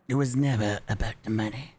It was never about the money.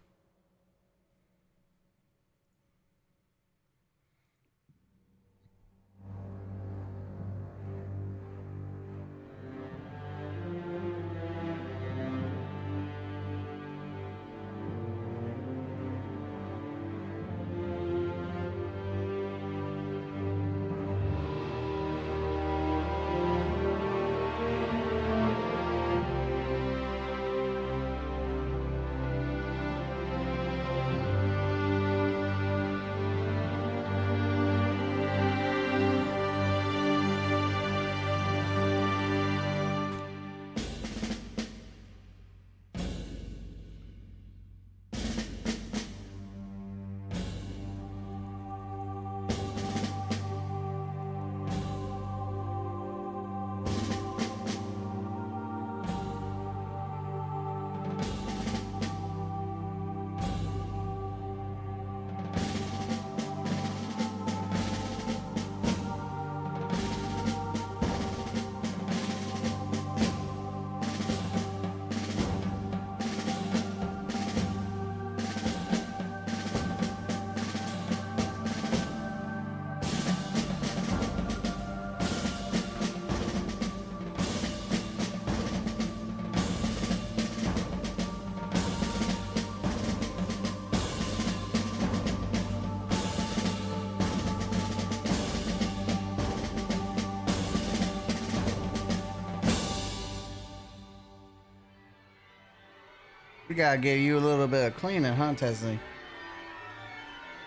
We gotta give you a little bit of cleaning, huh, Tessie?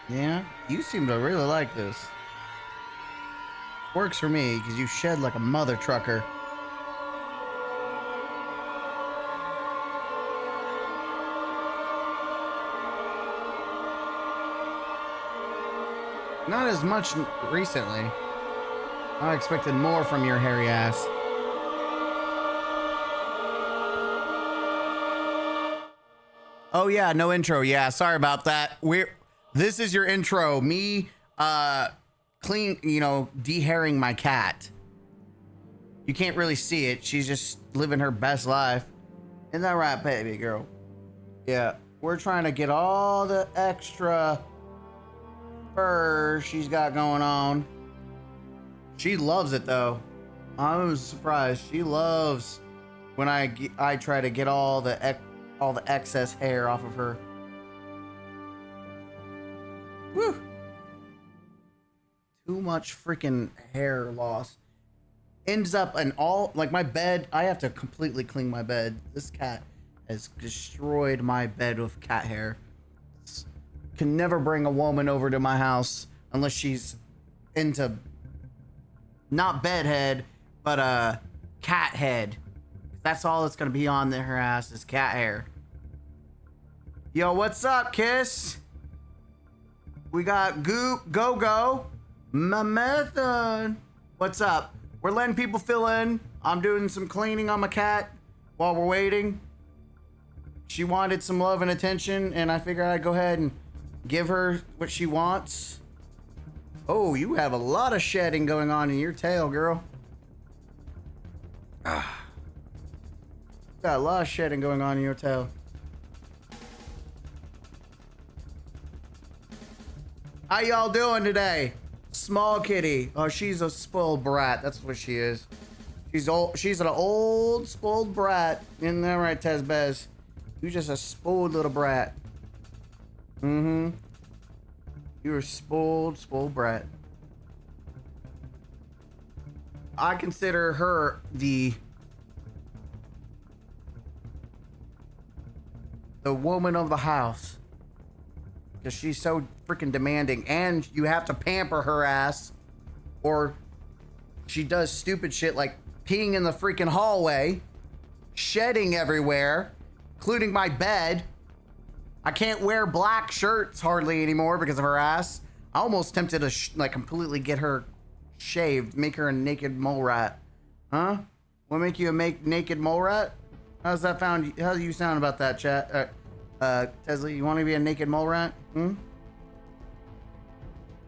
Yeah? You seem to really like this. Works for me, because you shed like a mother trucker. Not as much recently. I expected more from your hairy ass. Oh yeah, no intro. Yeah, sorry about that. This is your intro. Me clean, de-hairing my cat. You can't really see it. She's just living her best life. Isn't that right, baby girl? Yeah, we're trying to get all the extra fur she's got going on. She loves it though. I was surprised. She loves when I try to get all the excess hair off of her. Woo! Too much freaking hair loss. Ends up in all, like my bed, I have to completely clean my bed. This cat has destroyed my bed with cat hair. Can never bring a woman over to my house unless she's into not bedhead, but cat head. That's all that's gonna be on her ass is cat hair. Yo, what's up, Kiss? We got Go, my method. What's up? We're letting people fill in. I'm doing some cleaning on my cat while we're waiting. She wanted some love and attention, and I figured I'd go ahead and give her what she wants. Oh, you have a lot of shedding going on in your tail, girl. Got a lot of shedding going on in your tail. How y'all doing today? Small kitty. Oh, she's a spoiled brat. That's what she is. She's old. She's an old spoiled brat. Isn't that right, Tezbez? You just a spoiled little brat. Mm-hmm. You're a spoiled brat. I consider her the woman of the house. Because she's so freaking demanding. And you have to pamper her ass. Or she does stupid shit like peeing in the freaking hallway. Shedding everywhere. Including my bed. I can't wear black shirts hardly anymore because of her ass. I almost tempted to like completely get her shaved. Make her a naked mole rat. Huh? What make you a naked mole rat? How's that found? How do you sound about that, chat? Tesla, you want to be a naked mole rat? You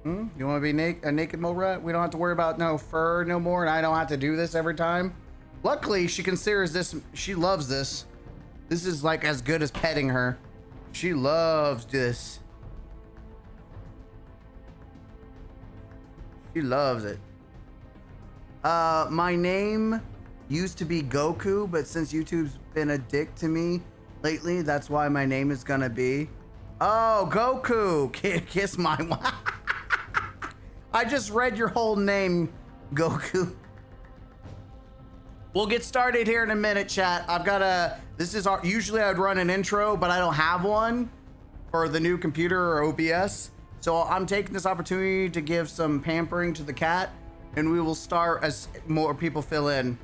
want to be a naked mole rat? We don't have to worry about no fur no more, and I don't have to do this every time. Luckily, she considers this. She loves this. This is like as good as petting her. She loves this. She loves it. My name used to be Goku, but since YouTube's been a dick to me lately, that's why my name is gonna be. Oh, Goku! Kiss my. I just read your whole name, Goku. We'll get started here in a minute, chat. I've got a. This is our. Usually I'd run an intro, but I don't have one for the new computer or OBS. So I'm taking this opportunity to give some pampering to the cat, and we will start as more people fill in.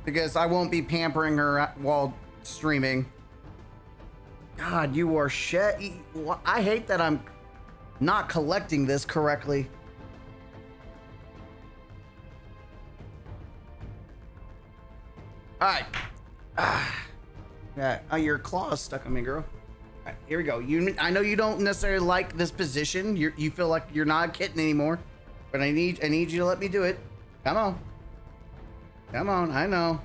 Because I won't be pampering her while streaming. God, you are shit. I hate that I'm not collecting this correctly. All right. Yeah, your claw's stuck on me, girl. All right, here we go. I know you don't necessarily like this position. You feel like you're not a kitten anymore, but I need you to let me do it. Come on. Come on. I know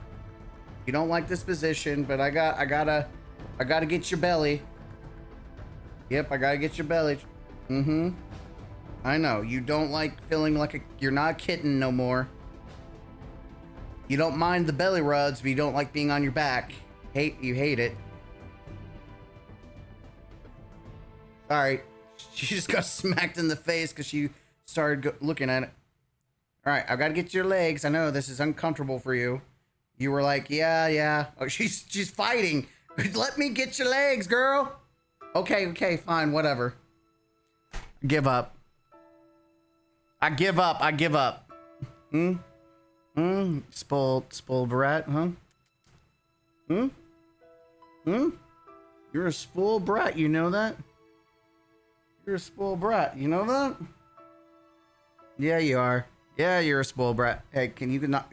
you don't like this position, but I gotta get your belly. Yep, I gotta get your belly. Mm-hmm. I know you don't like feeling like you're not a kitten no more. You don't mind the belly rubs, but you don't like being on your back. You hate it. Sorry, she just got smacked in the face because she started looking at it. All right, I've got to get your legs. I know this is uncomfortable for you. You were like, yeah. Oh, she's fighting. Let me get your legs, girl. Okay, fine, whatever. Give up. I give up. Spoiled brat, huh? You're a spoiled brat, you know that? You're a spoiled brat, you know that? Yeah, you are. Yeah, you're a spoiled brat. Hey, you not?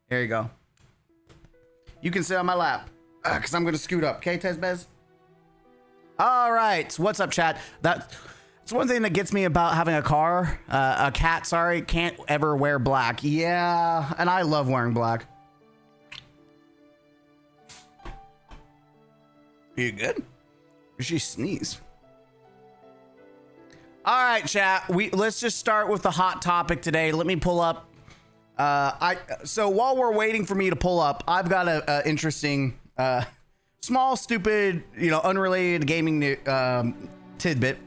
There you go. You can sit on my lap, cause I'm gonna scoot up. Okay, Tezbez? All right, so what's up, chat? It's one thing that gets me about having a cat, sorry, can't ever wear black. Yeah, and I love wearing black. Are you good? Did she sneeze? All right, chat. Let's just start with the hot topic today. Let me pull up. So while we're waiting for me to pull up, I've got a interesting, small, stupid, unrelated gaming tidbit.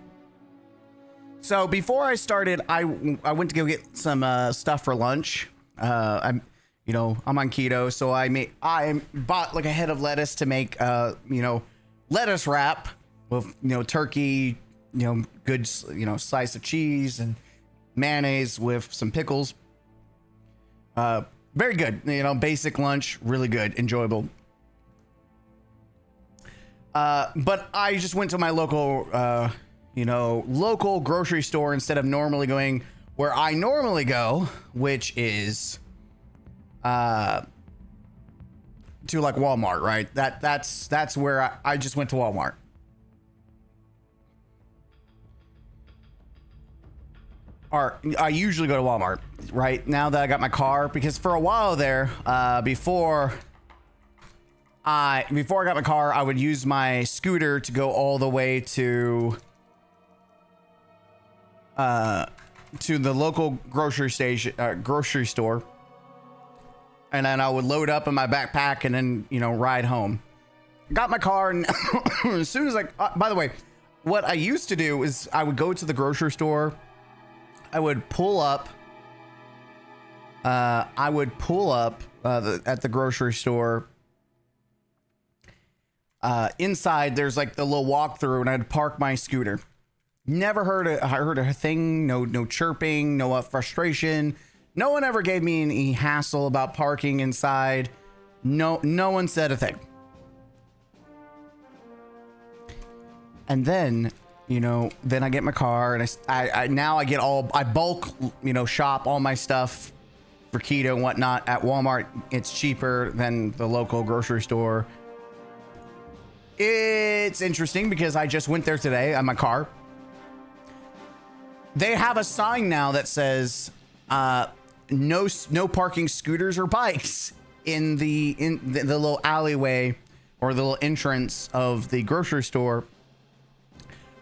So before I started, I went to go get some stuff for lunch. I'm on keto, so I bought like a head of lettuce to make lettuce wrap with turkey, good slice of cheese and mayonnaise with some pickles. Very good, basic lunch, really good, enjoyable. But I just went to my local local grocery store instead of normally going where I normally go, which is to like Walmart, right? That's where I just went to Walmart. Or I usually go to Walmart, right? Now that I got my car, because for a while there, before I got my car, I would use my scooter to go all the way to the local grocery store, and then I would load up in my backpack and then ride home. Got my car, and as soon as by the way, what I used to do is I would go to the grocery store. I would pull up. At the grocery store. Inside, there's like the little walkthrough, and I'd park my scooter. Never heard a thing. No chirping. No frustration. No one ever gave me any hassle about parking inside. No one said a thing. And then. Then I get my car, and I bulk, shop all my stuff for keto and whatnot at Walmart. It's cheaper than the local grocery store. It's interesting because I just went there today on my car. They have a sign now that says, no parking scooters or bikes in the little alleyway or the little entrance of the grocery store,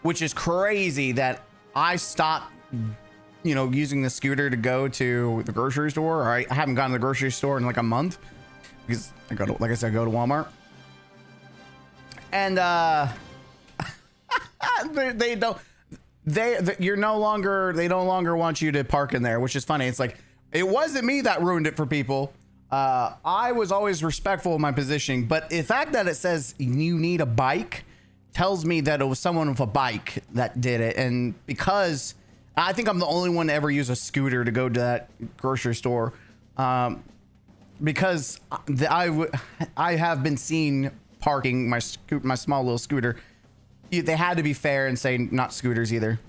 which is crazy that I stopped, you know, using the scooter to go to the grocery store. Or I haven't gone to the grocery store in like a month because I go to, like I said, I go to Walmart. And they don't, you're no longer, they no longer want you to park in there, which is funny. It's like, it wasn't me that ruined it for people. I was always respectful of my positioning, but the fact that it says you need a bike tells me that it was someone with a bike that did it. And because I think I'm the only one to ever use a scooter to go to that grocery store, because I have been seen parking my small little scooter. They had to be fair and say not scooters either.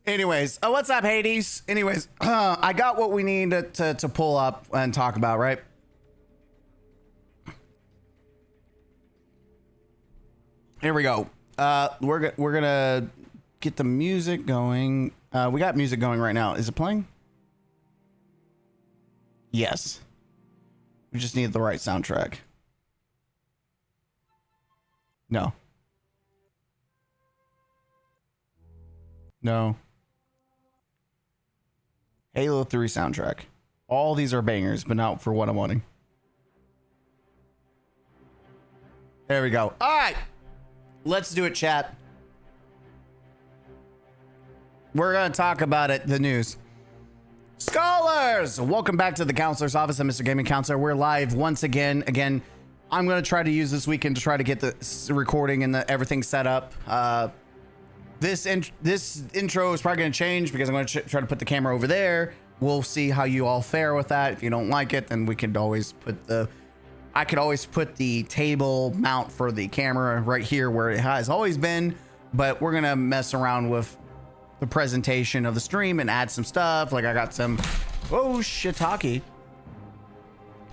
Anyways, what's up, Hades? Anyways, I got what we need to pull up and talk about, right? Here we go. We're gonna get the music going. We got music going right now. Is it playing? Yes. We just need the right soundtrack. No. No. Halo 3 soundtrack. All these are bangers, but not for what I'm wanting. There we go. All right. Let's do it, chat. We're going to talk about it, the news. Scholars! Welcome back to the Counselor's Office. I'm Mr. Gaming Counselor. We're live once again. Again, I'm going to try to use this weekend to try to get the recording and everything set up. This intro is probably going to change because I'm going to try to put the camera over there. We'll see how you all fare with that. If you don't like it, then we could always put I could always put the table mount for the camera right here where it has always been. But we're going to mess around with the presentation of the stream and add some stuff. Like I got some, oh, shiitake.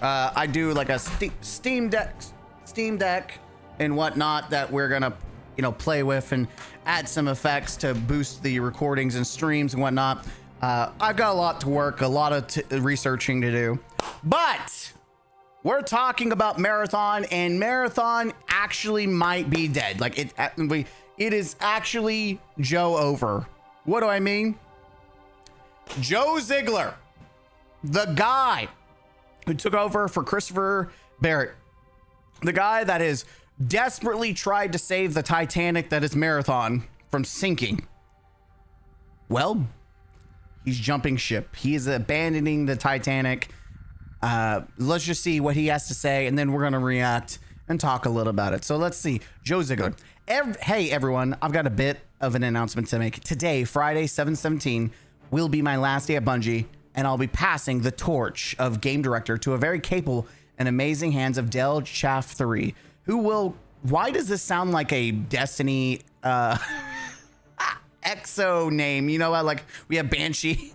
I do like a Steam Deck and whatnot that we're going to, you know, play with and add some effects to boost the recordings and streams and whatnot. I've got a lot to work, a lot of researching to do, but we're talking about Marathon, and Marathon actually might be dead. Like it is actually Joe over. What do I mean? Joe Zigler, the guy who took over for Christopher Barrett, the guy that is desperately tried to save the Titanic that is Marathon from sinking. Well, he's jumping ship. He is abandoning the Titanic. Let's just see what he has to say, and then we're going to react and talk a little about it. So let's see. Joe Zigler. Hey, everyone. I've got a bit of an announcement to make. Today, Friday, 7/17, will be my last day at Bungie, and I'll be passing the torch of game director to a very capable and amazing hands of Del Chaff 3. Who will, why does this sound like a Destiny EXO name? You know, like we have Banshee,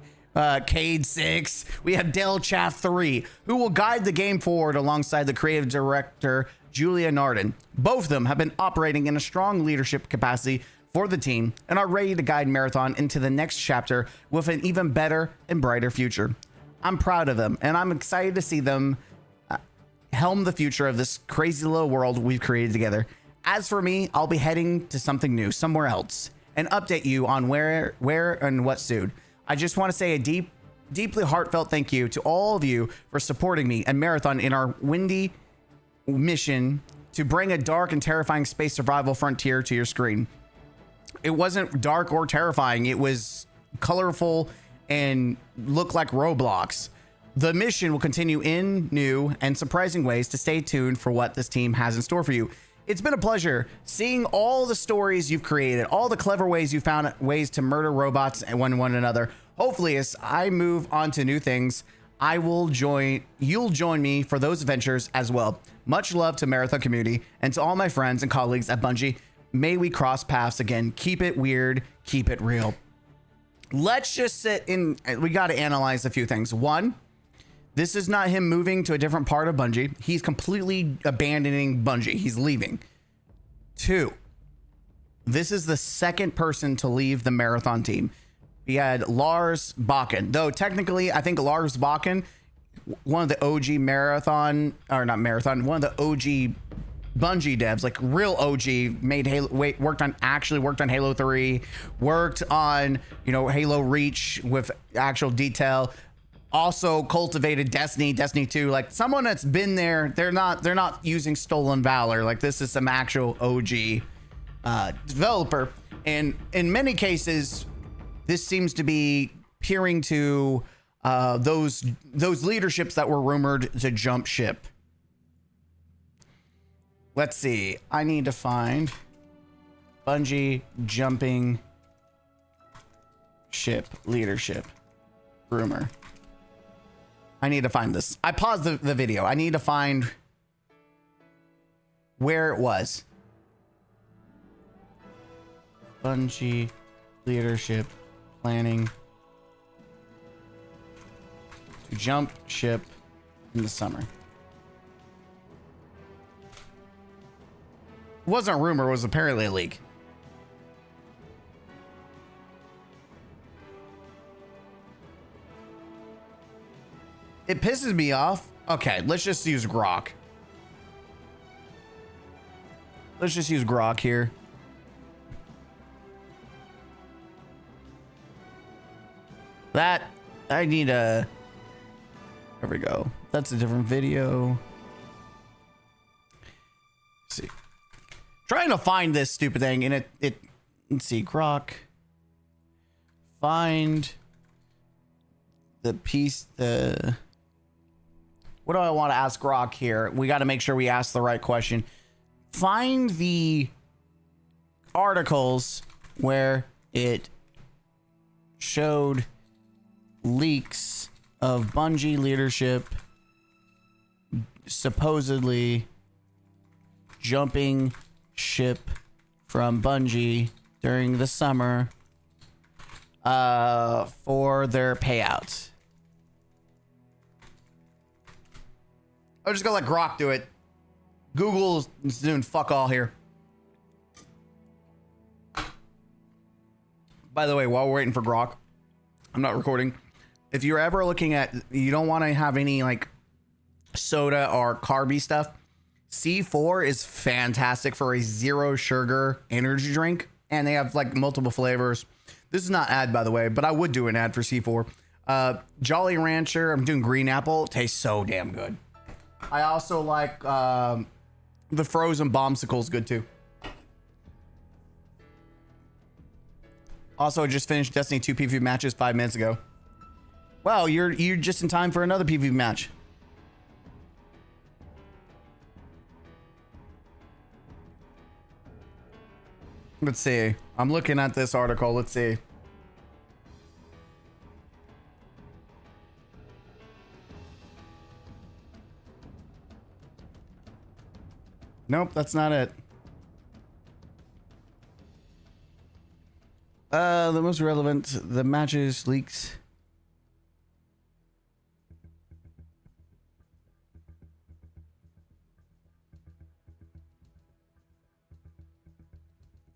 Cade 6, we have Del Chaff 3, who will guide the game forward alongside the creative director, Julia Narden. Both of them have been operating in a strong leadership capacity for the team and are ready to guide Marathon into the next chapter with an even better and brighter future. I'm proud of them, and I'm excited to see them helm the future of this crazy little world we've created together. As for me, I'll be heading to something new, somewhere else, and update you on where and what soon. I just want to say a deeply heartfelt thank you to all of you for supporting me and Marathon in our windy mission to bring a dark and terrifying space survival frontier to your screen. It wasn't dark or terrifying. It was colorful and looked like Roblox. The mission will continue in new and surprising ways. To stay tuned for what this team has in store for you. It's been a pleasure seeing all the stories you've created, all the clever ways you found ways to murder robots and one another. Hopefully, as I move on to new things, you'll join me for those adventures as well. Much love to Marathon community and to all my friends and colleagues at Bungie. May we cross paths again. Keep it weird. Keep it real. Let's just sit in. We got to analyze a few things. One, this is not him moving to a different part of Bungie. He's completely abandoning Bungie. He's leaving. Two, this is the second person to leave the marathon team. We had Lars Bakken, though technically I think Lars Bakken, one of the OG marathon, or not marathon, one of the OG Bungie devs, like real OG, made Halo, worked on Halo 3, worked on, you know, Halo Reach with actual detail, also cultivated Destiny 2, like someone that's been there. They're not using stolen valor. Like this is some actual OG developer, and in many cases this seems to be peering to those leaderships that were rumored to jump ship. Let's see. I need to find Bungie jumping ship leadership rumor. I need to find this. I paused the video. I need to find where it was. Bungie leadership planning to jump ship in the summer. It wasn't a rumor, it was apparently a leak. It pisses me off. Okay, let's just use Grok. Let's just use Grok here. That, I need a, there we go. That's a different video. Let's see. Trying to find this stupid thing, and it let's see, Grok. Find the piece, what do I want to ask Grok here? We got to make sure we ask the right question. Find the articles where it showed leaks of Bungie leadership supposedly jumping ship from Bungie during the summer for their payouts. I'm just gonna let Grok do it. Google is doing fuck all here. By the way, while we're waiting for Grok, I'm not recording. If you're ever looking at, you don't want to have any like soda or carby stuff, C4 is fantastic for a zero sugar energy drink, and they have like multiple flavors. This is not ad, by the way, but I would do an ad for C4. Jolly Rancher, I'm doing green apple, tastes so damn good. I also like the frozen bombsicles, good too. Also, just finished Destiny 2 PvP matches 5 minutes ago. Wow, you're just in time for another PvP match. Let's see. I'm looking at this article. Let's see. Nope, that's not it. The most relevant, the matches leaks.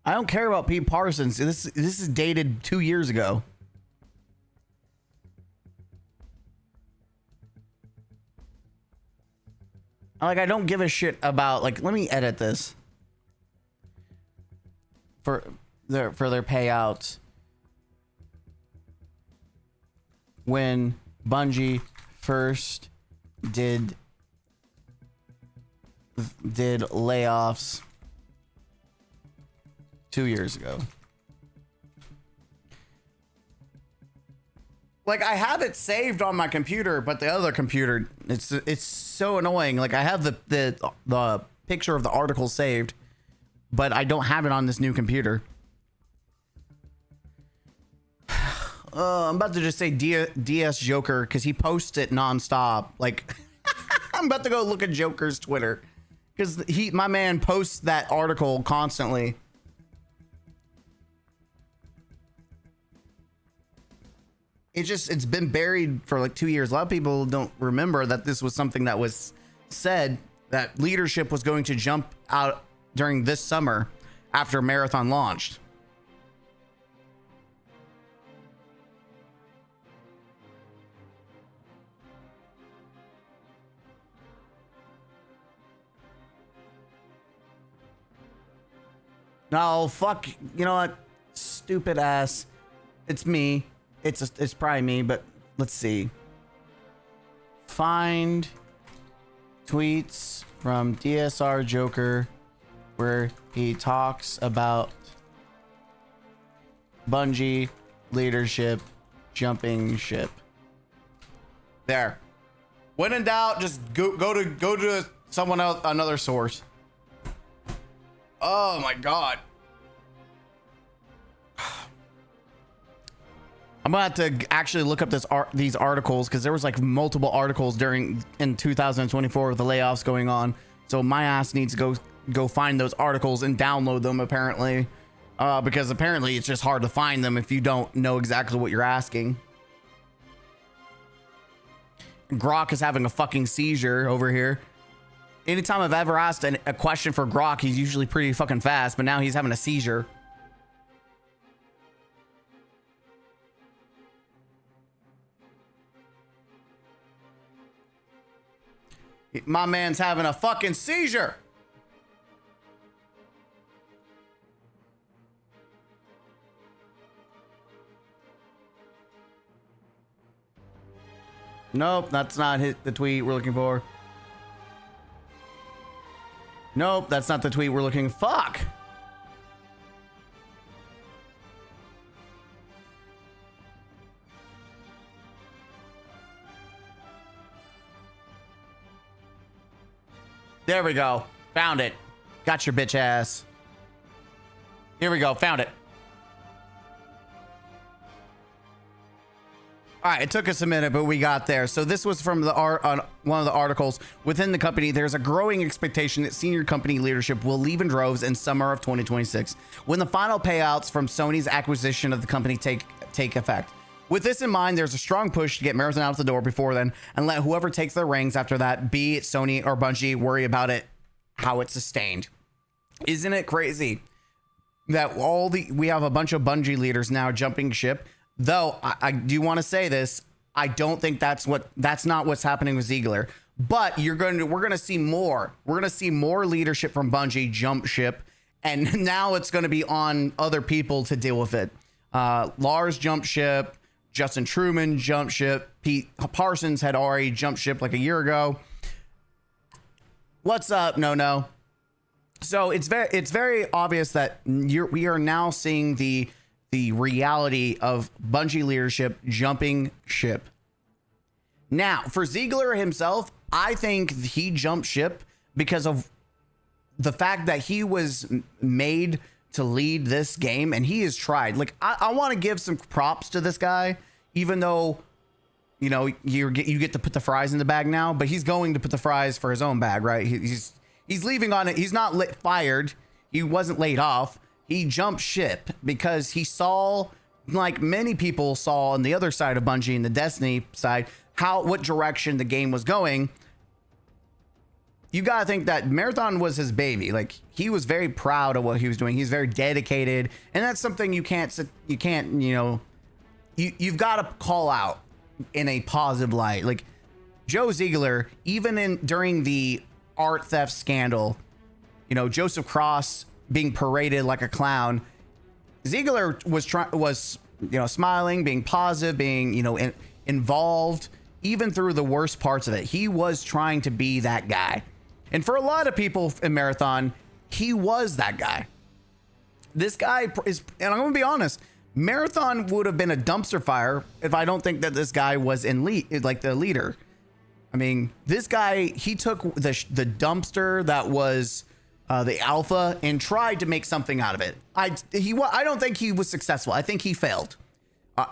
I don't care about Pete Parsons. This is dated 2 years ago. Like, I don't give a shit about, like, let me edit this for their payouts. When Bungie first did layoffs 2 years ago. Like, I have it saved on my computer, but the other computer, it's so annoying. Like, I have the picture of the article saved, but I don't have it on this new computer. I'm about to just say DS Joker because he posts it nonstop. Like, I'm about to go look at Joker's Twitter because my man posts that article constantly. it's been buried for like 2 years. A lot of people don't remember that this was something that was said, that leadership was going to jump out during this summer after Marathon launched. No, fuck. You know what? Stupid ass. It's me. It's probably me, but let's see. Find tweets from DSR Joker where he talks about Bungie leadership jumping ship. There. When in doubt, just go to someone else, another source. Oh my god. I'm gonna have to actually look up these articles, because there was like multiple articles in 2024 with the layoffs going on. So my ass needs to go find those articles and download them, apparently, because apparently it's just hard to find them if you don't know exactly what you're asking. Grok is having a fucking seizure over here. Anytime I've ever asked a question for Grok, he's usually pretty fucking fast, but now he's having a seizure. My man's having a fucking seizure. Nope, that's not the tweet we're looking for. Nope, that's not the tweet we're looking for. Fuck. There we go. Found it. Got your bitch ass. Here we go. Found it. All right, it took us a minute, but we got there. So this was from one of the articles. Within the company, there's a growing expectation that senior company leadership will leave in droves in summer of 2026, when the final payouts from Sony's acquisition of the company take effect. With this in mind, there's a strong push to get Marathon out the door before then, and let whoever takes their reins after that, be it Sony or Bungie, worry about it, how it's sustained. Isn't it crazy that we have a bunch of Bungie leaders now jumping ship? Though I do want to say this, I don't think that's not what's happening with Zigler. But we're gonna see more. We're gonna see more leadership from Bungie jump ship, and now it's gonna be on other people to deal with it. Lars jumped ship, Justin Truman jumped ship, Pete Parsons had already jumped ship like a year ago. What's up? No. So it's very obvious that we are now seeing the reality of Bungie leadership jumping ship. Now, for Zigler himself, I think he jumped ship because of the fact that he was made to lead this game, and he has tried. Like, I want to give some props to this guy, even though, you know, you get to put the fries in the bag now, but he's going to put the fries for his own bag, right? He's leaving on it. He's not fired. He wasn't laid off. He jumped ship because he saw, like many people saw on the other side of Bungie and the Destiny side, what direction the game was going. You got to think that Marathon was his baby. Like, he was very proud of what he was doing. He's very dedicated. And that's something you've got to call out in a positive light. Like, Joe Zigler, even during the art theft scandal, you know, Joseph Cross being paraded like a clown, Zigler was smiling, being positive, being, involved, even through the worst parts of it. He was trying to be that guy. And for a lot of people in Marathon, he was that guy. This guy is, and I'm going to be honest, Marathon would have been a dumpster fire if I don't think that this guy was the leader. I mean, this guy, he took the dumpster that was the alpha and tried to make something out of it. I don't think he was successful. I think he failed,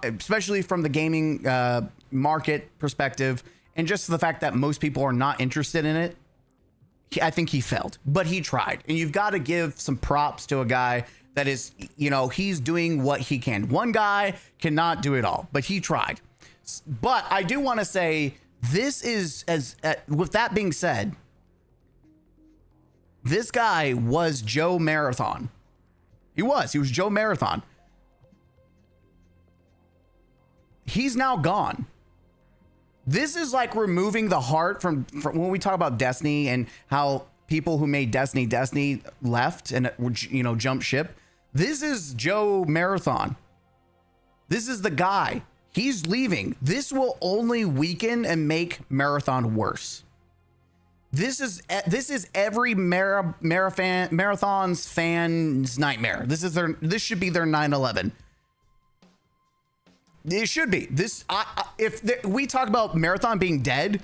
especially from the gaming market perspective, and just the fact that most people are not interested in it. I think he failed, but he tried, and you've got to give some props to a guy that is, he's doing what he can. One guy cannot do it all, but he tried. But I do want to say this is with that being said, this guy was Joe Marathon. He was Joe Marathon. He's now gone. This is like removing the heart from when we talk about Destiny and how people who made Destiny left and, you know, jumped ship. This is Joe Marathon. This is the guy. He's leaving. This will only weaken and make Marathon worse. This is every Marathon's fan's nightmare. This should be their 9/11. It should be this. We talk about Marathon being dead,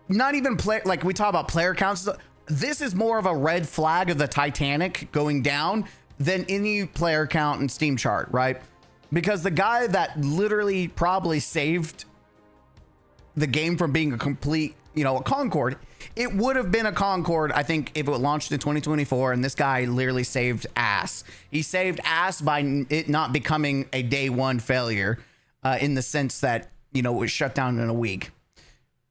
not even play, like we talk about player counts. This is more of a red flag of the Titanic going down than any player count and Steam chart, right? Because the guy that literally probably saved the game from being a complete, you know, a Concord, it would have been a Concord, I think, if it launched in 2024, and this guy literally saved ass. He saved ass by it not becoming a day one failure, in the sense that, you know, it was shut down in a week.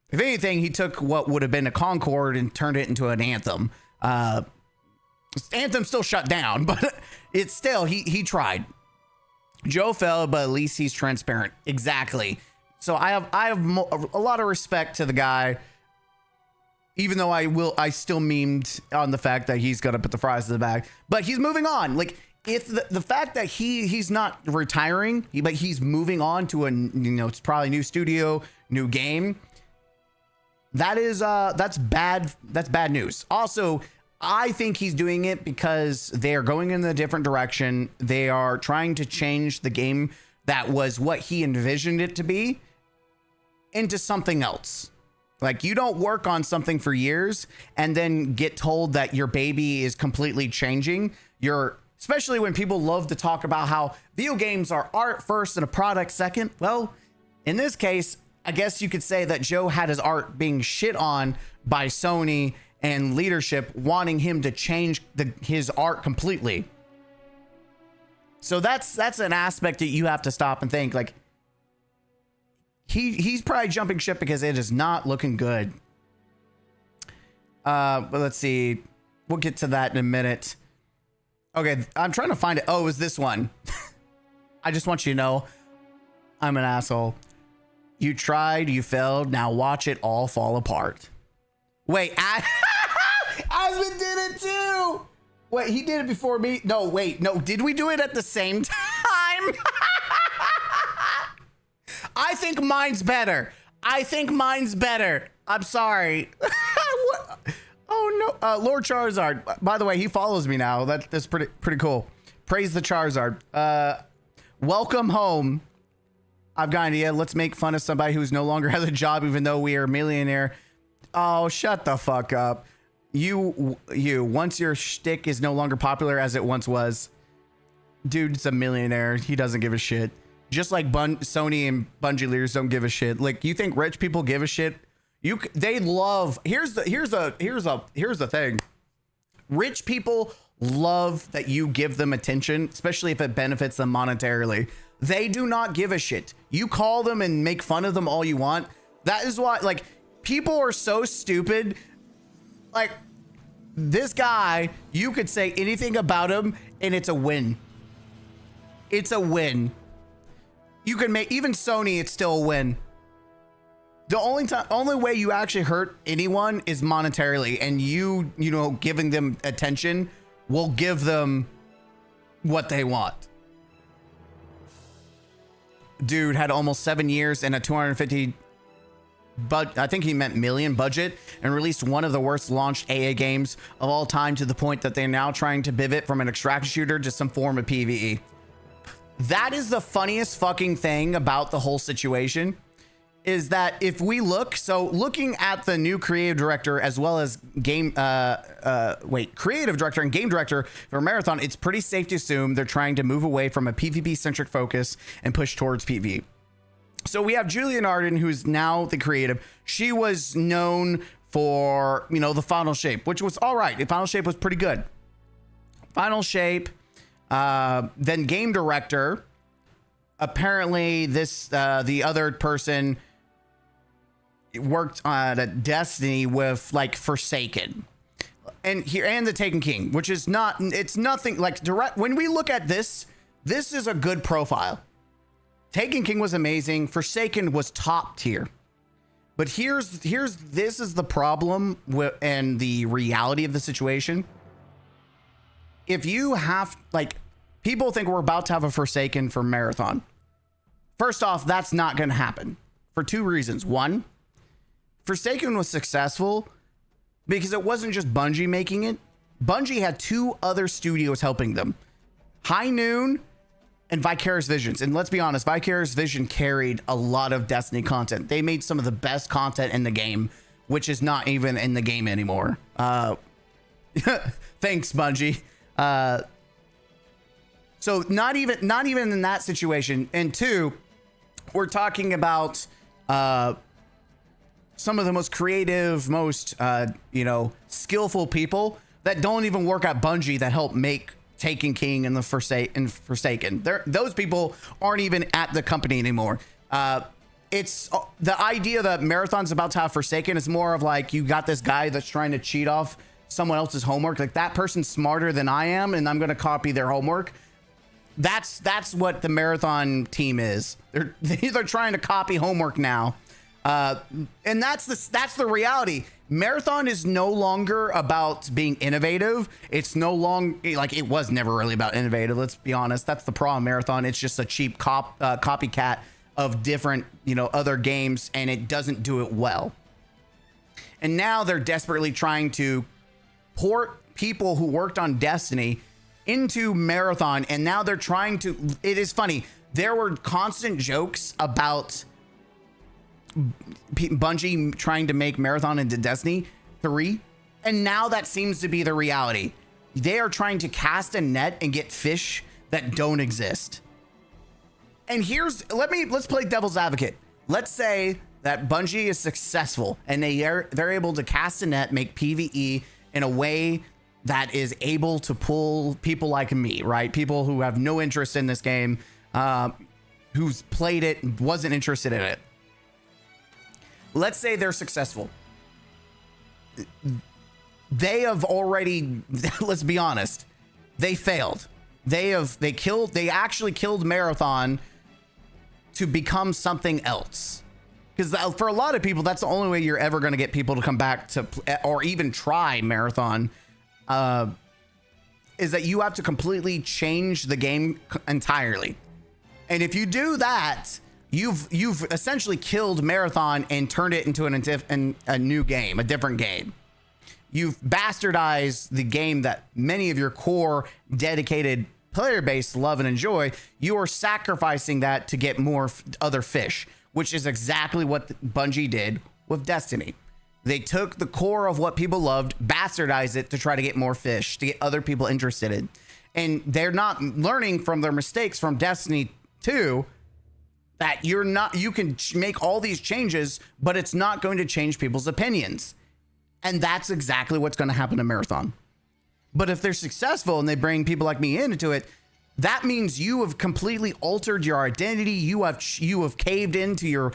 If anything, he took what would have been a Concord and turned it into an Anthem. Anthem still shut down, but it's still, he tried. Joe failed, but at least he's transparent. Exactly. So I have a lot of respect to the guy, even though I still memed on the fact that he's gonna put the fries in the bag, but he's moving on. Like, if the fact that he's not retiring, but he's moving on to it's probably new studio, new game. That's bad news. Also, I think he's doing it because they are going in a different direction. They are trying to change the game that was what he envisioned it to be into something else. Like, you don't work on something for years and then get told that your baby is completely changing. Especially when people love to talk about how video games are art first and a product second. Well, in this case, I guess you could say that Joe had his art being shit on by Sony and leadership wanting him to change his art completely. So that's an aspect that you have to stop and think, like, he's probably jumping ship because it is not looking good. But let's see. We'll get to that in a minute. Okay, I'm trying to find it. Oh, it was this one. I just want you to know I'm an asshole. You tried, you failed. Now watch it all fall apart. Wait, Asmund did it too. Wait, he did it before me. No, wait, no. Did we do it at the same time? I think mine's better. I'm sorry. What? Oh no, Lord Charizard. By the way, he follows me now. That's pretty cool. Praise the Charizard. Welcome home. I've got an idea. Let's make fun of somebody who's no longer has a job, even though we are a millionaire. Oh, shut the fuck up. You. Once your shtick is no longer popular as it once was, dude's a millionaire. He doesn't give a shit. Just like Sony and Bungie leaders don't give a shit. Like, you think rich people give a shit? They love. Here's the thing. Rich people love that you give them attention, especially if it benefits them monetarily. They do not give a shit. You call them and make fun of them all you want. That is why, like, people are so stupid. Like, this guy, you could say anything about him and it's a win. It's a win. You can make even Sony, it's still a win. The only way you actually hurt anyone is monetarily, and you know, giving them attention will give them what they want. Dude had almost 7 years and a 250, but I think he meant million budget, and released one of the worst launched AA games of all time, to the point that they're now trying to pivot from an extraction shooter to some form of PvE. That is the funniest fucking thing about the whole situation, is that if we looking at the new creative director as well as creative director and game director for Marathon, it's pretty safe to assume they're trying to move away from a PvP centric focus and push towards PvE. So we have Julian Arden, who's now the creative. She was known for, you know, the Final Shape, which was all right. The Final Shape was pretty good. Final Shape, then game director apparently this the other person worked on a Destiny with like Forsaken and the Taken King, which is not, it's nothing like direct. When we look at this is a good profile. Taken King was amazing. Forsaken was top tier. But this is the problem and the reality of the situation. If you have, like, people think we're about to have a Forsaken for Marathon. First off, that's not going to happen for two reasons. One, Forsaken was successful because it wasn't just Bungie making it. Bungie had two other studios helping them, High Noon and Vicarious Visions. And let's be honest, Vicarious Vision carried a lot of Destiny content. They made some of the best content in the game, which is not even in the game anymore. Thanks, Bungie. So not even in that situation. And two, we're talking about some of the most creative, most skillful people that don't even work at Bungie that help make Taken King and the Forsaken. Those people aren't even at the company anymore. It's the idea that Marathon's about to have Forsaken is more of like, you got this guy that's trying to cheat off someone else's homework. Like, that person's smarter than I am, and I'm going to copy their homework. That's what the Marathon team is. They're trying to copy homework now. And that's the reality. Marathon is no longer about being innovative. It's no longer, like, it was never really about innovative. Let's be honest. That's the problem. Marathon, it's just a cheap copycat of different, other games, and it doesn't do it well. And now they're desperately trying to port people who worked on Destiny into Marathon, and now they're trying to, it is funny. There were constant jokes about Bungie trying to make Marathon into Destiny 3, and now that seems to be the reality. They are trying to cast a net and get fish that don't exist. And let's play devil's advocate. Let's say that Bungie is successful and they're able to cast a net, make PvE in a way that is able to pull people like me, right? People who have no interest in this game, who's played it, wasn't interested in it. Let's say they're successful. They have already, let's be honest, they failed. They actually killed Marathon to become something else. Because for a lot of people, that's the only way you're ever going to get people to come back to, or even try Marathon, is that you have to completely change the game entirely. And if you do that, you've essentially killed Marathon and turned it into a new game, a different game. You've bastardized the game that many of your core dedicated player base love and enjoy. You are sacrificing that to get more other fish, which is exactly what Bungie did with Destiny. They took the core of what people loved, bastardized it to try to get more fish, to get other people interested in. And they're not learning from their mistakes from Destiny 2, that you can make all these changes, but it's not going to change people's opinions. And that's exactly what's going to happen to Marathon. But if they're successful and they bring people like me into it, that means you have completely altered your identity. You have caved into your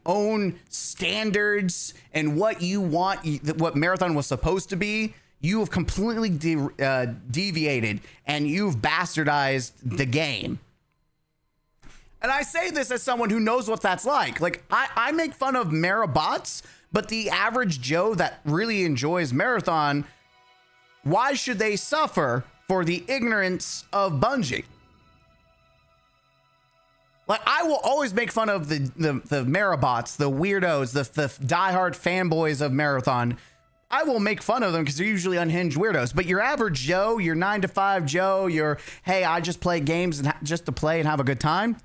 own standards and what you want, what Marathon was supposed to be. You have completely deviated, and you've bastardized the game. And I say this as someone who knows what that's like. Like, I make fun of Marabots, but the average Joe that really enjoys Marathon, why should they suffer for the ignorance of Bungie? Like, I will always make fun of the Marabots, the weirdos, the diehard fanboys of Marathon. I will make fun of them because they're usually unhinged weirdos. But your average Joe, your 9-to-5 Joe, hey, I just play games and just to play and have a good time.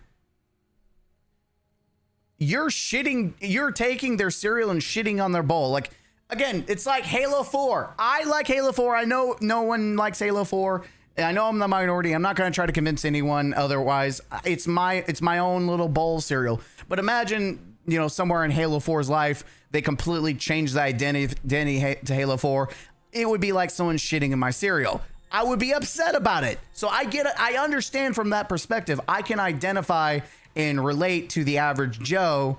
You're taking their cereal and shitting on their bowl. Like, again, it's like Halo 4. I like Halo 4. I know no one likes Halo 4. I know I'm the minority. I'm not going to try to convince anyone otherwise. It's my own little bowl cereal. But imagine, somewhere in Halo 4's life, they completely changed the identity to Halo 4. It would be like someone shitting in my cereal. I would be upset about it. So I get it. I understand from that perspective. I can identify and relate to the average Joe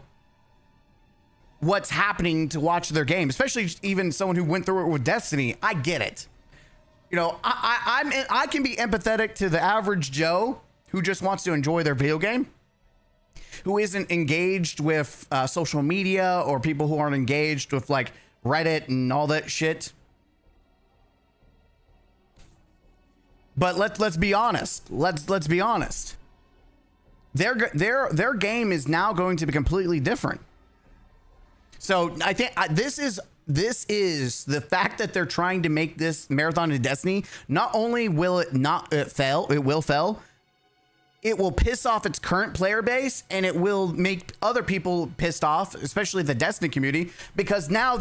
what's happening to watch their game, especially even someone who went through it with Destiny. I get it. You know, I can be empathetic to the average Joe who just wants to enjoy their video game, who isn't engaged with social media, or people who aren't engaged with like Reddit and all that shit. But let's be honest. Let's be honest. Their game is now going to be completely different. So I think this is the fact that they're trying to make this Marathon of Destiny. Not only will it not fail, it will fail. It will piss off its current player base, and it will make other people pissed off, especially the Destiny community, because now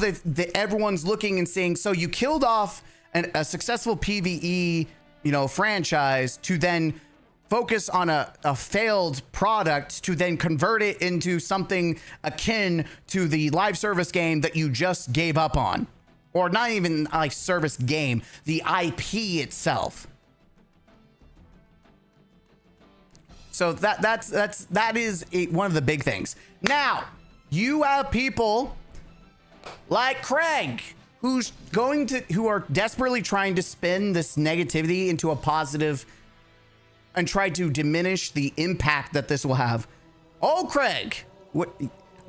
everyone's looking and saying, so you killed off a successful PvE, you know, franchise to then focus on a failed product to then convert it into something akin to the live service game that you just gave up on, or not even a service game, the IP itself. So that is one of the big things. Now, you have people like Craig who are desperately trying to spin this negativity into a positive and try to diminish the impact that this will have. Oh, Craig,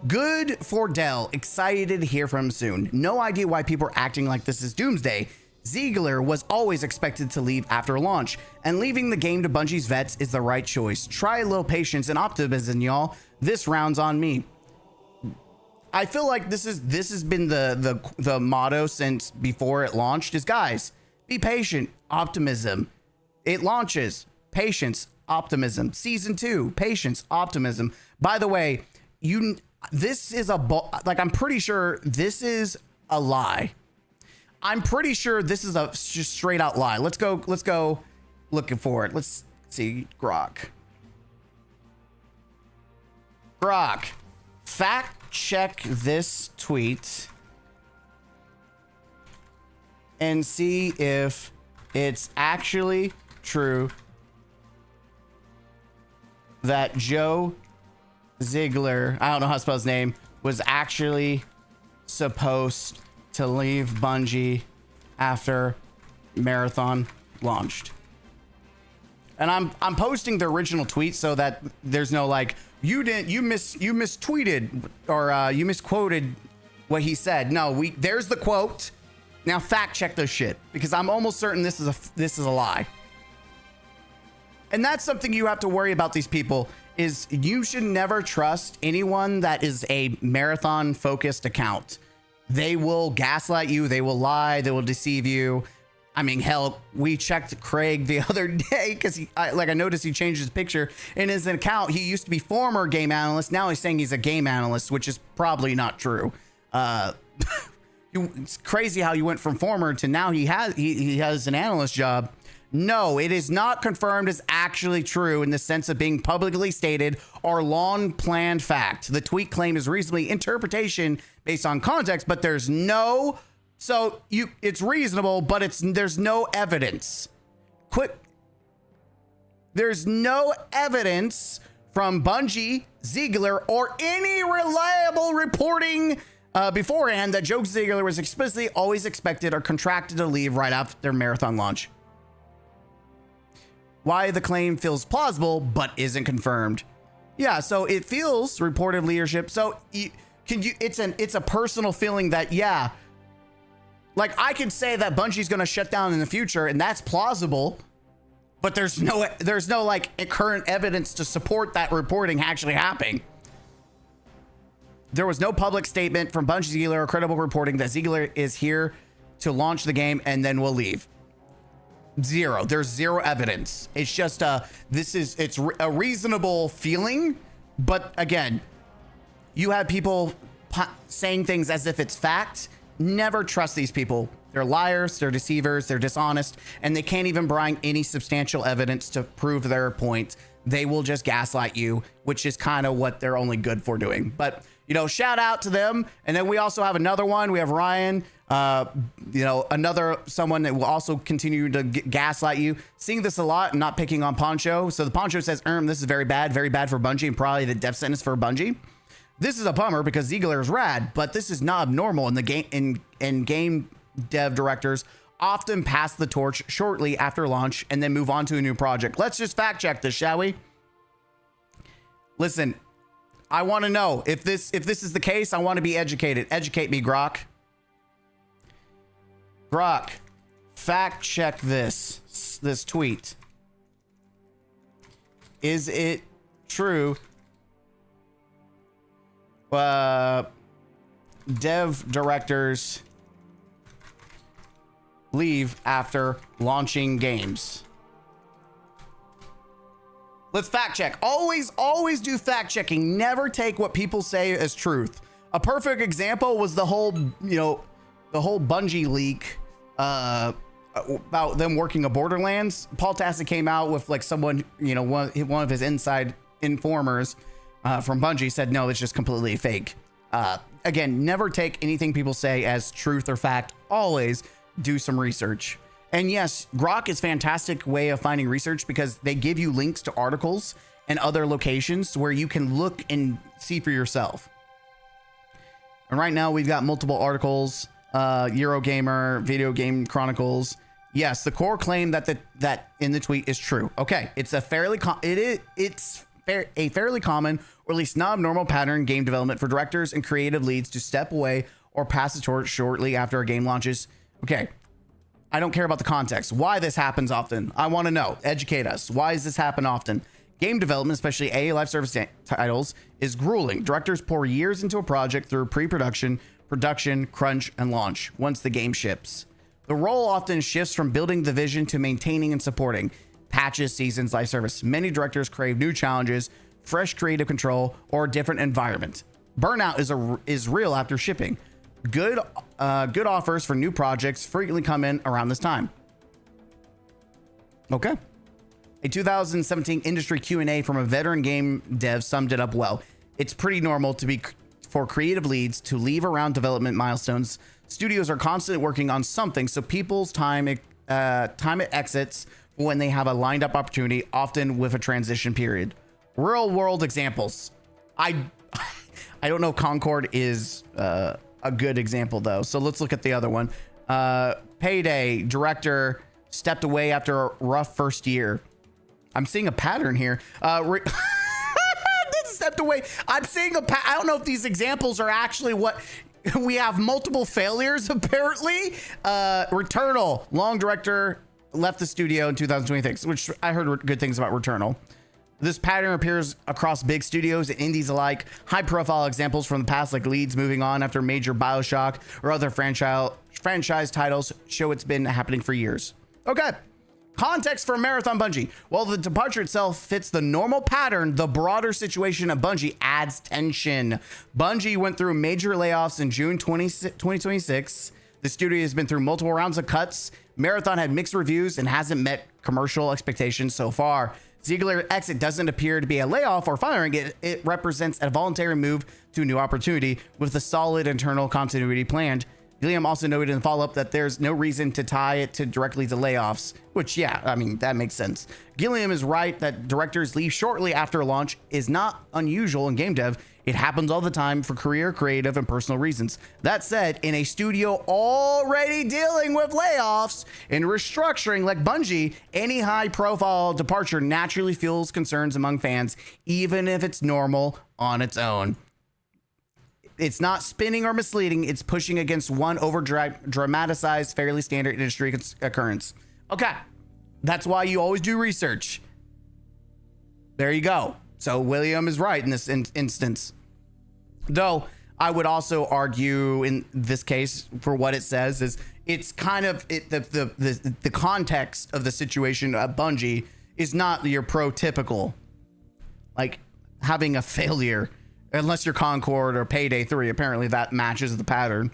good for Dell. Excited to hear from him soon. No idea why people are acting like this is doomsday. Zigler was always expected to leave after launch, and leaving the game to Bungie's vets is the right choice. Try a little patience and optimism, y'all. This round's on me. I feel like this has been the motto since before it launched, is guys, be patient, optimism. It launches, patience, optimism. Season 2, patience, optimism. By the way, this is I'm pretty sure this is a lie. I'm pretty sure this is a just straight out lie. Let's go looking for it. Let's see. Grok, fact check this tweet and see if it's actually true that Joe Zigler, I don't know how to spell his name, was actually supposed to leave Bungie after Marathon launched. And I'm posting the original tweet so that there's no like, you mistweeted or you misquoted what he said. No, there's the quote. Now fact check this shit, because I'm almost certain this is a lie. And that's something you have to worry about. These people is you should never trust anyone that is a Marathon focused account. They will gaslight you. They will lie. They will deceive you. I mean, hell, we checked Craig the other day because I noticed he changed his picture in his account. He used to be former game analyst. Now he's saying he's a game analyst, which is probably not true. It's crazy how you went from former to now he has an analyst job. No, it is not confirmed as actually true in the sense of being publicly stated or long planned fact. The tweet claim is reasonably interpretation based on context, but it's reasonable, but there's no evidence. There's no evidence from Bungie, Zigler, or any reliable reporting beforehand that Joe Zigler was explicitly always expected or contracted to leave right after Marathon launch. Why the claim feels plausible but isn't confirmed. Yeah, so it feels reported leadership. So it's a personal feeling that, yeah, like I could say that Bungie's going to shut down in the future, and that's plausible, but there's no like current evidence to support that reporting actually happening. There was no public statement from Bungie Zigler or credible reporting that Zigler is here to launch the game and then will leave. Zero. There's zero evidence. It's just it's a reasonable feeling, but again, you have people saying things as if it's fact. Never trust these people. They're liars, they're deceivers, they're dishonest, and they can't even bring any substantial evidence to prove their point. They will just gaslight you, which is kind of what they're only good for doing. But, you know, shout out to them. And then we also have another one. We have Ryan. You know, another someone that will also continue to gaslight you. Seeing this a lot, not picking on Poncho. So the Poncho says, this is very bad for Bungie, and probably the death sentence for Bungie. This is a bummer because Zigler is rad, but this is not abnormal in the game. In game dev directors often pass the torch shortly after launch and then move on to a new project. Let's just fact check this, shall we? Listen, I want to know if this is the case. I want to be educated. Educate me, Grok. Grok, fact check this tweet. Is it true? Dev directors leave after launching games. Let's fact check. Always do fact checking. Never take what people say as truth. A perfect example was the whole Bungie leak about them working a Borderlands. Paul Tassi came out with like someone, one of his inside informers from Bungie said, no, it's just completely fake. Again, never take anything people say as truth or fact. Always do some research. And yes, Grok is a fantastic way of finding research because they give you links to articles and other locations where you can look and see for yourself. And right now we've got multiple articles, Eurogamer, Video Game Chronicles. Yes, the core claim that in the tweet is true. Okay, it's a fairly common, or at least not abnormal pattern in game development for directors and creative leads to step away or pass the torch shortly after a game launches. Okay, I don't care about the context. Why this happens often. I want to know. Educate us. Why does this happen often? Game development, especially AA live service titles, is grueling. Directors pour years into a project through pre-production, production, crunch, and launch once the game ships. The role often shifts from building the vision to maintaining and supporting patches, seasons, live service. Many directors crave new challenges, fresh creative control, or a different environment. Burnout is real after shipping. Good offers for new projects frequently come in around this time. Okay. A 2017 industry Q&A from a veteran game dev summed it up well. It's pretty normal for creative leads to leave around development milestones. Studios are constantly working on something, so people's time it exits when they have a lined up opportunity, often with a transition period. Real world examples. I don't know if Concord is a good example though. So let's look at the other one. Payday director stepped away after a rough first year. I'm seeing a pattern here. Stepped away. I'm seeing I don't know if these examples are actually what we have. Multiple failures apparently. Returnal long director left the studio in 2026, which I heard good things about Returnal. This pattern appears across big studios and indies alike. High-profile examples from the past, like leads moving on after major BioShock or other franchise titles, show it's been happening for years. Okay. Context for Marathon Bungie. While the departure itself fits the normal pattern, the broader situation of Bungie adds tension. Bungie went through major layoffs in June 2026. The studio has been through multiple rounds of cuts. Marathon had mixed reviews and hasn't met commercial expectations so far. Zigler's exit doesn't appear to be a layoff or firing. It represents a voluntary move to a new opportunity with a solid internal continuity planned. Gilliam also noted in the follow-up that there's no reason to tie it directly to layoffs, which, yeah, I mean, that makes sense. Gilliam is right that directors leave shortly after launch is not unusual in game dev. It happens all the time for career, creative, and personal reasons. That said, in a studio already dealing with layoffs and restructuring like Bungie, any high-profile departure naturally fuels concerns among fans, even if it's normal on its own. It's not spinning or misleading. It's pushing against one over-dramatized, fairly standard industry occurrence. Okay, that's why you always do research. There you go. So William is right in this instance. Though I would also argue in this case for what it says is it's kind of the context of the situation at Bungie is not your prototypical, like having a failure, unless you're Concord or Payday 3. Apparently that matches the pattern.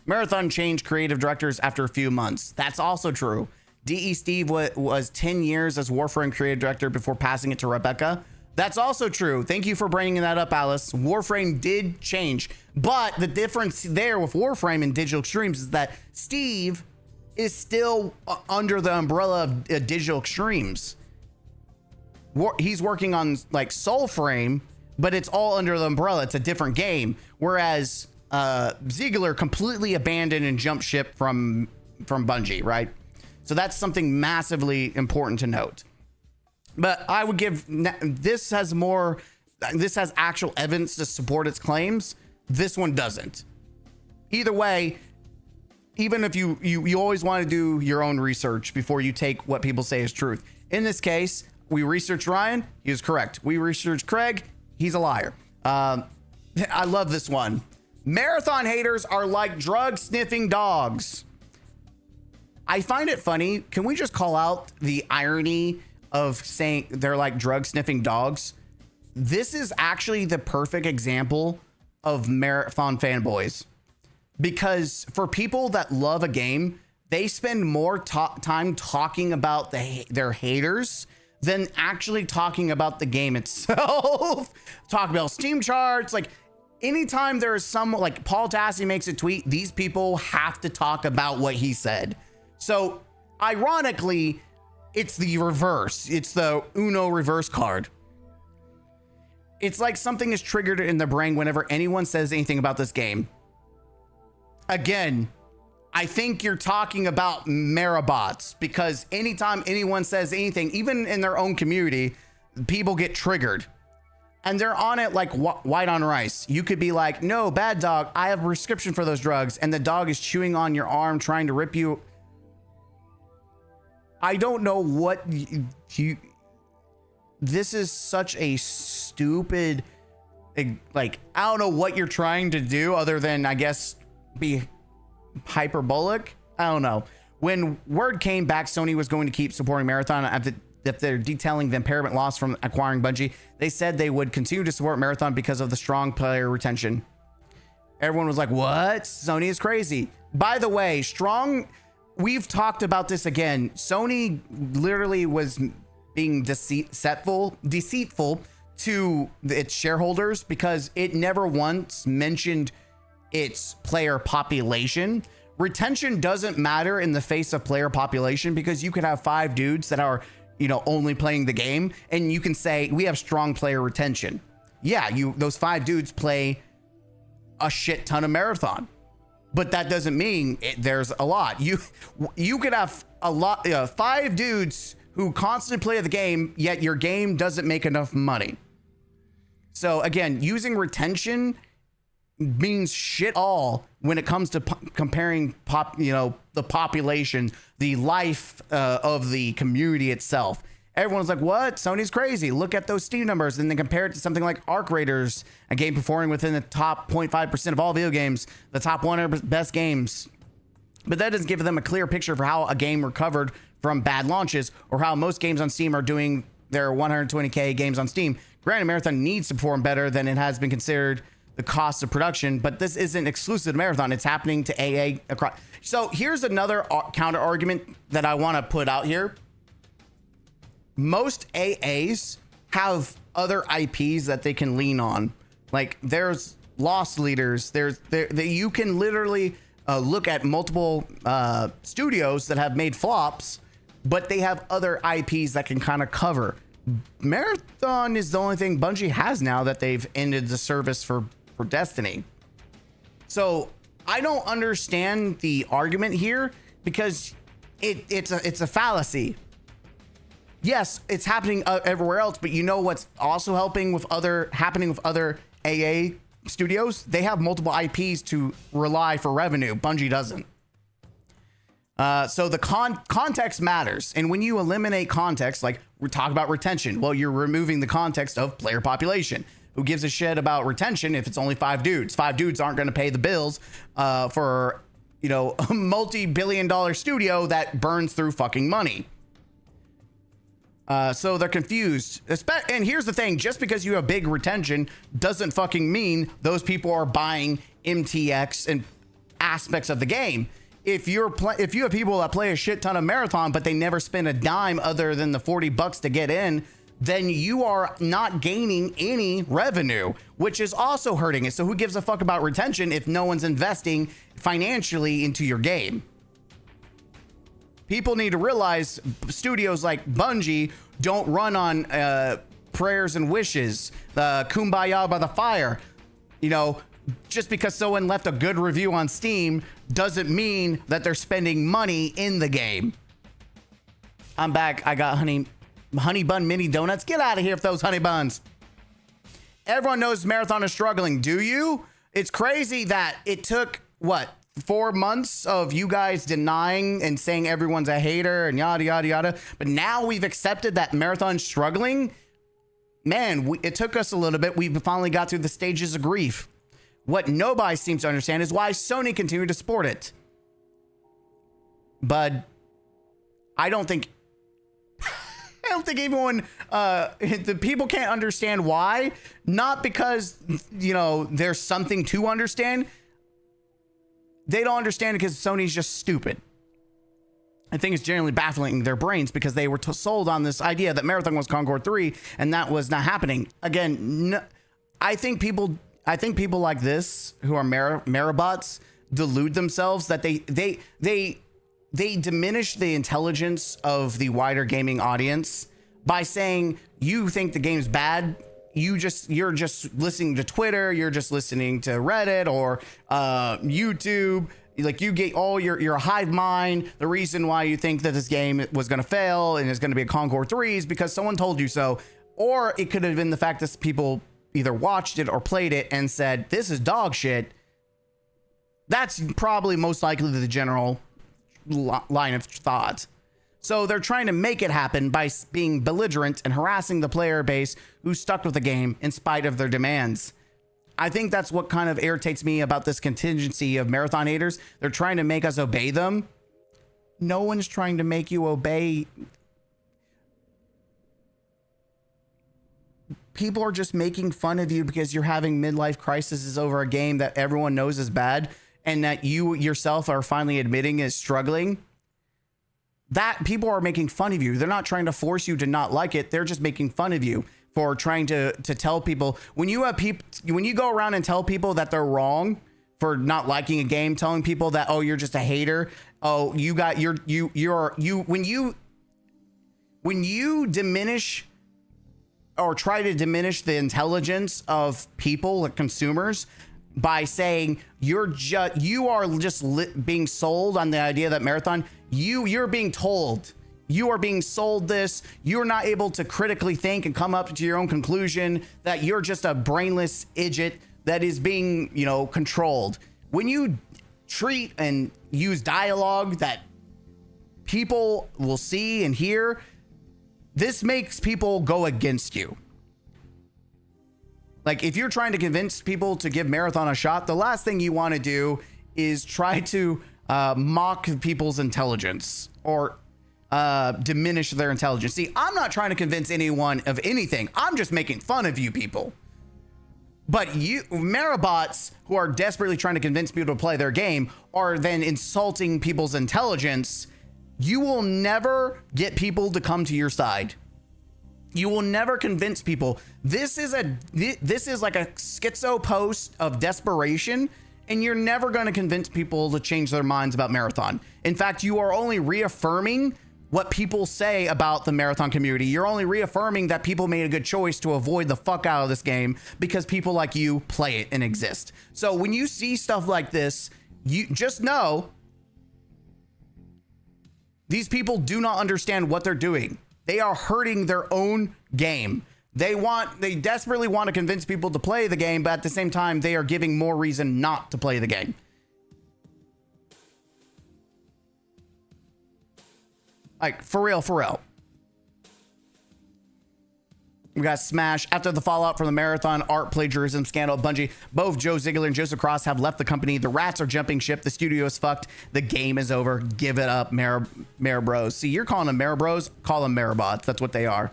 Marathon changed creative directors after a few months. That's also true. D.E. Steve was 10 years as Warframe creative director before passing it to Rebecca. That's also true. Thank you for bringing that up, Alice. Warframe did change, but the difference there with Warframe and Digital Extremes is that Steve is still under the umbrella of Digital Extremes. He's working on like Soulframe, but it's all under the umbrella. It's a different game. Whereas Zigler completely abandoned and jumped ship from Bungie, right? So that's something massively important to note. But I would give this has actual evidence to support its claims. This one doesn't. Either way, even if you always want to do your own research before you take what people say is truth. In this case, we researched Ryan. He was correct. We researched Craig. He's a liar. I love this one. Marathon haters are like drug sniffing dogs. I find it funny. Can we just call out the irony of saying they're like drug sniffing dogs? This is actually the perfect example of marathon fanboys, because for people that love a game, they spend more time talking about their haters than actually talking about the game itself. Talk about Steam charts. Like anytime there is some, like Paul Tassi makes a tweet, these people have to talk about what he said. So ironically, it's the reverse. It's the Uno reverse card. It's like something is triggered in the brain whenever anyone says anything about this game. Again, I think you're talking about Marabots, because anytime anyone says anything, even in their own community, people get triggered. And they're on it like white on rice. You could be like, no, bad dog, I have a prescription for those drugs. And the dog is chewing on your arm, trying to rip you. I don't know what this is such a stupid, like, I don't know what you're trying to do other than, I guess, be hyperbolic. I don't know. When word came back Sony was going to keep supporting Marathon after they're detailing the impairment loss from acquiring Bungie, they said they would continue to support Marathon because of the strong player retention. Everyone was like, what? Sony is crazy. By the way, we've talked about this again. Sony literally was being deceitful to its shareholders because it never once mentioned its player population. Retention doesn't matter in the face of player population, because you could have 5 dudes that are, only playing the game, and you can say we have strong player retention. Yeah, those 5 dudes play a shit ton of Marathon. But that doesn't mean there's a lot. You could have a lot, 5 dudes who constantly play the game, yet your game doesn't make enough money. So again, using retention means shit all when it comes to comparing the population, the life of the community itself. Everyone's like, what? Sony's crazy. Look at those Steam numbers. And then compare it to something like Arc Raiders, a game performing within the top 0.5% of all video games, the top 100 best games. But that doesn't give them a clear picture for how a game recovered from bad launches, or how most games on Steam are doing their 120K games on Steam. Granted, Marathon needs to perform better than it has been considered the cost of production, but this isn't exclusive to Marathon. It's happening to AA across. So here's another counter argument that I want to put out here. Most AAs have other IPs that they can lean on. Like there's Lost Leaders. You can literally look at multiple studios that have made flops, but they have other IPs that can kind of cover. Marathon is the only thing Bungie has now that they've ended the service for Destiny. So I don't understand the argument here, because it's a fallacy. Yes, it's happening everywhere else, but what's also happening with other AA studios? They have multiple IPs to rely for revenue. Bungie doesn't. So the context matters. And when you eliminate context, like we talk about retention, well, you're removing the context of player population. Who gives a shit about retention if it's only 5 dudes? 5 dudes aren't going to pay the bills for, a multi-billion-dollar studio that burns through fucking money. So they're confused. And here's the thing, just because you have big retention doesn't fucking mean those people are buying MTX and aspects of the game. If you have people that play a shit ton of Marathon, but they never spend a dime other than the $40 to get in, then you are not gaining any revenue, which is also hurting it. So who gives a fuck about retention if no one's investing financially into your game? People need to realize studios like Bungie don't run on prayers and wishes, kumbaya by the fire. You know, just because someone left a good review on Steam doesn't mean that they're spending money in the game. I'm back. I got honey bun mini donuts. Get out of here with those honey buns. Everyone knows Marathon is struggling. Do you? It's crazy that it took, what, 4 months of you guys denying and saying everyone's a hater and yada, yada, yada. But now we've accepted that Marathon's struggling. Man, it took us a little bit. We finally got through the stages of grief. What nobody seems to understand is why Sony continued to support it. But I don't think anyone, the people can't understand why. Not because, you know, there's something to understand. They don't understand it because Sony's just stupid. I think it's generally baffling their brains because they were sold on this idea that Marathon was Concord 3 and that was not happening. Again, I think people like this who are Marabots delude themselves that they diminish the intelligence of the wider gaming audience by saying you think the game's bad. You're just listening to Twitter. You're just listening to Reddit or YouTube. Like you get all your hive mind. The reason why you think that this game was going to fail and is going to be a Concord 3 is because someone told you so. Or it could have been the fact that people either watched it or played it and said, this is dog shit. That's probably most likely the general line of thought. So they're trying to make it happen by being belligerent and harassing the player base who's stuck with the game in spite of their demands. I think that's what kind of irritates me about this contingency of Marathon haters. They're trying to make us obey them. No one's trying to make you obey. People are just making fun of you because you're having midlife crises over a game that everyone knows is bad and that you yourself are finally admitting is struggling. That people are making fun of you. They're not trying to force you to not like it. They're just making fun of you for trying to tell people when you go around and tell people that they're wrong for not liking a game, telling people that, oh, you're just a hater. Oh, when you diminish or try to diminish the intelligence of people, like consumers, by saying you are just being sold on the idea that Marathon, you're being told, you are being sold this, you're not able to critically think and come up to your own conclusion, that you're just a brainless idiot that is being, controlled. When you treat and use dialogue that people will see and hear, this makes people go against you. Like, if you're trying to convince people to give Marathon a shot, the last thing you want to do is try to mock people's intelligence or diminish their intelligence. See, I'm not trying to convince anyone of anything. I'm just making fun of you people. But you, Marabots, who are desperately trying to convince people to play their game, are then insulting people's intelligence. You will never get people to come to your side. You will never convince people. This is like a schizo post of desperation, and you're never going to convince people to change their minds about Marathon. In fact, you are only reaffirming what people say about the Marathon community. You're only reaffirming that people made a good choice to avoid the fuck out of this game because people like you play it and exist. So when you see stuff like this, you just know these people do not understand what they're doing. They are hurting their own game. They desperately want to convince people to play the game, but at the same time, they are giving more reason not to play the game. Like, for real. We got Smash. After the fallout from the Marathon art plagiarism scandal at Bungie, both Joe Zigler and Joseph Cross have left the company. The rats are jumping ship. The studio is fucked. The game is over. Give it up, Marabros. See, you're calling them Marabros. Call them Marabots. That's what they are.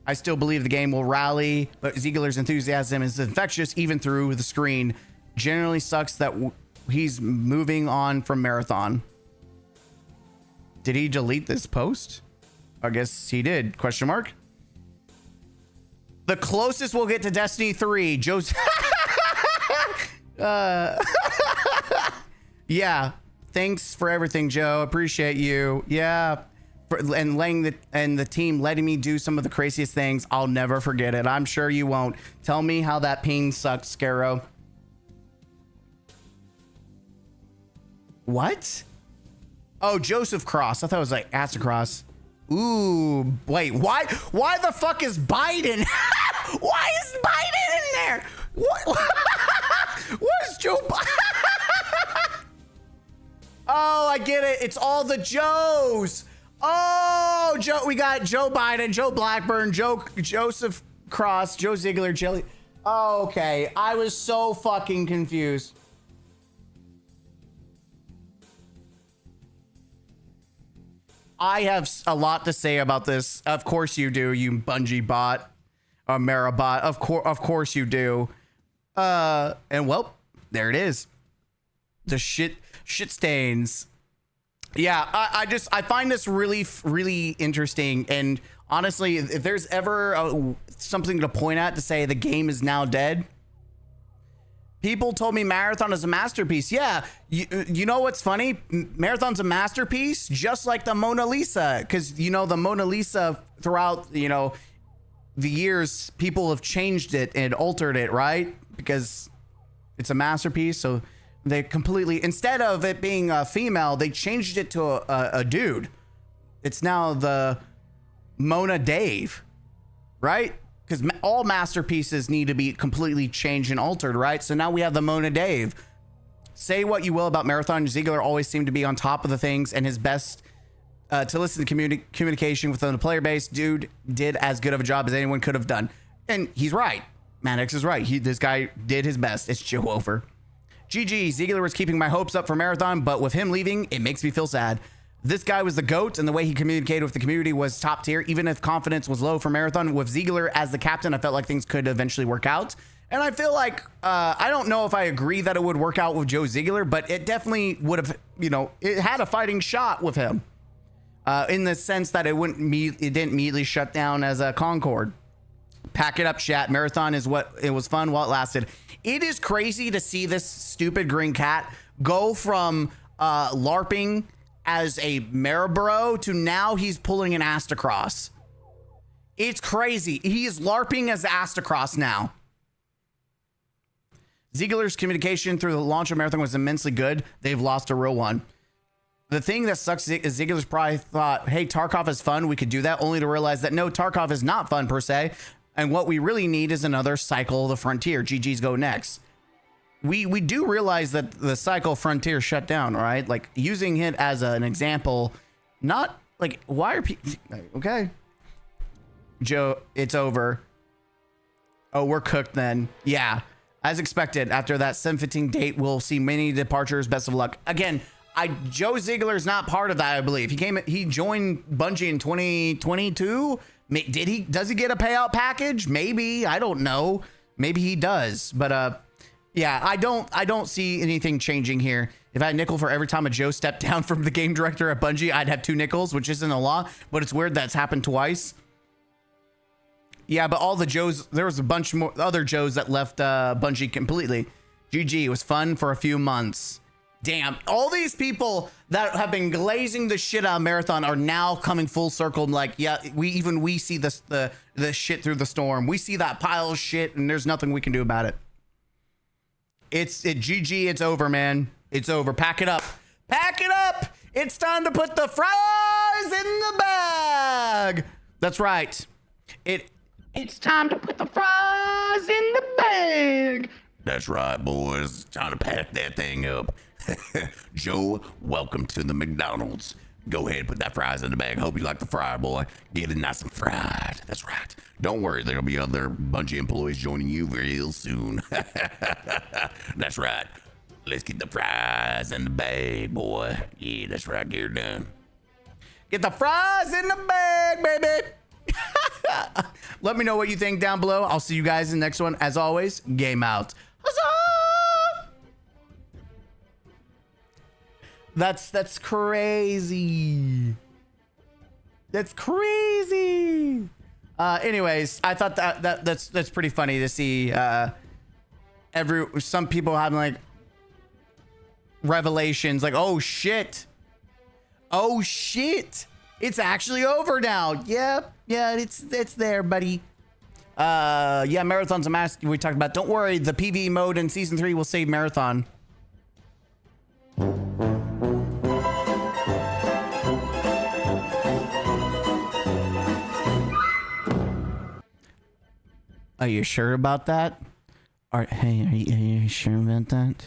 I still believe the game will rally, but Ziegler's enthusiasm is infectious even through the screen. Generally sucks that he's moving on from Marathon. Did he delete this post? I guess he did. Question mark. The closest we'll get to Destiny 3. Joe's. Yeah. Thanks for everything, Joe. Appreciate you. Yeah. And the team letting me do some of the craziest things. I'll never forget it. I'm sure you won't. Tell me how that ping sucked, Scarrow. What? Oh, Joseph Cross. I thought it was like Astacross. Ooh, wait, why the fuck is Biden? Why is Biden in there? What is Joe Biden? Oh, I get it. It's all the Joes. Oh, we got Joe Biden, Joe Blackburn, Joseph Cross, Joe Zigler, Jelly. Oh, okay. I was so fucking confused. I have a lot to say about this. Of course you do, you Bungie bot, or Mara bot. Of course you do. And well, there it is. The shit stains. Yeah, I find this really interesting. And honestly, if there's ever something to point at to say the game is now dead, people told me Marathon is a masterpiece. Yeah, you know what's funny? Marathon's a masterpiece, just like the Mona Lisa. Because, the Mona Lisa throughout, the years, people have changed it and altered it, right? Because it's a masterpiece. So they completely, instead of it being a female, they changed it to a dude. It's now the Mona Dave, right? Because all masterpieces need to be completely changed and altered, right? So now we have the Mona Dave. Say what you will about Marathon, Ziegler always seemed to be on top of the things, and his best to listen to communication within the player base. Dude did as good of a job as anyone could have done. And he's right. Maddox is right. This guy did his best. It's Joe over. GG, Ziegler was keeping my hopes up for Marathon, but with him leaving, it makes me feel sad. This guy was the GOAT, and the way he communicated with the community was top tier, even if confidence was low for Marathon. With Ziegler as the captain, I felt like things could eventually work out. And I feel like, I don't know if I agree that it would work out with Joe Ziegler, but it definitely would have, it had a fighting shot with him. In the sense that it didn't immediately shut down as a Concord. Pack it up, chat. Marathon is it was fun while it lasted. It is crazy to see this stupid green cat go from LARPing as a Mariboro to now he's pulling an Astacross. It's crazy. He is LARPing as Astacross now. Ziegler's communication through the launch of Marathon was immensely good. They've lost a real one. The thing that sucks is Ziegler's probably thought, hey, Tarkov is fun. We could do that, only to realize that no, Tarkov is not fun per se. And what we really need is another Cycle of the Frontier. GG's go next. We do realize that the Cycle Frontier shut down, right? Like, using it as an example, not like, why are people... Okay. Joe, it's over. Oh, we're cooked then. Yeah. As expected, after that 7/15 date, we'll see many departures. Best of luck. Again, Joe Ziegler is not part of that, I believe. He joined Bungie in 2022. Does he get a payout package? Maybe. I don't know. Maybe he does. But yeah, I don't see anything changing here. If I had a nickel for every time a Joe stepped down from the game director at Bungie, I'd have 2 nickels, which isn't a law, but it's weird that's happened twice. Yeah, but all the Joes, there was a bunch more other Joes that left Bungie completely. GG, it was fun for a few months. Damn, all these people that have been glazing the shit out of Marathon are now coming full circle. And like, yeah, we see the shit through the storm. We see that pile of shit, and there's nothing we can do about it. GG, it's over, man. It's over. Pack it up. Pack it up. It's time to put the fries in the bag. That's right. It's time to put the fries in the bag. That's right, boys. It's time to pack that thing up. Joe, welcome to the McDonald's. Go ahead, put that fries in the bag. Hope you like the fry, boy. Get it nice and fried. That's right. Don't worry, there'll be other Bungie employees joining you real soon. That's right. Let's get the fries in the bag, boy. Yeah, that's right. Get her done. Get the fries in the bag, baby. Let me know what you think down below. I'll see you guys in the next one. As always, game out. Huzzah! That's crazy. That's crazy. Anyways, I thought that's pretty funny to see some people having like revelations like, oh shit, it's actually over now. Yep, yeah, it's there, buddy. Yeah, Marathon's a mask we talked about. Don't worry, the PvE mode in season 3 will save Marathon. Are you sure about that? Hey, are you sure about that?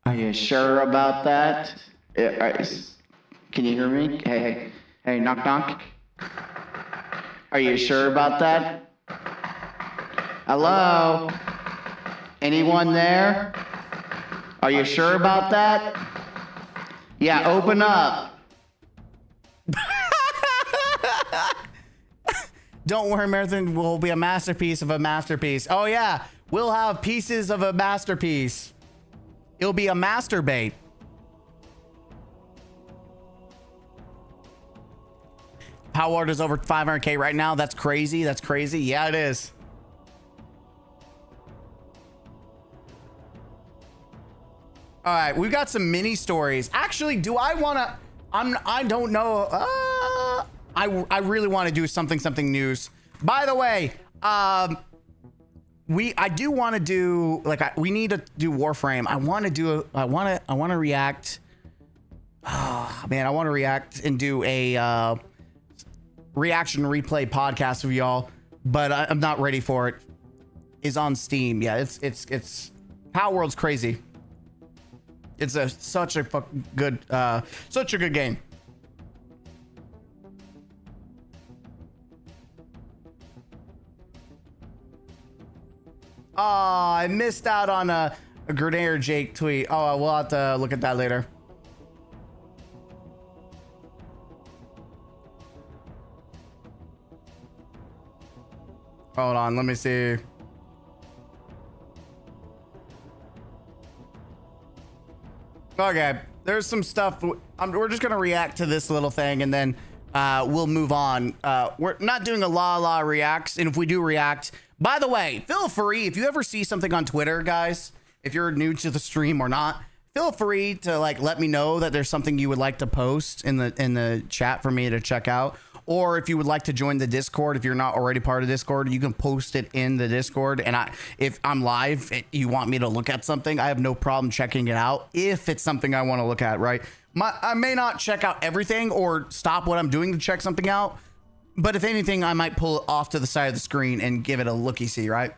Are you sure about that? Can you hear me? Hey, knock knock. Are you sure about that? Hello? Anyone there? Are you sure about that? Yeah, open up. Don't worry, Marathon will be a masterpiece of a masterpiece. Oh yeah, we'll have pieces of a masterpiece. It'll be a masturbate. Power Ward is over 500K right now. That's crazy. That's crazy. Yeah, it is. All right, we've got some mini stories. Actually, do I want to? I don't know. I really want to do something news. By the way, I do want to do we need to do Warframe. I want to react. Oh man, I want to react and do a reaction replay podcast with y'all, but I'm not ready for it. Is on Steam. Yeah, it's Power World's crazy. It's such a good game. Oh, I missed out on a Grenadier Jake tweet. Oh, we'll have to look at that later. Hold on, let me see. Okay, there's some stuff. We're just gonna react to this little thing and then we'll move on. We're not doing a la reacts, and if we do react, by the way, feel free, if you ever see something on Twitter, guys, if you're new to the stream or not, feel free to let me know that there's something you would like to post in the chat for me to check out. Or if you would like to join the Discord, if you're not already part of Discord, you can post it in the Discord. And if I'm live, you want me to look at something, I have no problem checking it out if it's something I want to look at, right? I may not check out everything or stop what I'm doing to check something out. But if anything, I might pull it off to the side of the screen and give it a looky-see, right?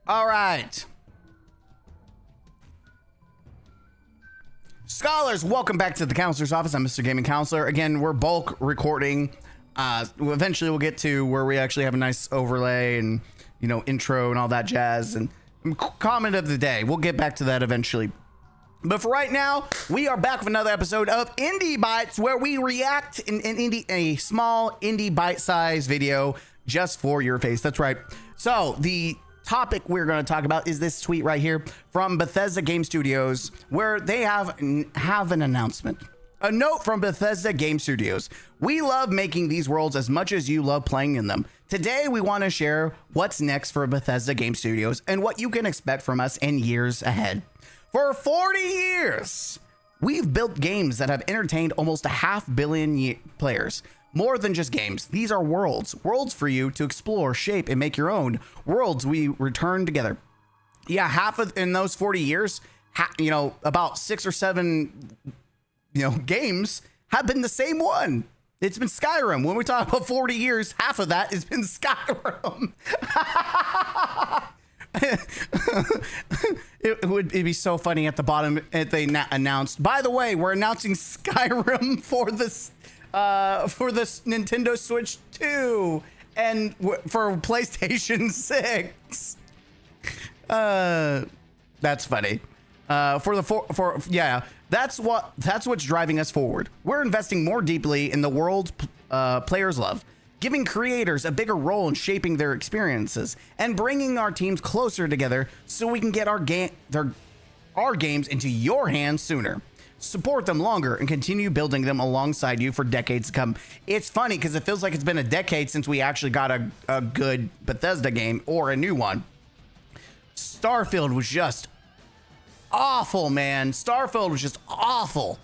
All right. Scholars, welcome back to the counselor's office. I'm Mr. Gaming Counselor. Again, we're bulk recording. Eventually we'll get to where we actually have a nice overlay and, intro and all that jazz and comment of the day. We'll get back to that eventually. But for right now, we are back with another episode of Indie Bites, where we react in a small indie bite-sized video just for your face. That's right. So the topic we're going to talk about is this tweet right here from Bethesda Game Studios, where they have an announcement. A note from Bethesda Game Studios. We love making these worlds as much as you love playing in them. Today, we want to share what's next for Bethesda Game Studios and what you can expect from us in years ahead. For 40 years, we've built games that have entertained almost 500 million players. More than just games, these are worlds for you to explore, shape, and make your own. Worlds we return together. Yeah, in those 40 years, about 6 or 7, games have been the same one. It's been Skyrim. When we talk about 40 years, half of that has been Skyrim. It'd be so funny at the bottom if they announced, by the way, we're announcing Skyrim for this Nintendo Switch 2 and for PlayStation 6. That's funny. That's what's driving us forward. We're investing more deeply in the world players love, giving creators a bigger role in shaping their experiences and bringing our teams closer together so we can get our games into your hands sooner. Support them longer and continue building them alongside you for decades to come. It's funny because it feels like it's been a decade since we actually got a good Bethesda game or a new one. Starfield was just awful, man. Starfield was just awful.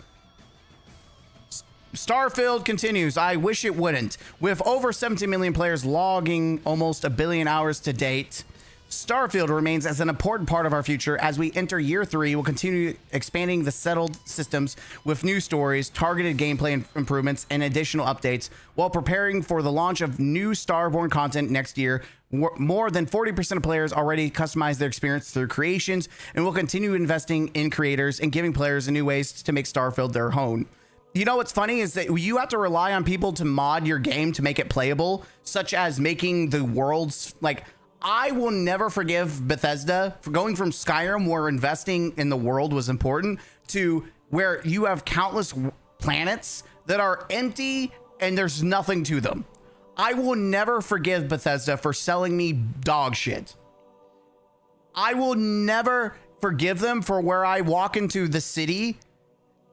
Starfield continues. I wish it wouldn't. With over 17 million players logging almost 1 billion hours to date, Starfield remains as an important part of our future. As we enter year 3, we'll continue expanding the settled systems with new stories, targeted gameplay improvements, and additional updates, while preparing for the launch of new Starborn content next year. More than 40% of players already customize their experience through creations, and we'll continue investing in creators and giving players new ways to make Starfield their home. You know what's funny is that you have to rely on people to mod your game to make it playable, such as making the worlds like... I will never forgive Bethesda for going from Skyrim, where investing in the world was important, to where you have countless planets that are empty and there's nothing to them. I will never forgive Bethesda for selling me dog shit. I will never forgive them for where I walk into the city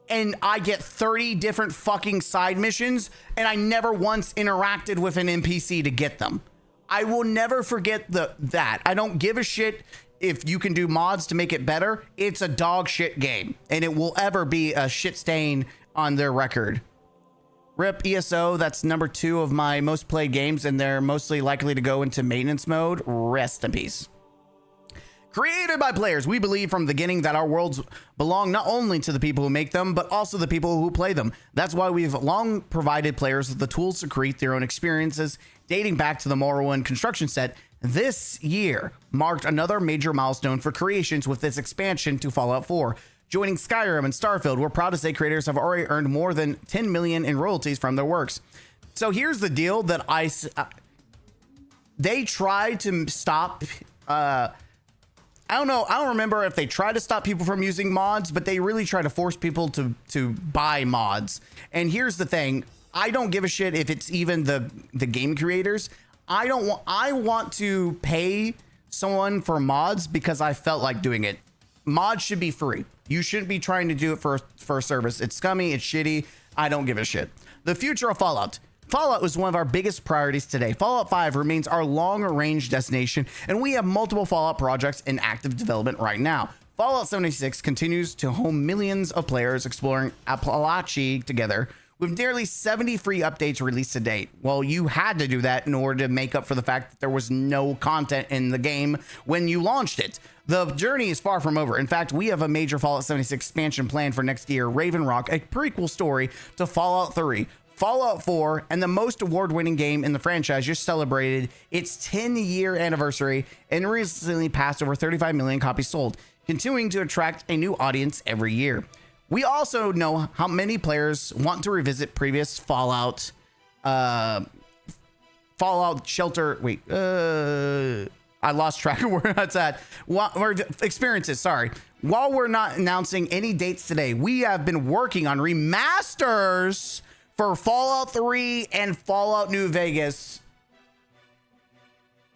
and I get 30 different fucking side missions and I never once interacted with an NPC to get them. I will never forget that. I don't give a shit if you can do mods to make it better. It's a dog shit game, and it will ever be a shit stain on their record. RIP ESO, that's number 2 of my most played games, and they're mostly likely to go into maintenance mode. Rest in peace. Created by players, we believe from the beginning that our worlds belong not only to the people who make them, but also the people who play them. That's why we've long provided players with the tools to create their own experiences. Dating back to the Morrowind construction set, this year marked another major milestone for creations with this expansion to Fallout 4. Joining Skyrim and Starfield, we're proud to say creators have already earned more than 10 million in royalties from their works. So here's the deal that they tried to stop... I don't know. I don't remember if they tried to stop people from using mods, but they really try to force people to buy mods. And here's the thing. I don't give a shit if it's even the game creators. I want to pay someone for mods because I felt like doing it. Mods should be free. You shouldn't be trying to do it for a service. It's scummy. It's shitty. I don't give a shit. The future of Fallout. Fallout was one of our biggest priorities today. Fallout 5 remains our long-range destination, and we have multiple Fallout projects in active development right now. Fallout 76 continues to home millions of players exploring Appalachia together, with nearly 70 free updates released to date. Well, you had to do that in order to make up for the fact that there was no content in the game when you launched it. The journey is far from over. In fact, we have a major Fallout 76 expansion planned for next year, Raven Rock, a prequel story to Fallout 3. Fallout 4, and the most award-winning game in the franchise, just celebrated its 10-year anniversary and recently passed over 35 million copies sold, continuing to attract a new audience every year. We also know how many players want to revisit previous Fallout Shelter. Wait, I lost track of where that's at. Experiences, sorry. While we're not announcing any dates today, we have been working on remasters for Fallout 3 and Fallout New Vegas.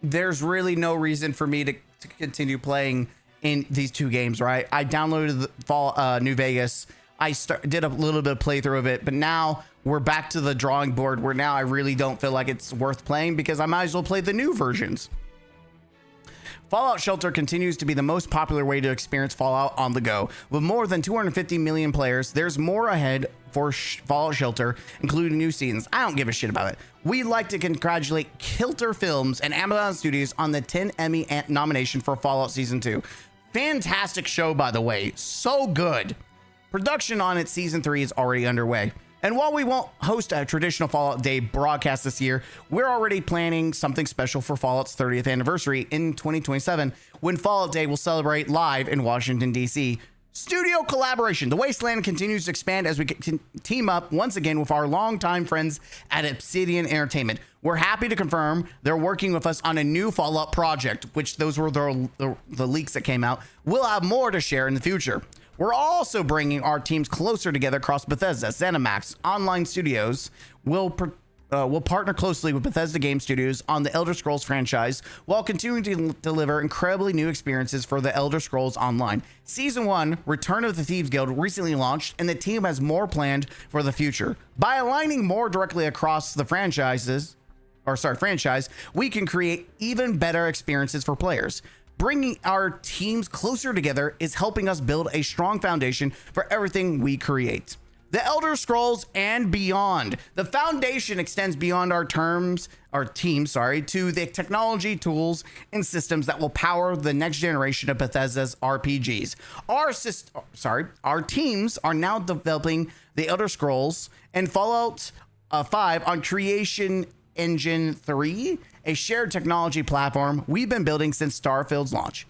There's really no reason for me to continue playing in these two games, right? I downloaded the New Vegas. I did a little bit of playthrough of it, but now we're back to the drawing board where now I really don't feel like it's worth playing because I might as well play the new versions. Fallout Shelter continues to be the most popular way to experience Fallout on the go. With more than 250 million players, there's more ahead for Fallout Shelter, including new seasons. I don't give a shit about it. We'd like to congratulate Kilter Films and Amazon Studios on the 10 Emmy nomination for Fallout Season 2. Fantastic show, by the way. So good. Production on its Season 3 is already underway. And while we won't host a traditional Fallout Day broadcast this year, we're already planning something special for Fallout's 30th anniversary in 2027, when Fallout Day will celebrate live in Washington, D.C. Studio collaboration. The Wasteland continues to expand as we team up once again with our longtime friends at Obsidian Entertainment. We're happy to confirm they're working with us on a new Fallout project, which those were the leaks that came out. We'll have more to share in the future. We're also bringing our teams closer together across Bethesda, ZeniMax, online studios. We'll will partner closely with Bethesda Game Studios on the Elder Scrolls franchise while continuing to deliver incredibly new experiences for the Elder Scrolls Online. Season 1, Return of the Thieves Guild, recently launched, and the team has more planned for the future. By aligning more directly across the franchise, we can create even better experiences for players. Bringing our teams closer together is helping us build a strong foundation for everything we create. The Elder Scrolls and beyond. The foundation extends beyond our team, to the technology, tools, and systems that will power the next generation of Bethesda's RPGs. Our teams are now developing the Elder Scrolls and Fallout 5 on Creation Engine 3, a shared technology platform we've been building since Starfield's launch.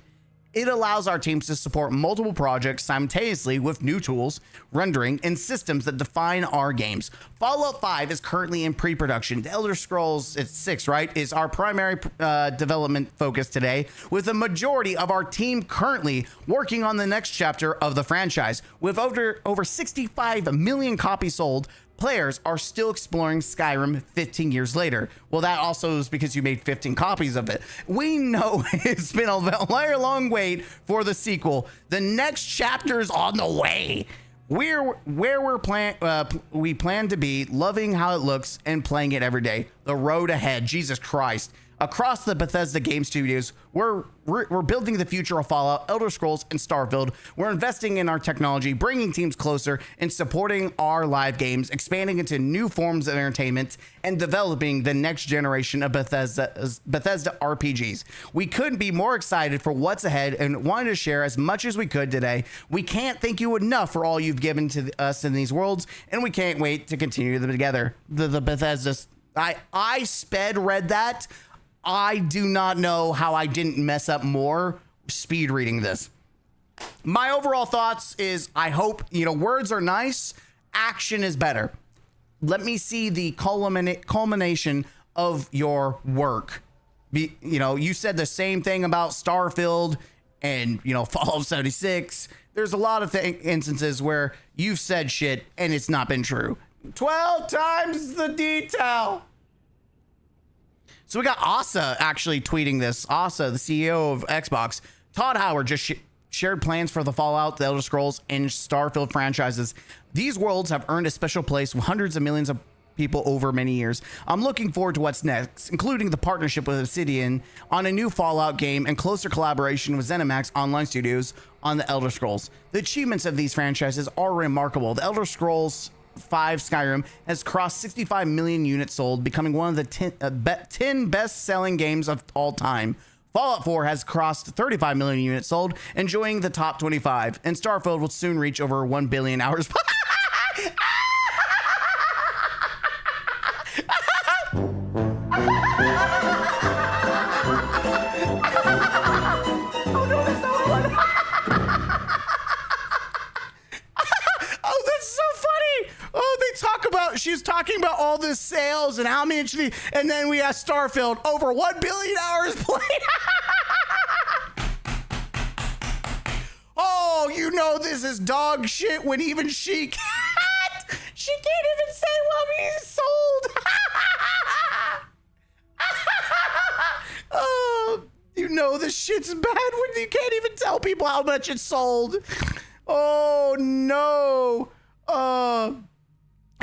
It allows our teams to support multiple projects simultaneously with new tools, rendering, and systems that define our games. Fallout 5 is currently in pre-production. The Elder Scrolls 6, is our primary development focus today, with the majority of our team currently working on the next chapter of the franchise. With over 65 million copies sold, players are still exploring Skyrim 15 years later. Well, that also is because you made 15 copies of it. We know it's been a very long wait for the sequel. The next chapter is on the way. We plan to be, loving how it looks and playing it every day. The road ahead, Jesus Christ. Across the Bethesda Game Studios, we're building the future of Fallout, Elder Scrolls, and Starfield. We're investing in our technology, bringing teams closer, and supporting our live games, expanding into new forms of entertainment, and developing the next generation of Bethesda RPGs. We couldn't be more excited for what's ahead and wanted to share as much as we could today. We can't thank you enough for all you've given to us in these worlds, and we can't wait to continue them together. The Bethesda. I sped read that. I do not know how I didn't mess up more speed reading this. My overall thoughts is I hope, words are nice. Action is better. Let me see the culmination of your work. You said the same thing about Starfield and, Fallout 76. There's a lot of instances where you've said shit and it's not been true. 12 times the detail. So we got Asa actually tweeting this. Asa, the CEO of Xbox, Todd Howard just shared plans for the Fallout, the Elder Scrolls, and Starfield franchises. These worlds have earned a special place with hundreds of millions of people over many years. I'm looking forward to what's next, including the partnership with Obsidian on a new Fallout game and closer collaboration with ZeniMax Online Studios on the Elder Scrolls. The achievements of these franchises are remarkable. The Elder Scrolls 5 Skyrim has crossed 65 million units sold, becoming one of the 10 best-selling games of all time. Fallout 4 has crossed 35 million units sold, enjoying the top 25, and Starfield will soon reach over 1 billion hours. She's talking about all the sales and how many, and then we have Starfield over 1 billion hours played. Oh, this is dog shit when even she can't. She can't even say what we sold. Oh, this shit's bad when you can't even tell people how much it's sold. Oh no.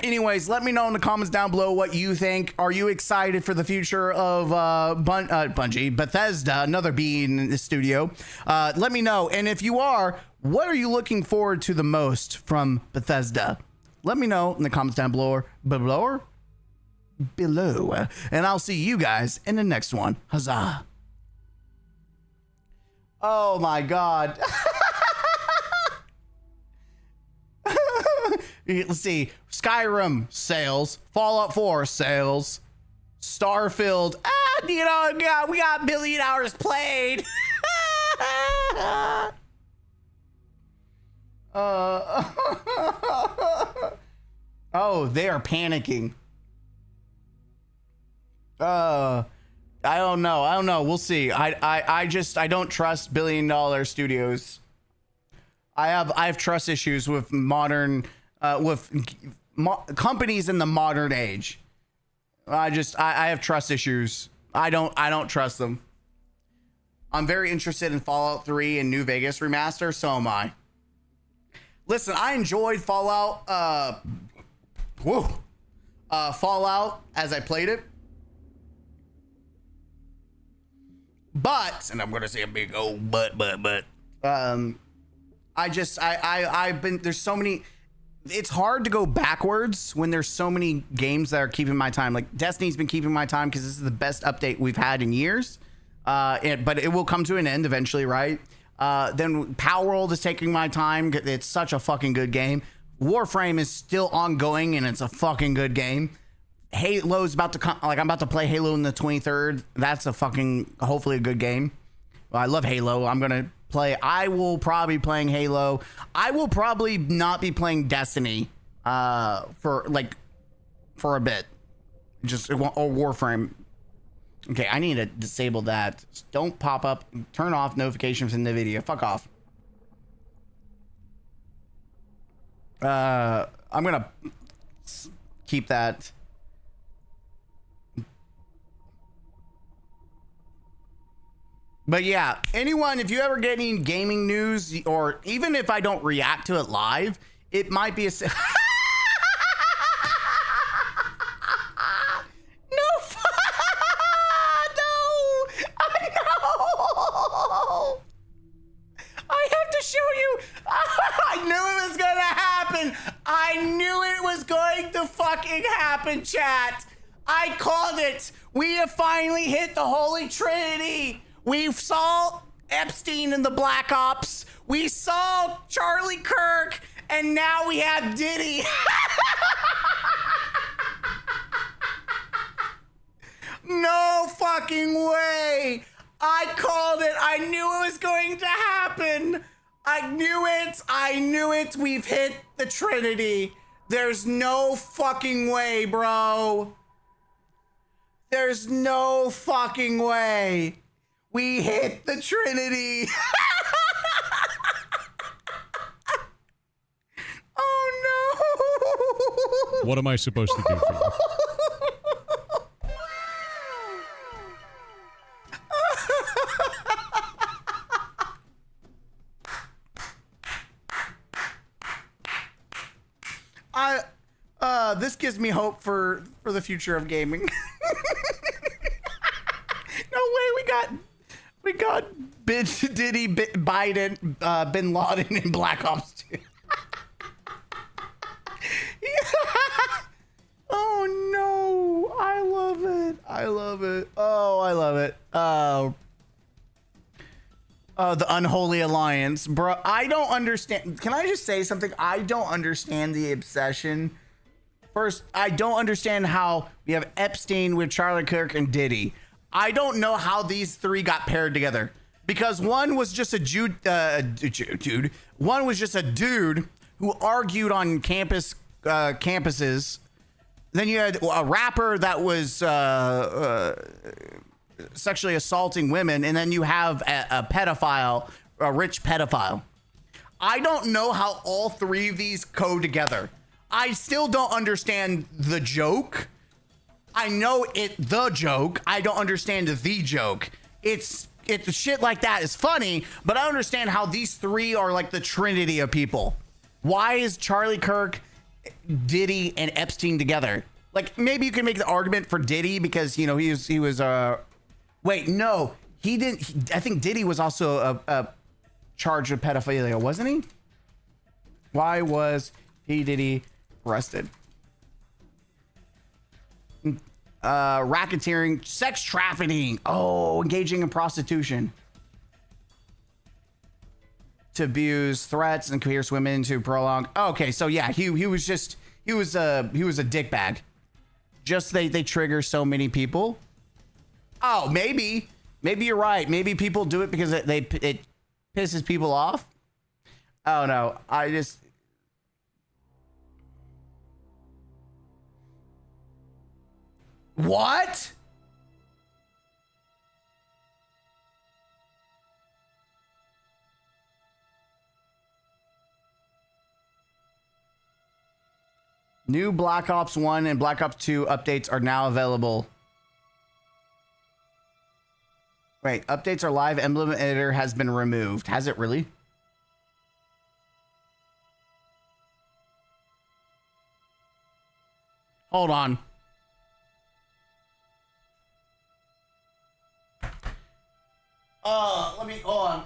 Anyways, let me know in the comments down below what you think. Are you excited for the future of Bungie, Bethesda, another B in the studio? Let me know. And if you are, what are you looking forward to the most from Bethesda? Let me know in the comments down below. And I'll see you guys in the next one. Huzzah. Oh my God. Let's see. Skyrim sales, Fallout 4 sales, Starfield. We got billion hours played. Oh, they are panicking. I don't know. We'll see. I don't trust billion-dollar studios. I have trust issues with modern companies in the modern age. I have trust issues. I don't trust them. I'm very interested in Fallout 3 and New Vegas remaster. So am I. Listen, I enjoyed Fallout. Fallout as I played it. But, and I'm gonna say a big old but. I've been, there's so many. It's hard to go backwards when there's so many games that are keeping my time. Like Destiny's been keeping my time because this is the best update we've had in years. But it will come to an end eventually, right? Then Power World is taking my time. It's such a fucking good game. Warframe is still ongoing and it's a fucking good game. Halo's about to come. Like I'm about to play Halo in the 23rd. That's a fucking hopefully a good game. Well, I love Halo. I will probably be playing Halo. I will probably not be playing Destiny for a bit. Or Warframe. Okay, I need to disable that. Don't pop up. Turn off notifications in the video. Fuck off. I'm gonna keep that. But yeah, anyone, if you ever get any gaming news, or even if I don't react to it live, it might be a... no, I have to show you. I knew it was gonna happen. I knew it was going to fucking happen, chat. I called it. We have finally hit the Holy Trinity. We saw Epstein in the Black Ops. We saw Charlie Kirk, and now we have Diddy. No fucking way. I called it. I knew it was going to happen. I knew it. I knew it. We've hit the Trinity. There's no fucking way, bro. There's no fucking way. We hit the Trinity. Oh no. What am I supposed to do for you? This gives me hope for the future of gaming. No way, we got Diddy, Biden, Bin Laden, and Black Ops 2. Yeah. Oh no, I love it. I love it. Oh, I love it. The Unholy Alliance, bro. I don't understand. Can I just say something? I don't understand the obsession. First, I don't understand how we have Epstein with Charlie Kirk and Diddy. I don't know how these three got paired together, because one was just a dude. One was just a dude who argued on campuses. Then you had a rapper that was sexually assaulting women, and then you have a pedophile, a rich pedophile. I don't know how all three of these go together. I still don't understand the joke. I know the joke. I don't understand the joke. It's shit like that is funny, but I don't understand how these three are like the trinity of people. Why is Charlie Kirk, Diddy, and Epstein together? Like, maybe you can make the argument for Diddy because, you know, he was wait, no, he didn't. I think Diddy was also a charged with pedophilia, wasn't he? Why was Diddy arrested? Racketeering, sex trafficking. Oh, engaging in prostitution. To abuse, threats, and coerce women to prolong. Okay, so yeah, he was a dickbag. Just they trigger so many people. Oh, maybe you're right. Maybe people do it because it pisses people off. Oh no, what? New Black Ops 1 and Black Ops 2 updates are now available. Wait, updates are live. Emblem editor has been removed. Has it really? Hold on. Let me, hold on.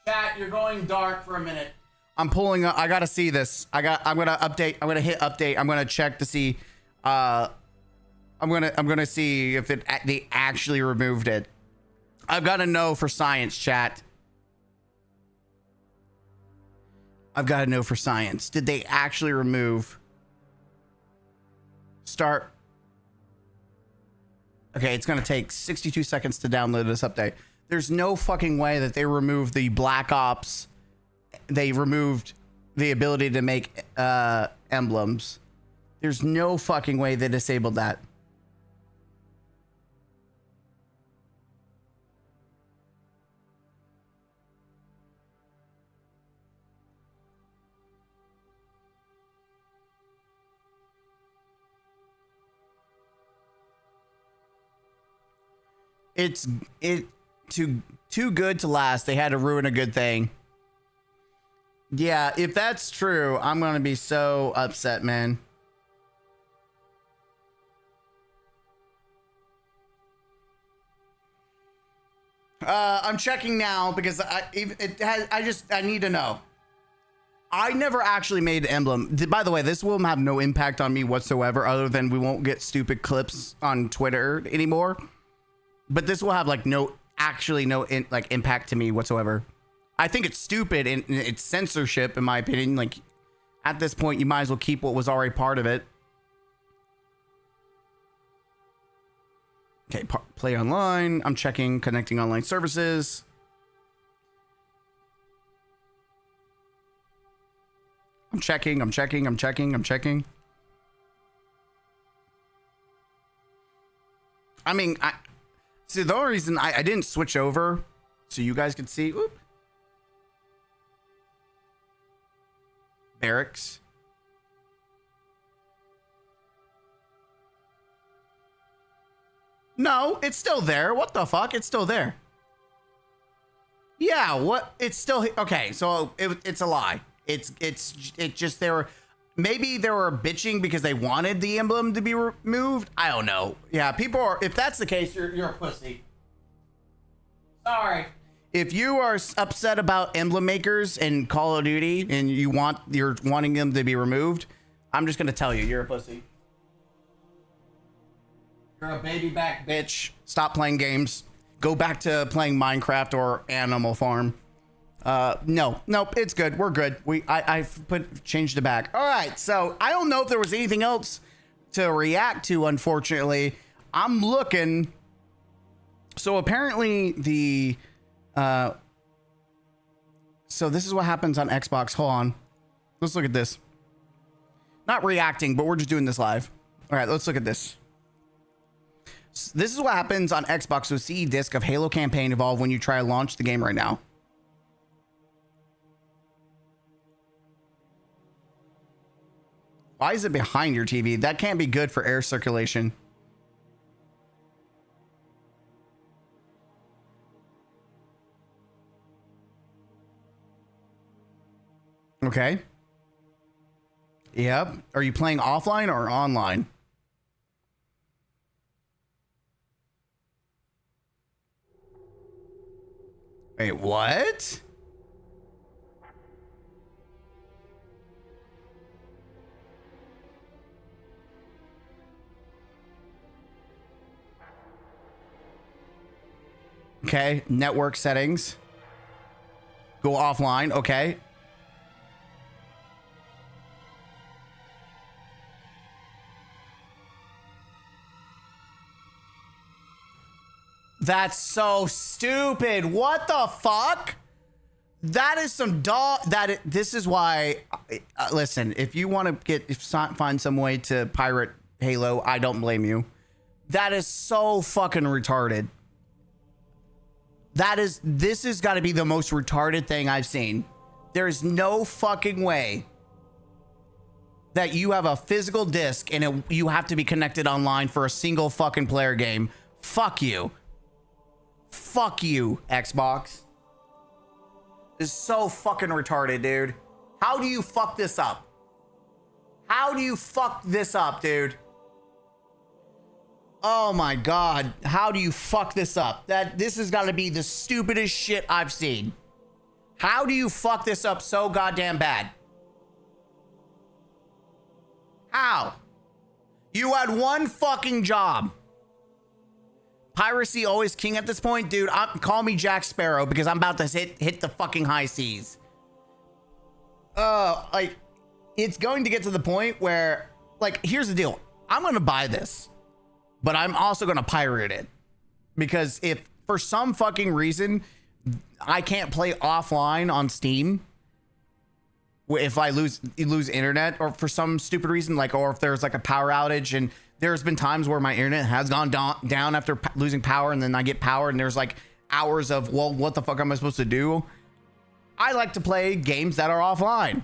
Chat, you're going dark for a minute. I'm pulling up. I gotta see this. I'm gonna update. I'm gonna hit update. I'm gonna check to see. I'm gonna see if they actually removed it. I've got to know for science, chat. I've got to know for science. Did they actually remove? Start. Okay, it's gonna take 62 seconds to download this update. There's no fucking way that they removed the Black Ops. They removed the ability to make emblems. There's no fucking way they disabled that. It's too good to last. They had to ruin a good thing. Yeah, if that's true, I'm gonna be so upset, man. I'm checking now because I need to know. I never actually made an emblem. By the way, this will have no impact on me whatsoever, other than we won't get stupid clips on Twitter anymore. But this will have like no impact to me whatsoever. I think it's stupid and it's censorship, in my opinion. Like, at this point, you might as well keep what was already part of it. Okay, play online. I'm checking connecting online services. I'm checking. I mean, see, the only reason I didn't switch over so you guys could see. Oop. Barracks. No, it's still there. What the fuck? It's still there. Yeah, what? It's still okay. So it's a lie. It's just they were maybe they were bitching because they wanted the emblem to be removed. I don't know. Yeah, people are. If that's the case, you're a pussy. Sorry. If you are upset about emblem makers in Call of Duty and you're wanting them to be removed, I'm just gonna tell you, you're a pussy. You're a baby back bitch. Stop playing games. Go back to playing Minecraft or Animal Farm. No, it's good. We're good. I changed it back. All right. So I don't know if there was anything else to react to. Unfortunately, I'm looking. So apparently so this is what happens on Xbox. Hold on. Let's look at this. Not reacting, but we're just doing this live. All right, let's look at this. This is what happens on Xbox with CE disc of Halo campaign evolve when you try to launch the game right now. Why is it behind your TV? That can't be good for air circulation. Okay. Yep. Are you playing offline or online? Wait, what? Okay, network settings. Go offline, okay. That's so stupid. What the fuck? That is some dog. This is why. Listen, if you want to find some way to pirate Halo, I don't blame you. That is so fucking retarded. This has got to be the most retarded thing I've seen. There is no fucking way. that you have a physical disc and you have to be connected online for a single fucking player game. Fuck you. Fuck you, Xbox. This is so fucking retarded, dude. How do you fuck this up? How do you fuck this up, dude? Oh my God. How do you fuck this up? This has got to be the stupidest shit I've seen. How do you fuck this up so goddamn bad? How? You had one fucking job. Piracy always king at this point, dude. Call me Jack Sparrow because I'm about to hit the fucking high seas. Like, it's going to get to the point where, like, here's the deal. I'm going to buy this, but I'm also going to pirate it because if for some fucking reason I can't play offline on Steam, if I lose internet or for some stupid reason, like, or if there's like a power outage, and there's been times where my internet has gone down after losing power, and then I get power and there's like hours of, well, what the fuck am I supposed to do? I like to play games that are offline.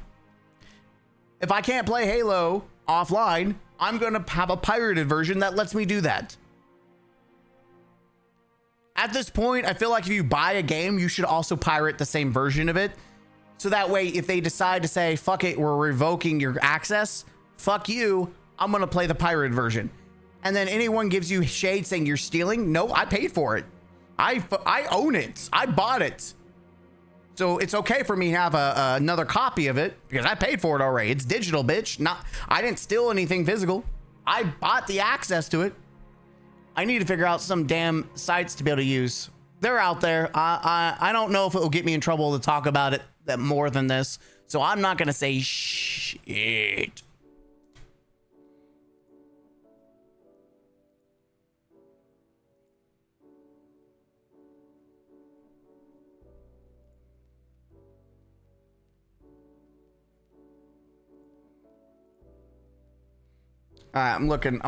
If I can't play Halo offline, I'm going to have a pirated version that lets me do that. At this point, I feel like if you buy a game, you should also pirate the same version of it. So that way, if they decide to say, fuck it, we're revoking your access, fuck you, I'm going to play the pirated version. And then anyone gives you shade saying you're stealing, no, I paid for it. I own it. I bought it. So it's okay for me to have another copy of it because I paid for it already. It's digital, bitch. I didn't steal anything physical. I bought the access to it. I need to figure out some damn sites to be able to use. They're out there. I don't know if it will get me in trouble to talk about it more than this. So I'm not going to say shit. All right, I'm looking.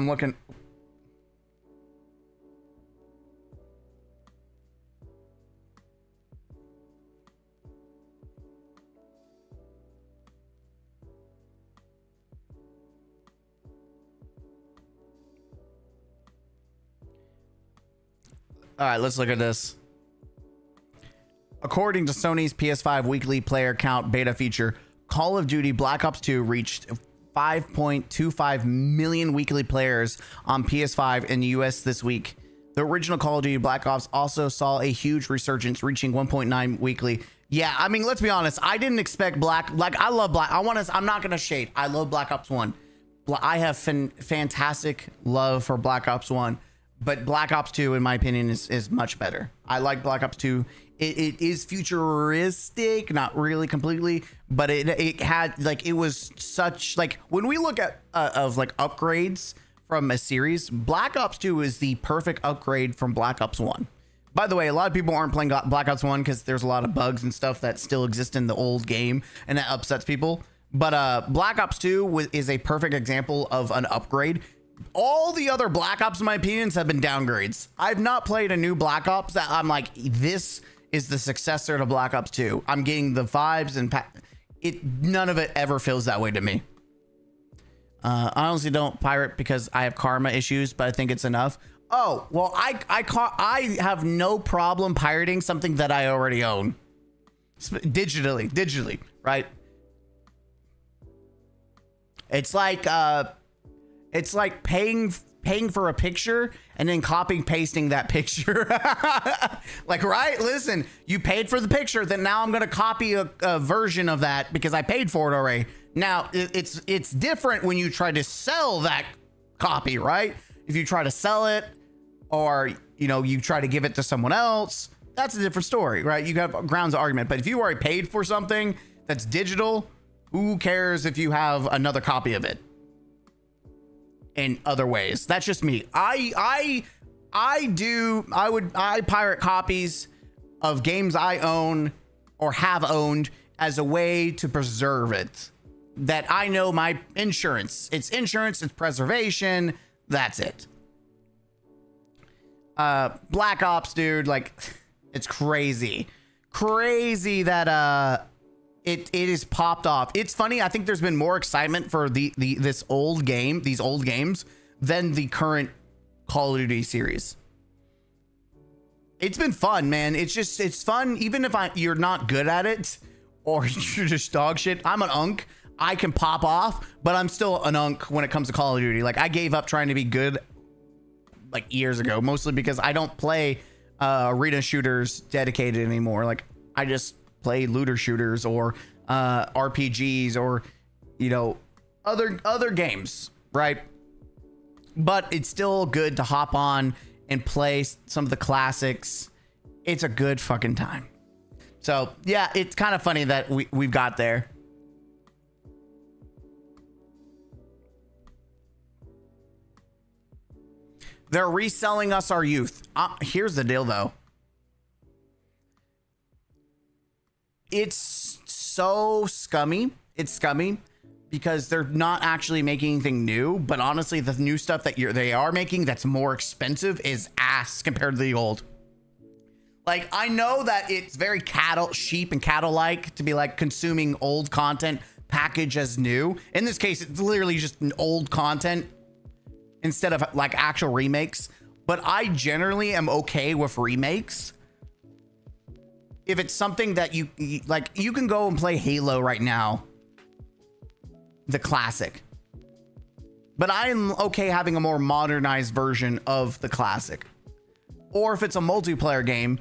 All right, let's look at this. According to Sony's PS5 weekly player count beta feature, Call of Duty Black Ops 2 reached 5.25 million weekly players on PS5 in the US this week. The original Call of Duty Black Ops also saw a huge resurgence, reaching 1.9 weekly. Yeah, I mean, let's be honest. I didn't expect I love Black. I'm not going to shade. I love Black Ops 1. I have fantastic love for Black Ops 1. But Black Ops 2, in my opinion, is much better. I like Black Ops 2. It is futuristic, not really completely, but it had, like, it was such, like, when we look at of like upgrades from a series, Black Ops 2 is the perfect upgrade from Black Ops 1. By the way, a lot of people aren't playing Black Ops 1 because there's a lot of bugs and stuff that still exist in the old game, and that upsets people. But Black Ops 2 is a perfect example of an upgrade. All the other Black Ops, in my opinions, have been downgrades. I've not played a new Black Ops that I'm like, this is the successor to Black Ops 2. I'm getting the vibes and none of it ever feels that way to me. I honestly don't pirate because I have karma issues, but I think it's enough. Oh, well, I have no problem pirating something that I already own. Digitally, right? It's like paying for a picture and then copying pasting that picture. Like, right? Listen, you paid for the picture, then now I'm going to copy a version of that because I paid for it already. Now, it's different when you try to sell that copy, right? If you try to sell it or, you try to give it to someone else, that's a different story, right? You have grounds of argument. But if you already paid for something that's digital, who cares if you have another copy of it? In other ways, that's just me. I pirate copies of games I own or have owned as a way to preserve it. That I know my insurance. It's insurance, it's preservation. That's it. Black Ops, dude, like, it's crazy that it is popped off. It's funny. I think there's been more excitement for these old games than the current Call of Duty series. It's been fun, man. It's fun. Even if you're not good at it or you're just dog shit. I'm an unk. I can pop off, but I'm still an unk when it comes to Call of Duty. Like, I gave up trying to be good like years ago, mostly because I don't play arena shooters dedicated anymore. Like, I just play looter shooters or RPGs or, you know, other games, right? But it's still good to hop on and play some of the classics. It's a good fucking time. So yeah, it's kind of funny that we've got there. They're reselling us our youth. Here's the deal, though. It's so scummy. It's scummy because they're not actually making anything new. But honestly, the new stuff that they are making that's more expensive is ass compared to the old. Like, I know that it's very sheep and cattle-like to be like consuming old content packaged as new. In this case, it's literally just an old content instead of like actual remakes. But I generally am okay with remakes if it's something that you like. You can go and play Halo right now, the classic, but I'm okay having a more modernized version of the classic. Or if it's a multiplayer game,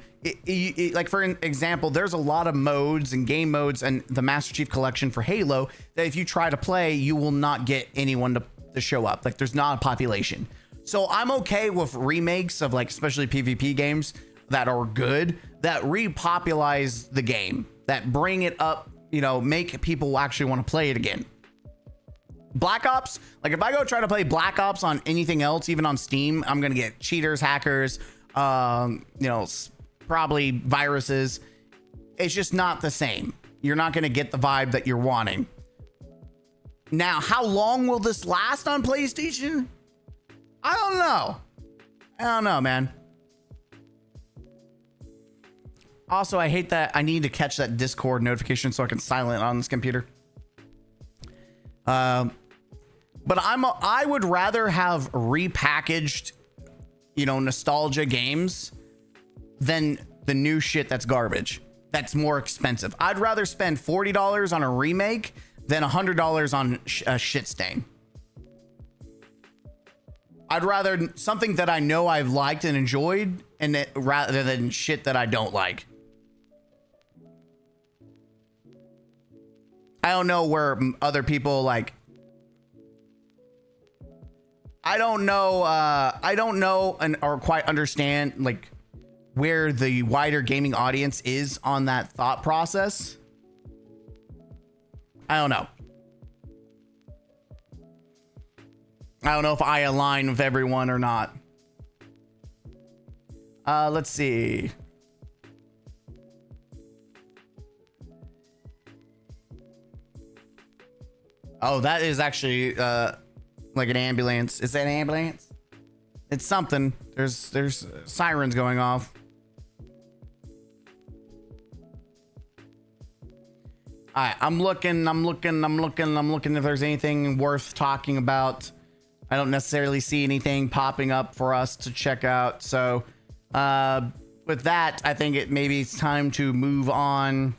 like for example, there's a lot of modes and game modes and the Master Chief Collection for Halo that if you try to play, you will not get anyone to show up. Like, there's not a population. So I'm okay with remakes of like, especially PvP games that are good, that repopularize the game, that bring it up, you know, make people actually want to play it again. Black Ops, like if I go try to play Black Ops on anything else, even on Steam, I'm going to get cheaters, hackers, you know, probably viruses. It's just not the same. You're not going to get the vibe that you're wanting. Now, how long will this last on PlayStation? I don't know, man. Also, I hate that I need to catch that Discord notification so I can silent on this computer. But I would rather have repackaged, you know, nostalgia games than the new shit that's garbage. That's more expensive. I'd rather spend $40 on a remake than $100 on a shit stain. I'd rather something that I know I've liked and enjoyed, and that rather than shit that I don't like. I don't know where other people like. I don't know or quite understand like where the wider gaming audience is on that thought process. I don't know. I don't know if I align with everyone or not. Let's see. Oh, that is actually like an ambulance. Is that an ambulance? It's something. There's sirens going off. All right, I'm looking if there's anything worth talking about. I don't necessarily see anything popping up for us to check out. So with that, I think maybe it's time to move on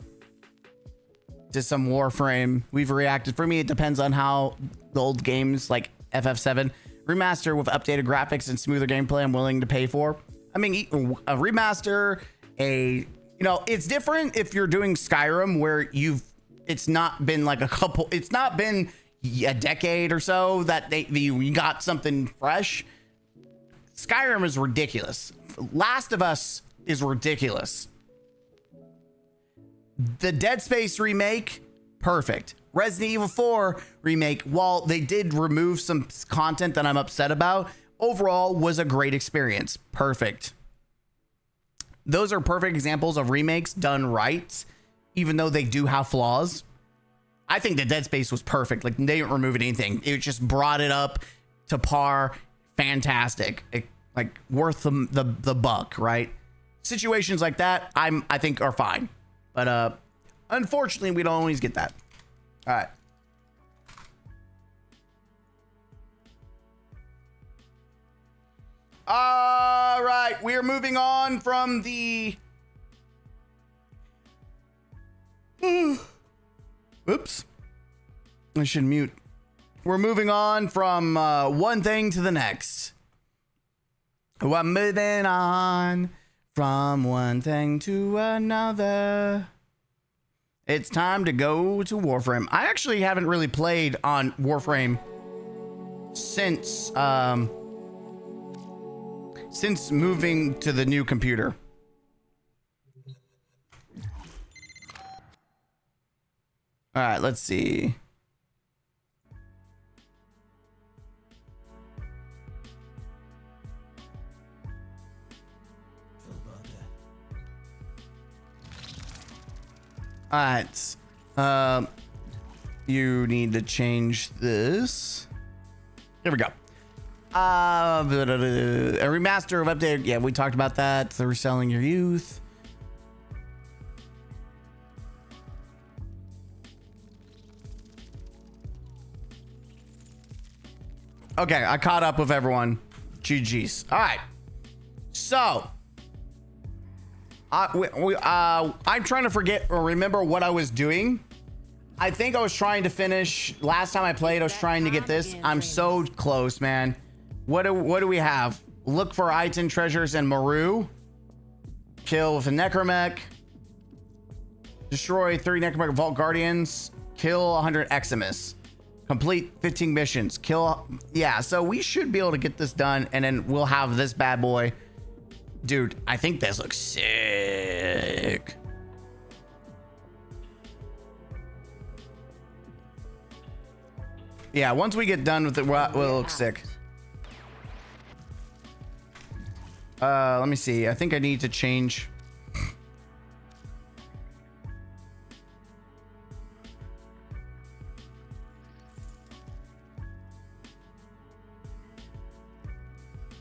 to some Warframe. We've reacted. For me, it depends on how the old games like FF7 remaster with updated graphics and smoother gameplay I'm willing to pay for. I mean, a remaster, you know, it's different if you're doing Skyrim where it's not been like it's not been a decade or so that you got something fresh. Skyrim is ridiculous. Last of Us is ridiculous. The Dead Space remake, perfect. Resident Evil 4 remake, while they did remove some content that I'm upset about, overall was a great experience. Perfect. Those are perfect examples of remakes done right, even though they do have flaws. I think the Dead Space was perfect. Like, they didn't remove anything. It just brought it up to par. Fantastic. Like worth the buck, right? Situations like that, I think are fine. But Unfortunately, we don't always get that. All right. All right, we're moving on from the... Oops. I should mute. We're moving on from one thing to the next. We're moving on from one thing to another. It's time to go to Warframe. I actually haven't really played on Warframe since moving to the new computer. All right, let's see. All right. You need to change this. Here we go. A remaster of update. Yeah, we talked about that. So reselling your youth. Okay, I caught up with everyone. GG's. All right. So, I'm trying to forget or remember what I was doing. I think I was trying to finish. Last time I played, I was trying to get this. I'm so close, man. What do we have? Look for Iton treasures and Maru. Kill with a Necromech. Destroy 30 Necromech Vault Guardians. Kill 100 Eximus. Complete 15 missions. Kill. Yeah, so we should be able to get this done, and then we'll have this bad boy. Dude, I think this looks sick. Yeah, once we get done with it, we'll look sick. Let me see. I think I need to change.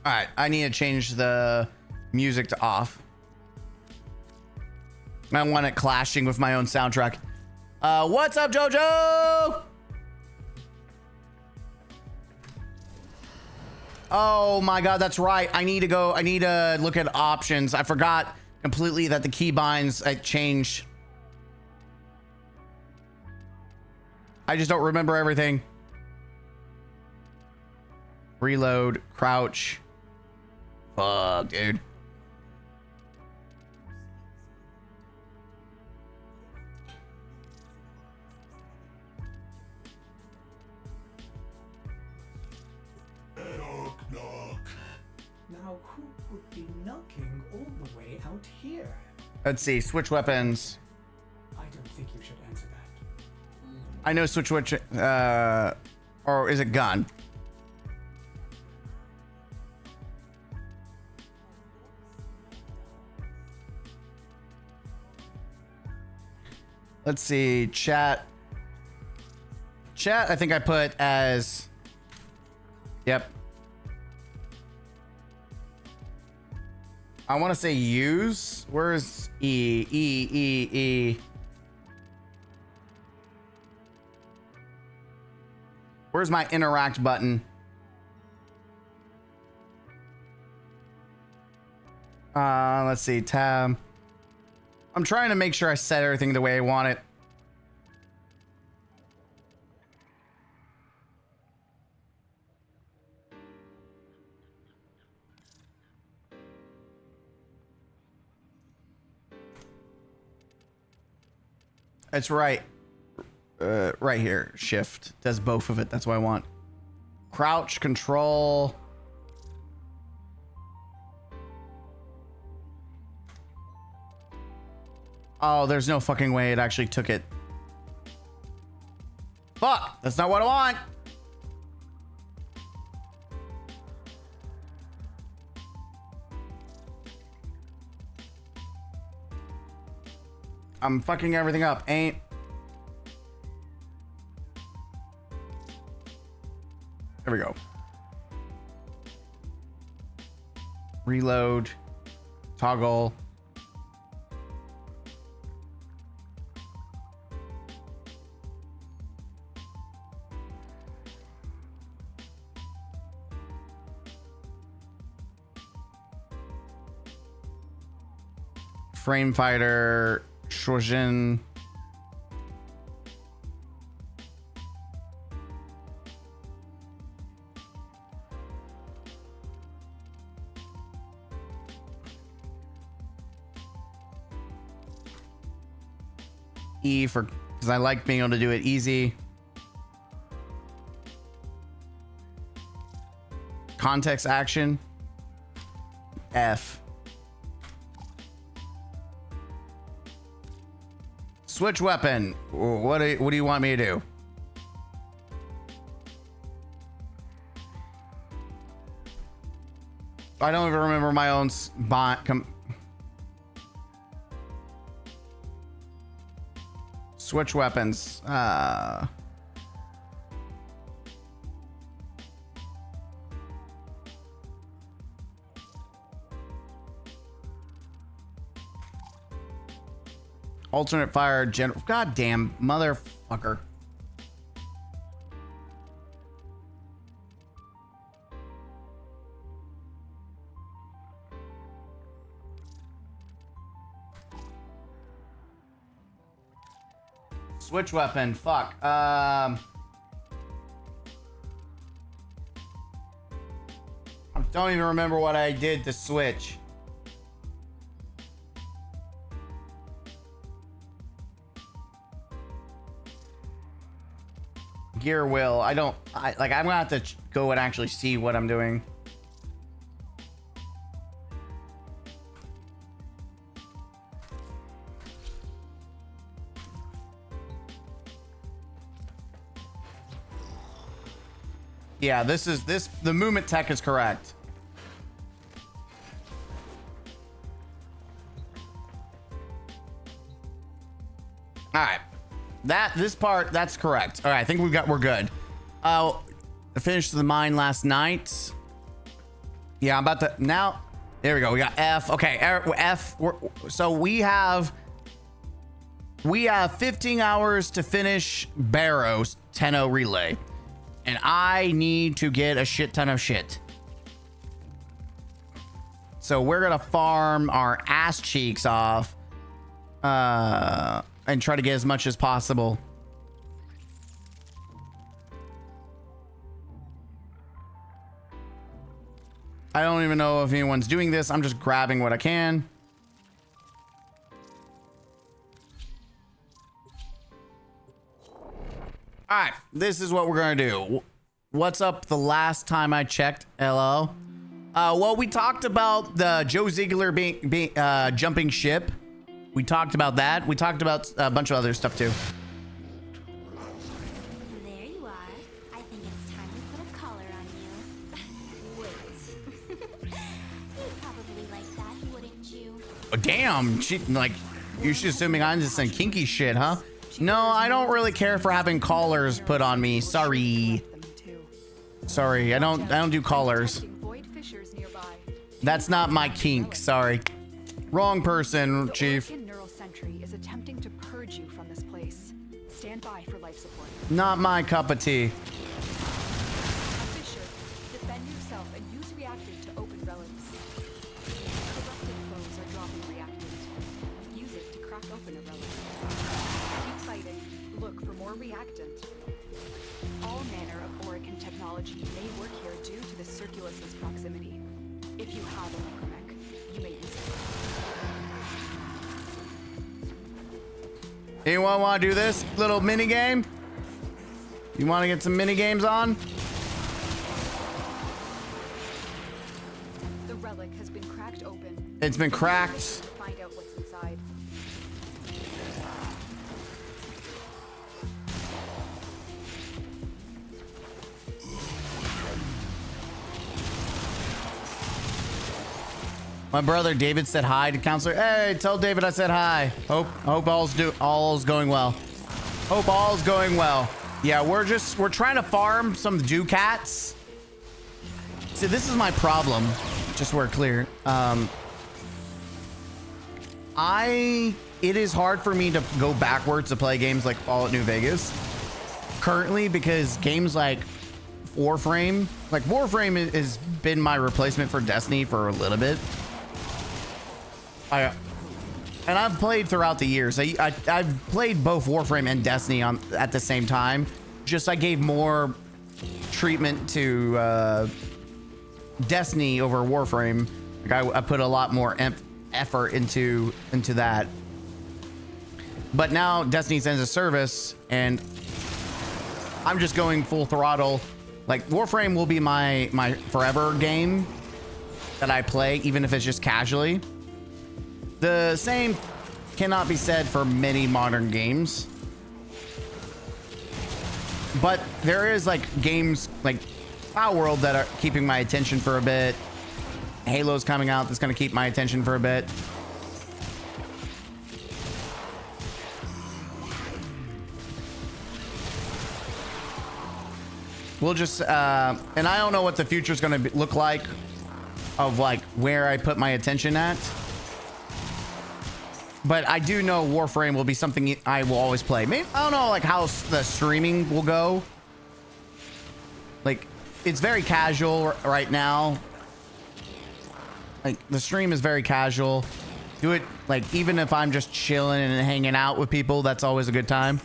All right, I need to change the music to off. I want it clashing with my own soundtrack. What's up, Jojo? Oh my God, that's right. I need to look at options. I forgot completely that the keybinds changed. I just don't remember everything. Reload, crouch. Fuck, dude. Now, who would be knocking all the way out here? Let's see. Switch weapons. I don't think you should answer that. I know switch. Or is it gun? Let's see. Chat. I think I put as. Yep. I want to say use. Where's E? Where's my interact button? Let's see. Tab. I'm trying to make sure I set everything the way I want it. It's right. Right here. Shift. Does both of it. That's what I want. Crouch, control. Oh, there's no fucking way it actually took it. Fuck! That's not what I want! I'm fucking everything up. Ain't. There we go. Reload. Frame fighter, Shojin. E for, because I like being able to do it easy. Context action. F. Switch weapon. What do you want me to do? I don't even remember my own switch weapons. Alternate fire general. Goddamn motherfucker. Switch weapon. Fuck. I don't even remember what I did to switch. Gear will. I'm gonna have to go and actually see what I'm doing. Yeah, the movement tech is correct. All right. This part, that's correct. All right, I think we're good. I finished the mine last night. Yeah, I'm about to now. There we go. We got F. Okay, F. So we have 15 hours to finish Barrow's 10-0 relay, and I need to get a shit ton of shit. So we're gonna farm our ass cheeks off. And try to get as much as possible. I don't even know if anyone's doing this. I'm just grabbing what I can. All right, this is what we're gonna do. What's up the last time I checked? Hello. Well, we talked about the Joe Zigler being jumping ship. We talked about that. We talked about a bunch of other stuff too. There you are. I think it's time to put a collar on you. Wait. You'd probably like that, wouldn't you? Oh, damn, you're just assuming I'm just some kinky shit, huh? No, I don't really care for having collars put on me. Sorry. Sorry, I don't do collars. That's not my kink. Sorry. Wrong person, Chief. Is attempting to purge you from this place. Stand by for life support. Not my cup of tea. Fisher, defend yourself and use reactant to open relics. Corrupted foes are dropping reactant. Use it to crack open a relic. Keep fighting. Look for more reactant. All manner of Orican technology may work here due to the Circulus's proximity. If you have a necromech, you may use it. Anyone want to do this little mini game? You want to get some mini games on? The relic has been cracked open. It's been cracked. Find out what's inside. My brother David said hi to counselor. Hey, tell David I said hi. Hope all's going well. Hope all's going well. Yeah, we're trying to farm some Ducats. See, this is my problem. Just so we're clear. It is hard for me to go backwards to play games like Fallout New Vegas currently, because games like Warframe has been my replacement for Destiny for a little bit. and I've played throughout the years. I've played both Warframe and Destiny at the same time. Just I gave more treatment to Destiny over Warframe. Like I put a lot more effort into that. But now Destiny's ends of service, and I'm just going full throttle. Like Warframe will be my forever game that I play, even if it's just casually. The same cannot be said for many modern games. But there is like games like Power World that are keeping my attention for a bit. Halo's coming out that's going to keep my attention for a bit. We'll just, and I don't know what the future is going to look like of like where I put my attention at. But I do know Warframe will be something I will always play. Maybe, I don't know like how the streaming will go. Like it's very casual right now. Like the stream is very casual. Do it like even if I'm just chilling and hanging out with people, that's always a good time.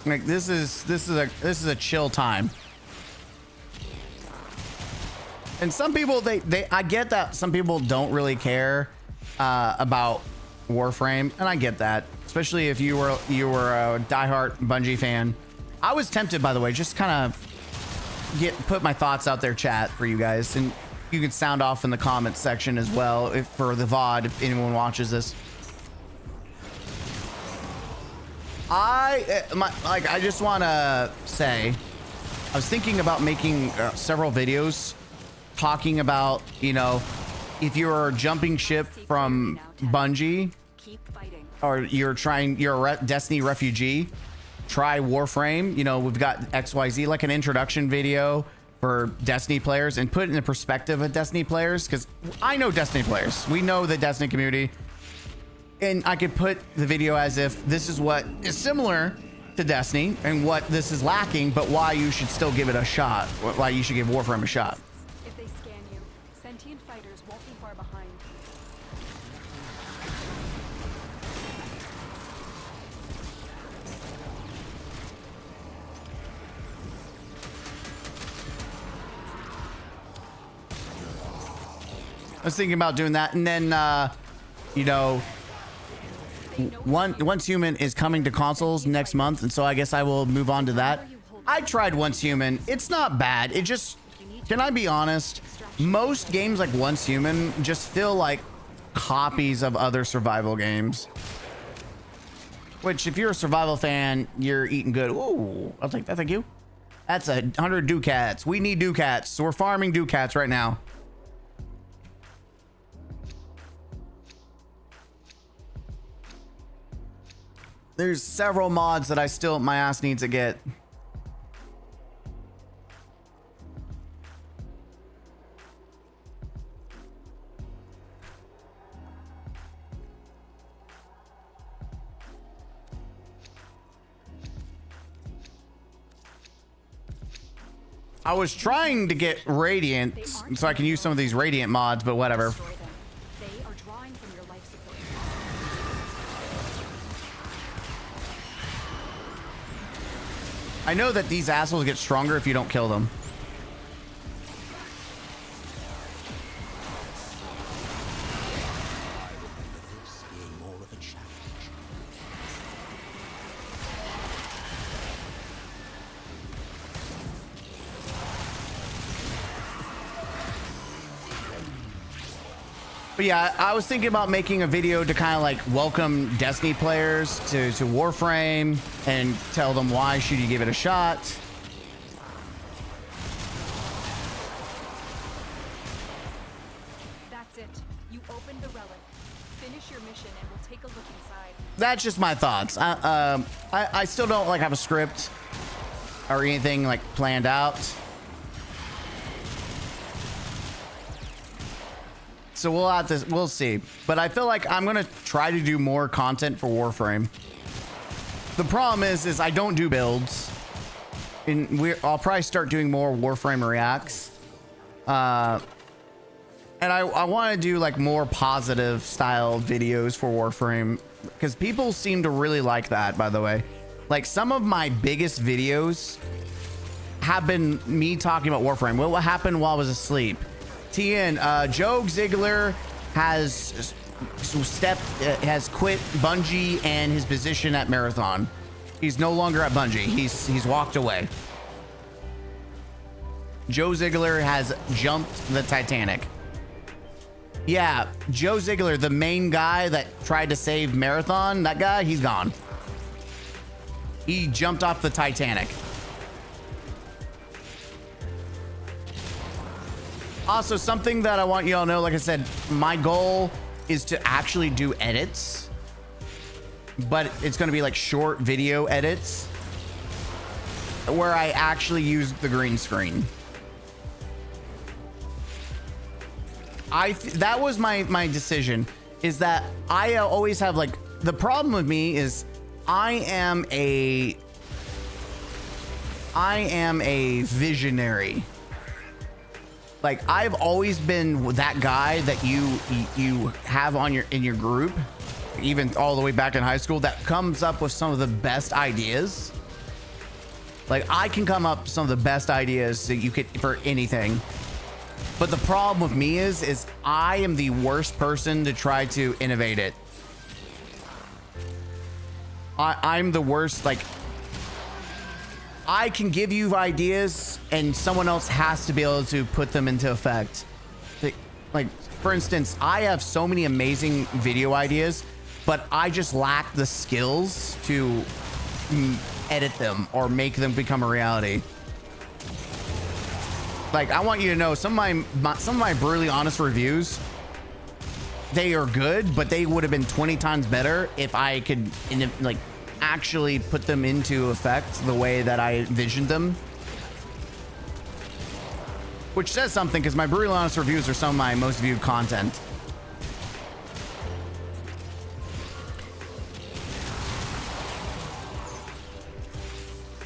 Like this is a chill time. And some people I get that some people don't really care about Warframe, and I get that, especially if you were a diehard Bungie fan. I was tempted, by the way, just kind of put my thoughts out there, chat, for you guys, and you can sound off in the comments section as well if for the VOD if anyone watches this. I just want to say, I was thinking about making several videos talking about, you know, if you're jumping ship from Bungie or you're a Destiny refugee, try Warframe. You know, we've got XYZ, like an introduction video for Destiny players, and put it in the perspective of Destiny players, because I know Destiny players. We know the Destiny community. And I could put the video as if this is what is similar to Destiny and what this is lacking, but why you should still give it a shot. Why you should give Warframe a shot. If they scan you, sentient fighters won't be far behind. I was thinking about doing that, and then, you know, Once Human is coming to consoles next month, and so I guess I will move on to that. I tried Once Human. It's not bad. It just, can I be honest? Most games like Once Human just feel like copies of other survival games. Which, if you're a survival fan, you're eating good. Ooh, I'll take that. Thank you. That's 100 ducats. We need ducats, so we're farming ducats right now. There's several mods that my ass needs to get. I was trying to get Radiant so I can use some of these Radiant mods, but whatever. They are drawing from your life support. I know that these assholes get stronger if you don't kill them. But yeah, I was thinking about making a video to kind of like welcome Destiny players to Warframe and tell them why should you give it a shot. That's it. You opened the relic. Finish your mission and we'll take a look inside. That's just my thoughts. I still don't like have a script or anything like planned out. So we'll see. But I feel like I'm gonna try to do more content for Warframe. The problem is I don't do builds. And I'll probably start doing more Warframe reacts. And I want to do like more positive style videos for Warframe because people seem to really like that, by the way. Like some of my biggest videos have been me talking about Warframe. What happened while I was asleep? TN, Joe Zigler has quit Bungie and his position at Marathon. He's no longer at Bungie. He's walked away. Joe Zigler has jumped the Titanic. Yeah, Joe Zigler, the main guy that tried to save Marathon, that guy, he's gone. He jumped off the Titanic. Also, something that I want you all to know, like I said, my goal is to actually do edits, but it's going to be like short video edits where I actually use the green screen. That was my decision, is that I always have like, the problem with me is I am a visionary. Like I've always been that guy that you have in your group, even all the way back in high school, that comes up with some of the best ideas. Like I can come up with some of the best ideas that you could for anything. But the problem with me is I am the worst person to try to innovate it. I'm the worst. Like I can give you ideas and someone else has to be able to put them into effect. Like for instance, I have so many amazing video ideas, but I just lack the skills to edit them or make them become a reality. Like I want you to know some of my brutally honest reviews, they are good, but they would have been 20 times better if I could like actually put them into effect the way that I envisioned them. Which says something, because my brutally honest reviews are some of my most viewed content.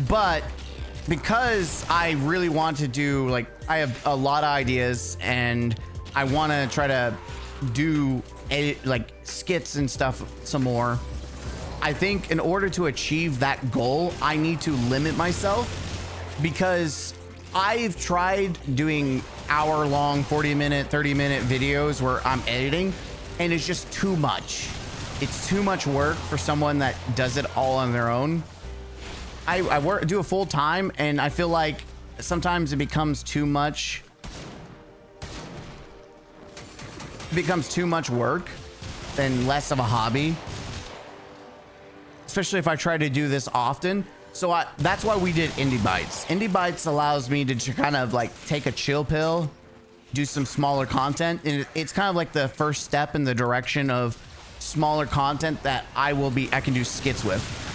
But because I really want to do, like, I have a lot of ideas and I want to try to do like skits and stuff some more. I think in order to achieve that goal, I need to limit myself, because I've tried doing hour-long, 40-minute, 30-minute videos where I'm editing, and it's just too much. It's too much work for someone that does it all on their own. I do it full time, and I feel like sometimes it becomes too much. It becomes too much work and less of a hobby, especially if I try to do this often. So that's why we did Indie Bites. Indie Bites allows me to kind of like take a chill pill, do some smaller content, and it's kind of like the first step in the direction of smaller content that I can do skits with.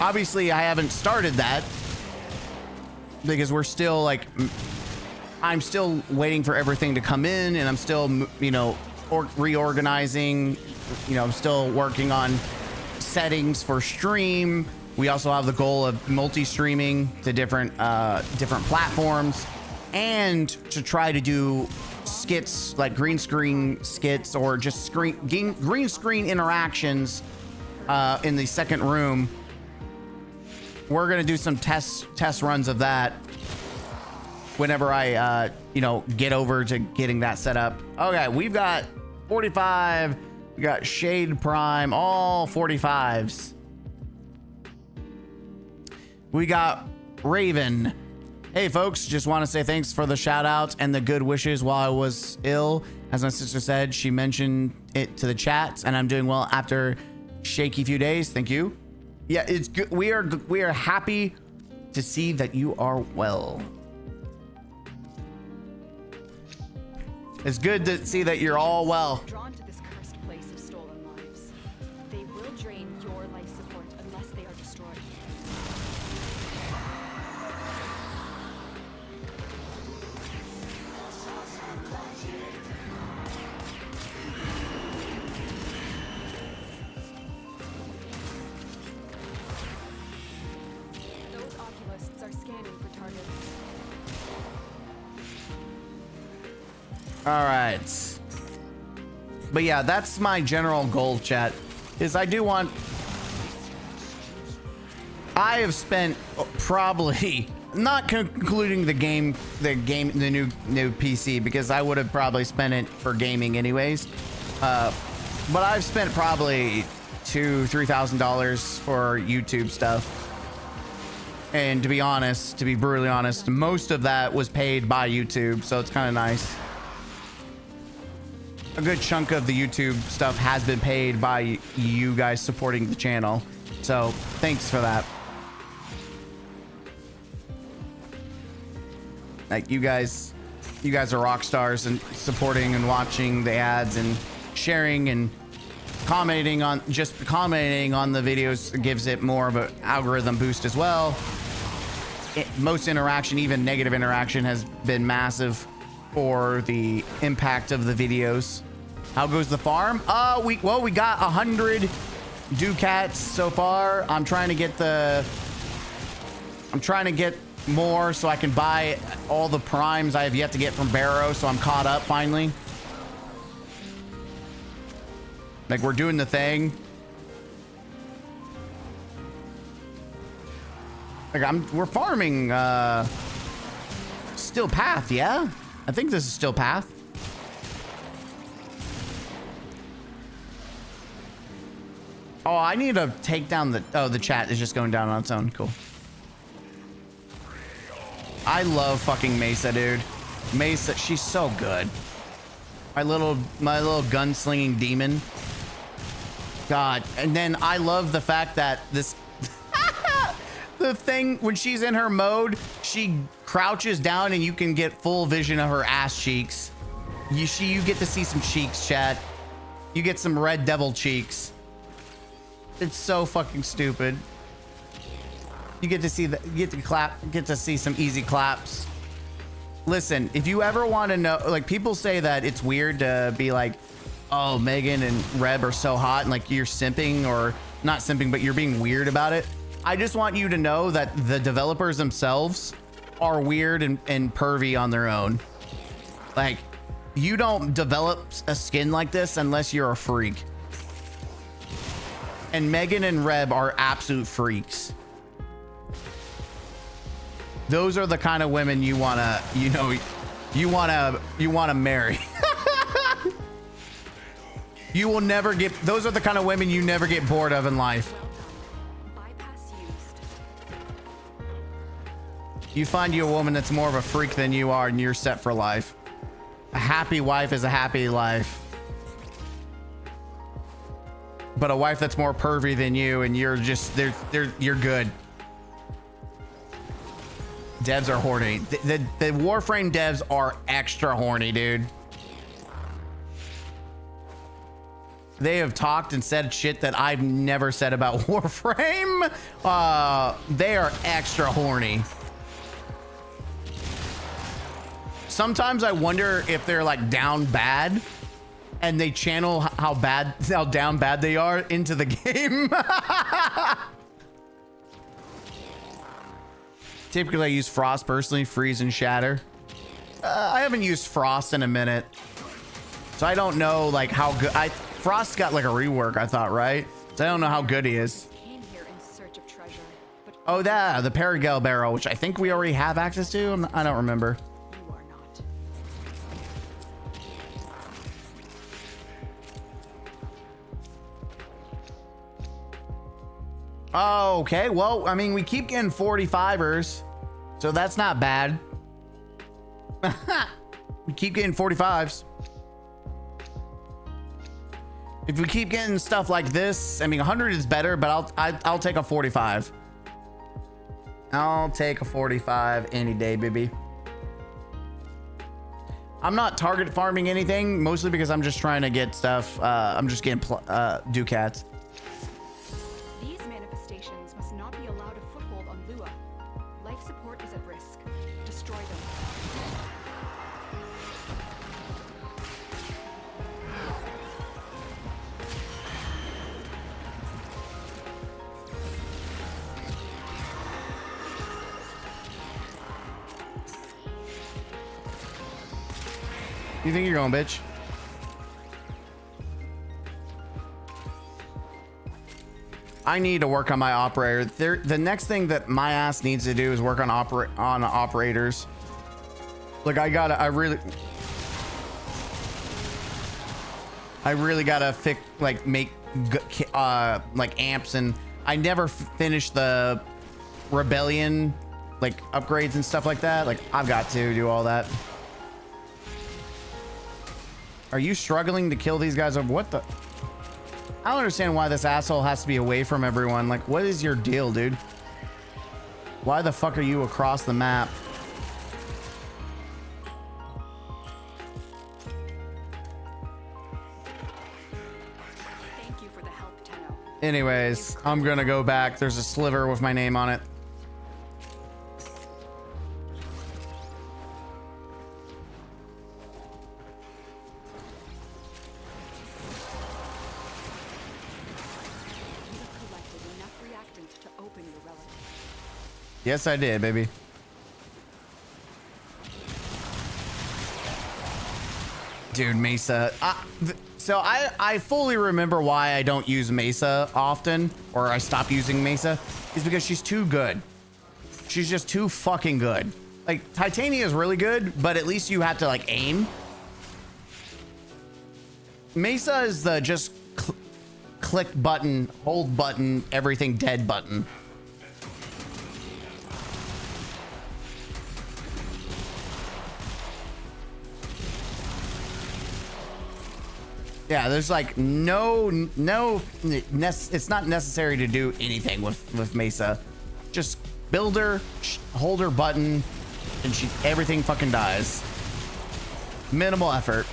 Obviously, I haven't started that because we're still like, I'm still waiting for everything to come in, and I'm still, you know, reorganizing. You know, I'm still working on settings for stream. We also have the goal of multi-streaming to different platforms, and to try to do skits, like green screen skits, or just green screen interactions in the second room. We're gonna do some test runs of that whenever I you know, get over to getting that set up. Okay, we've got 45. We got Shade Prime, all 45s. We got Raven. Hey folks, just want to say thanks for the shout outs and the good wishes while I was ill. As my sister said, she mentioned it to the chat, and I'm doing well after shaky few days. Thank you. Yeah, it's good. We are happy to see that you are well. It's good to see that you're all well. Drawn to this cursed place of stolen lives. They will drain your life support unless they are destroyed. are scanning for targets. All right. But yeah, that's my general goal, chat. Is I do want. I have spent probably not concluding the new PC, because I would have probably spent it for gaming anyways. But I've spent probably $2,000-$3,000 for YouTube stuff. And to be honest, to be brutally honest, most of that was paid by YouTube, so it's kind of nice. A good chunk of the YouTube stuff has been paid by you guys supporting the channel, so thanks for that. Like, you guys are rock stars, and supporting and watching the ads and sharing and commenting on the videos gives it more of an algorithm boost as well. Most interaction, even negative interaction, has been massive for the impact of the videos. How goes the farm? We got 100 ducats so far. I'm trying to get more so I can buy all the primes I have yet to get from Barrow, so I'm caught up finally. Like, we're doing the thing. Like, we're farming Still Path, yeah? I think this is Still Path. Oh, I need to take down the chat is just going down on its own. Cool. I love fucking Mesa, dude. Mesa, she's so good. My little gunslinging demon. God, and then I love the fact that this the thing, when she's in her mode, she crouches down and you can get full vision of her ass cheeks. You get to see some cheeks, chat. You get some red devil cheeks. It's so fucking stupid. You get to see get to see some easy claps. Listen, if you ever want to know, like, people say that it's weird to be like, oh, Megan and Reb are so hot, and like you're simping, or not simping, but you're being weird about it. I just want you to know that the developers themselves are weird and pervy on their own. Like, you don't develop a skin like this unless you're a freak. And Megan and Reb are absolute freaks. Those are the kind of women you wanna, you wanna marry. You will never get, those are the kind of women you never get bored of in life. Bypass used. You find you a woman that's more of a freak than you are, and you're set for life. A happy wife is a happy life. But a wife that's more pervy than you, and you're just, you're good. Devs are horny. The Warframe devs are extra horny, dude. They have talked and said shit that I've never said about Warframe. They are extra horny. Sometimes I wonder if they're like down bad, and they channel how down bad they are into the game. Typically I use Frost personally, freeze and shatter. I haven't used Frost in a minute, so I don't know like how good. Frost got like a rework, I thought, right? So I don't know how good he is. Came here in search of treasure, but Oh, the Paragale barrel, which I think we already have access to. I don't remember. you are not. Oh, okay. Well, I mean, we keep getting 45ers, so that's not bad. We keep getting 45s. If we keep getting stuff like this, I mean, 100 is better, but I'll take a 45. I'll take a 45 any day, baby. I'm not target farming anything, mostly because I'm just trying to get stuff. I'm just getting ducats. These manifestations must not be allowed a foothold on Lua. Life support is at risk. Destroy them. You think you're going, bitch? I need to work on my operator. The next thing that my ass needs to do is work on operators. Like I really gotta fix, like, make like amps, and I never finished the rebellion like upgrades and stuff like that. Like, I've got to do all that. Are you struggling to kill these guys? What the? I don't understand why this asshole has to be away from everyone. Like, what is your deal, dude? Why the fuck are you across the map? Thank you for the help, Tenno. Anyways, I'm gonna go back. There's a sliver with my name on it. Yes, I did, baby. Dude, Mesa. So I fully remember why I don't use Mesa often, or I stop using Mesa, is because she's too good. She's just too fucking good. Like, Titania is really good, but at least you have to, like, aim. Mesa is the just click button, hold button, everything dead button. Yeah, there's like it's not necessary to do anything with Mesa. Just build her, hold her button, and everything fucking dies. Minimal effort.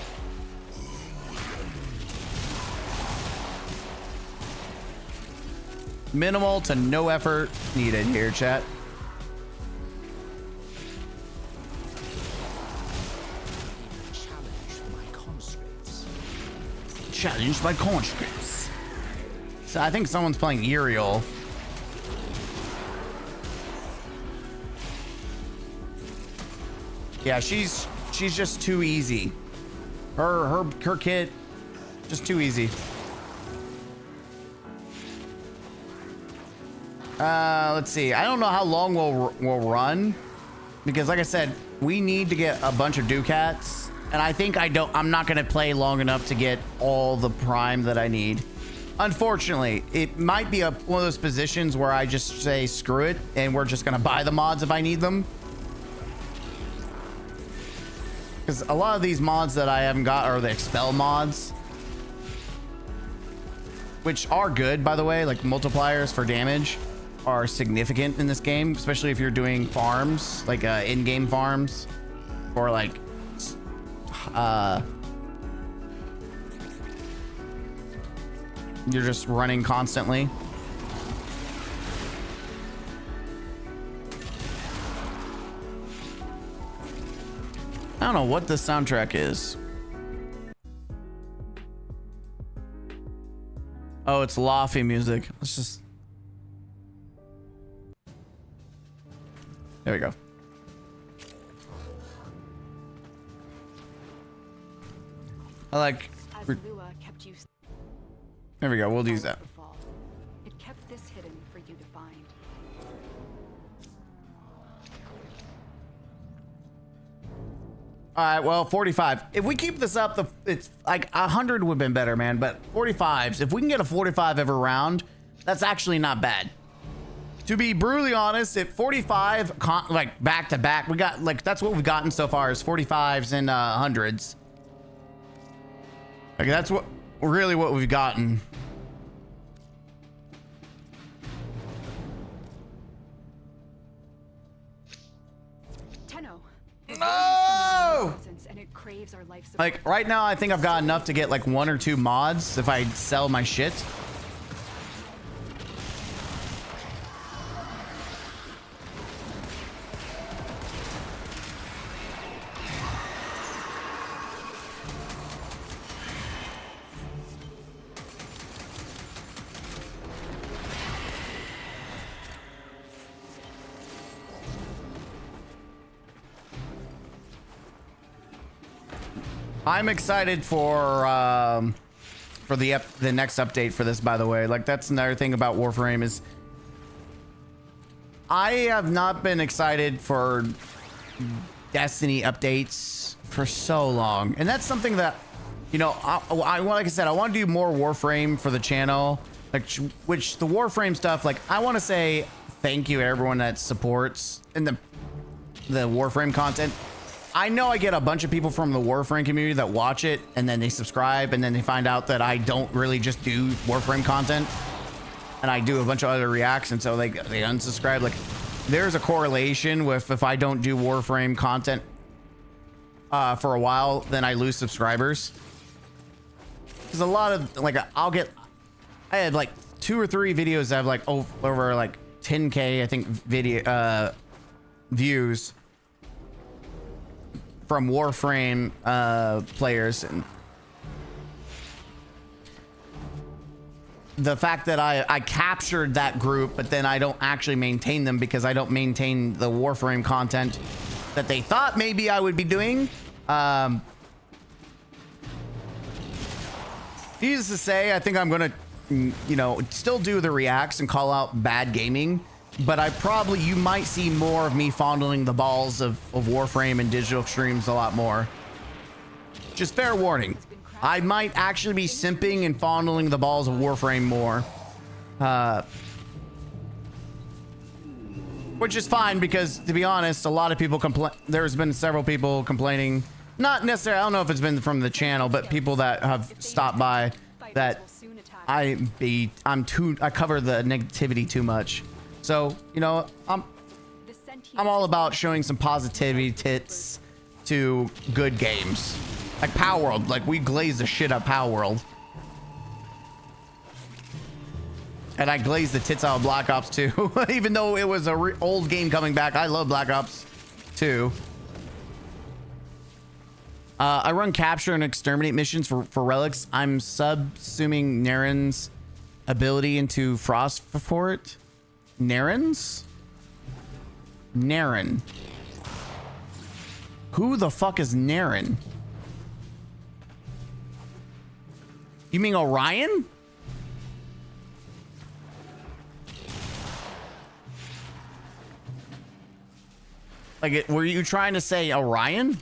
Minimal to no effort needed here, chat. Challenged by conscripts. So I think someone's playing Uriel. Yeah, she's just too easy. Her kit, just too easy. Let's see. I don't know how long we'll run, because like I said, we need to get a bunch of Ducats. And I think I'm not going to play long enough to get all the prime that I need. Unfortunately, it might be one of those positions where I just say, screw it, and we're just going to buy the mods if I need them. Because a lot of these mods that I haven't got are the expel mods, which are good, by the way. Like, multipliers for damage are significant in this game, especially if you're doing farms, like in-game farms, or like you're just running constantly. I don't know what the soundtrack is. Oh, it's Lofi music. Let's just... There we go. I like... Kept you... There we go. We'll use that. It kept this hidden for you to find. All right, well, 45. If we keep this up, it's like 100 would have been better, man. But 45s, if we can get a 45 every round, that's actually not bad. To be brutally honest, at 45, like back to back, we got like, that's what we've gotten so far is 45s and 100s. Like, that's really what we've gotten. Tenno. No! And it craves our life support. Like, right now, I think I've got enough to get like 1 or 2 mods if I sell my shit. I'm excited for the next update for this, by the way. Like, that's another thing about Warframe is I have not been excited for Destiny updates for so long. And that's something that, you know, like I said, I want to do more Warframe for the channel, like, which the Warframe stuff, like, I want to say thank you to everyone that supports in the Warframe content. I know I get a bunch of people from the Warframe community that watch it and then they subscribe and then they find out that I don't really just do Warframe content and I do a bunch of other reacts, and so they unsubscribe. Like, there's a correlation with if I don't do Warframe content for a while, then I lose subscribers. Because a lot of, like, I had like 2 or 3 videos that have like over like 10K, I think, video views from Warframe players, and the fact that I captured that group, but then I don't actually maintain them because I don't maintain the Warframe content that they thought maybe I would be doing. Needless to say, I think I'm gonna, you know, still do the reacts and call out bad gaming, but you might see more of me fondling the balls of Warframe and digital streams a lot more. Just fair warning, I might actually be simping and fondling the balls of Warframe more. Which is fine, because to be honest, a lot of people there's been several people complaining, not necessarily, I don't know if it's been from the channel, but people that have stopped by that I cover the negativity too much. So, you know, I'm all about showing some positivity tits to good games. Like Power World, like we glazed the shit up Power World. And I glazed the tits out of Black Ops 2. Even though it was a old game coming back, I love Black Ops 2. I run capture and exterminate missions for relics. I'm subsuming Naren's ability into Frost Fort. Naren's? Naren. Who the fuck is Naren? You mean Orion? Like, were you trying to say Orion?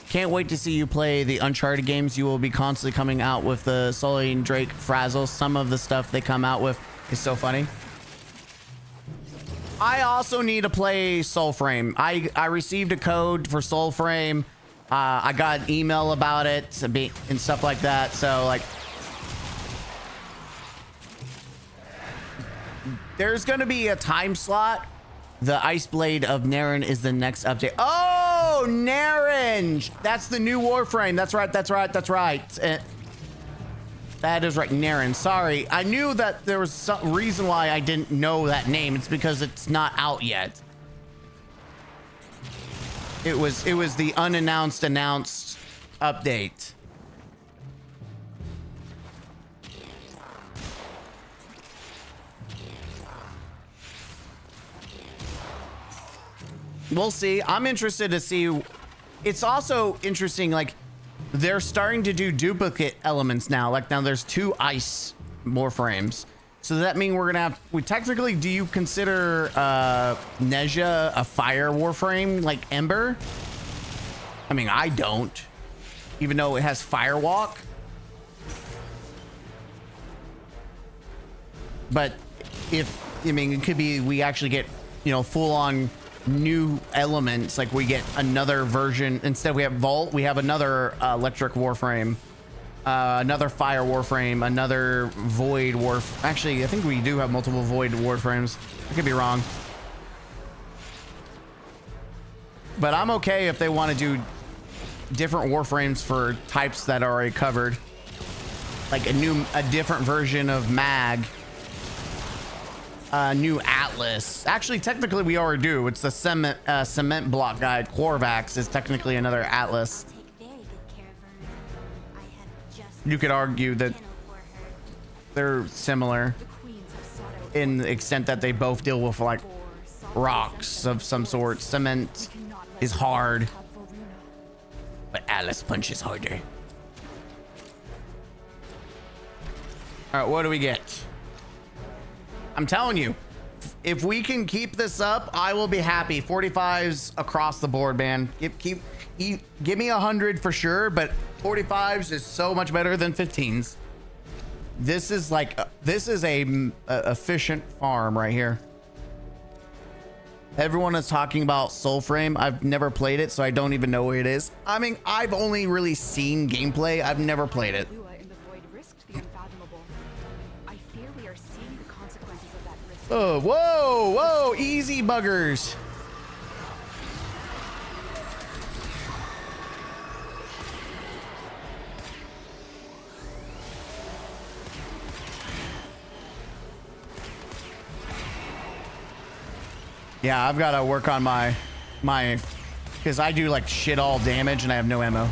Can't wait to see you play the Uncharted games. You will be constantly coming out with the Sully and Drake frazzles. Some of the stuff they come out with is so funny. I also need to play Soulframe. I received a code for Soulframe. I got an email about it and stuff like that. So, like, there's going to be a time slot. The Ice Blade of Naren is the next update. Oh, Naren! That's the new Warframe. That's right. That's right. That's right. That is right. Naren. Sorry. I knew that there was some reason why I didn't know that name. It's because it's not out yet. It was the announced update. We'll see. I'm interested to see. It's also interesting, like, they're starting to do duplicate elements now. Like, now there's 2 ice Warframes. So does that mean we're gonna have, technically, do you consider Nezha a fire Warframe like Ember? I mean, I don't, even though it has Firewalk. But it could be we actually get, you know, full on new elements. Like, we get another version. Instead we have Vault, we have another electric Warframe, another fire Warframe, another void actually, I think we do have multiple void Warframes. I could be wrong, but I'm okay if they want to do different Warframes for types that are already covered, like a different version of Mag, new Atlas. Actually, technically we already do. It's the cement block guide. Korvax is technically another Atlas. You could argue that they're similar in the extent that they both deal with, like, rocks of some sort. Cement is hard, but Alice punches harder. All right, what do we get? I'm telling you, if we can keep this up, I will be happy. 45s across the board, man. Give me 100 for sure, but 45s is so much better than 15s. This is like this is a efficient farm right here. Everyone is talking about Soulframe. I've never played it, so I don't even know what it is. I mean, I've only really seen gameplay. I've never played it. Oh, whoa, whoa, easy buggers. Yeah, I've got to work on my, because I do like shit all damage and I have no ammo.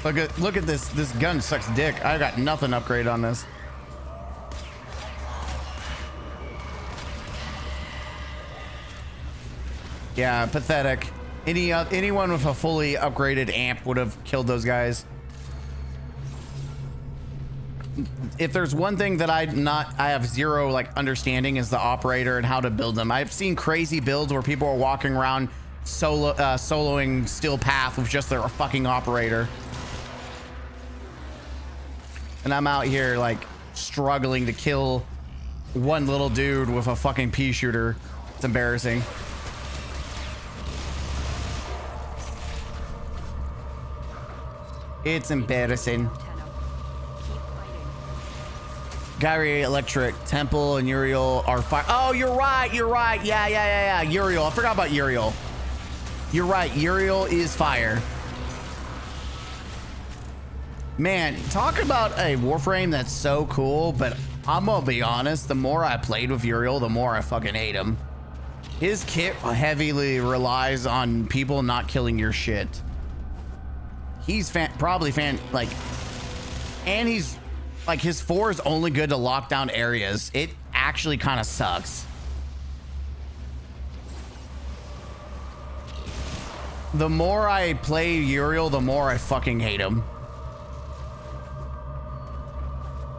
Look at this. This gun sucks dick. I got nothing upgraded on this. Yeah, pathetic. Anyone with a fully upgraded amp would have killed those guys. If there's one thing that I have zero like understanding is the operator and how to build them. I've seen crazy builds where people are walking around soloing Steel Path with just their fucking operator. And I'm out here like struggling to kill one little dude with a fucking pea shooter. It's embarrassing. It's embarrassing. Gary Electric, Temple, and Uriel are fire. Oh, you're right. You're right. Yeah. Uriel. I forgot about Uriel. You're right. Uriel is fire. Man, talk about a Warframe that's so cool, but I'm gonna be honest, the more I played with Uriel, the more I fucking hate him. His kit heavily relies on people not killing your shit. He's probably like, and he's like, his 4 is only good to lock down areas. It actually kind of sucks. The more I play Uriel, the more I fucking hate him.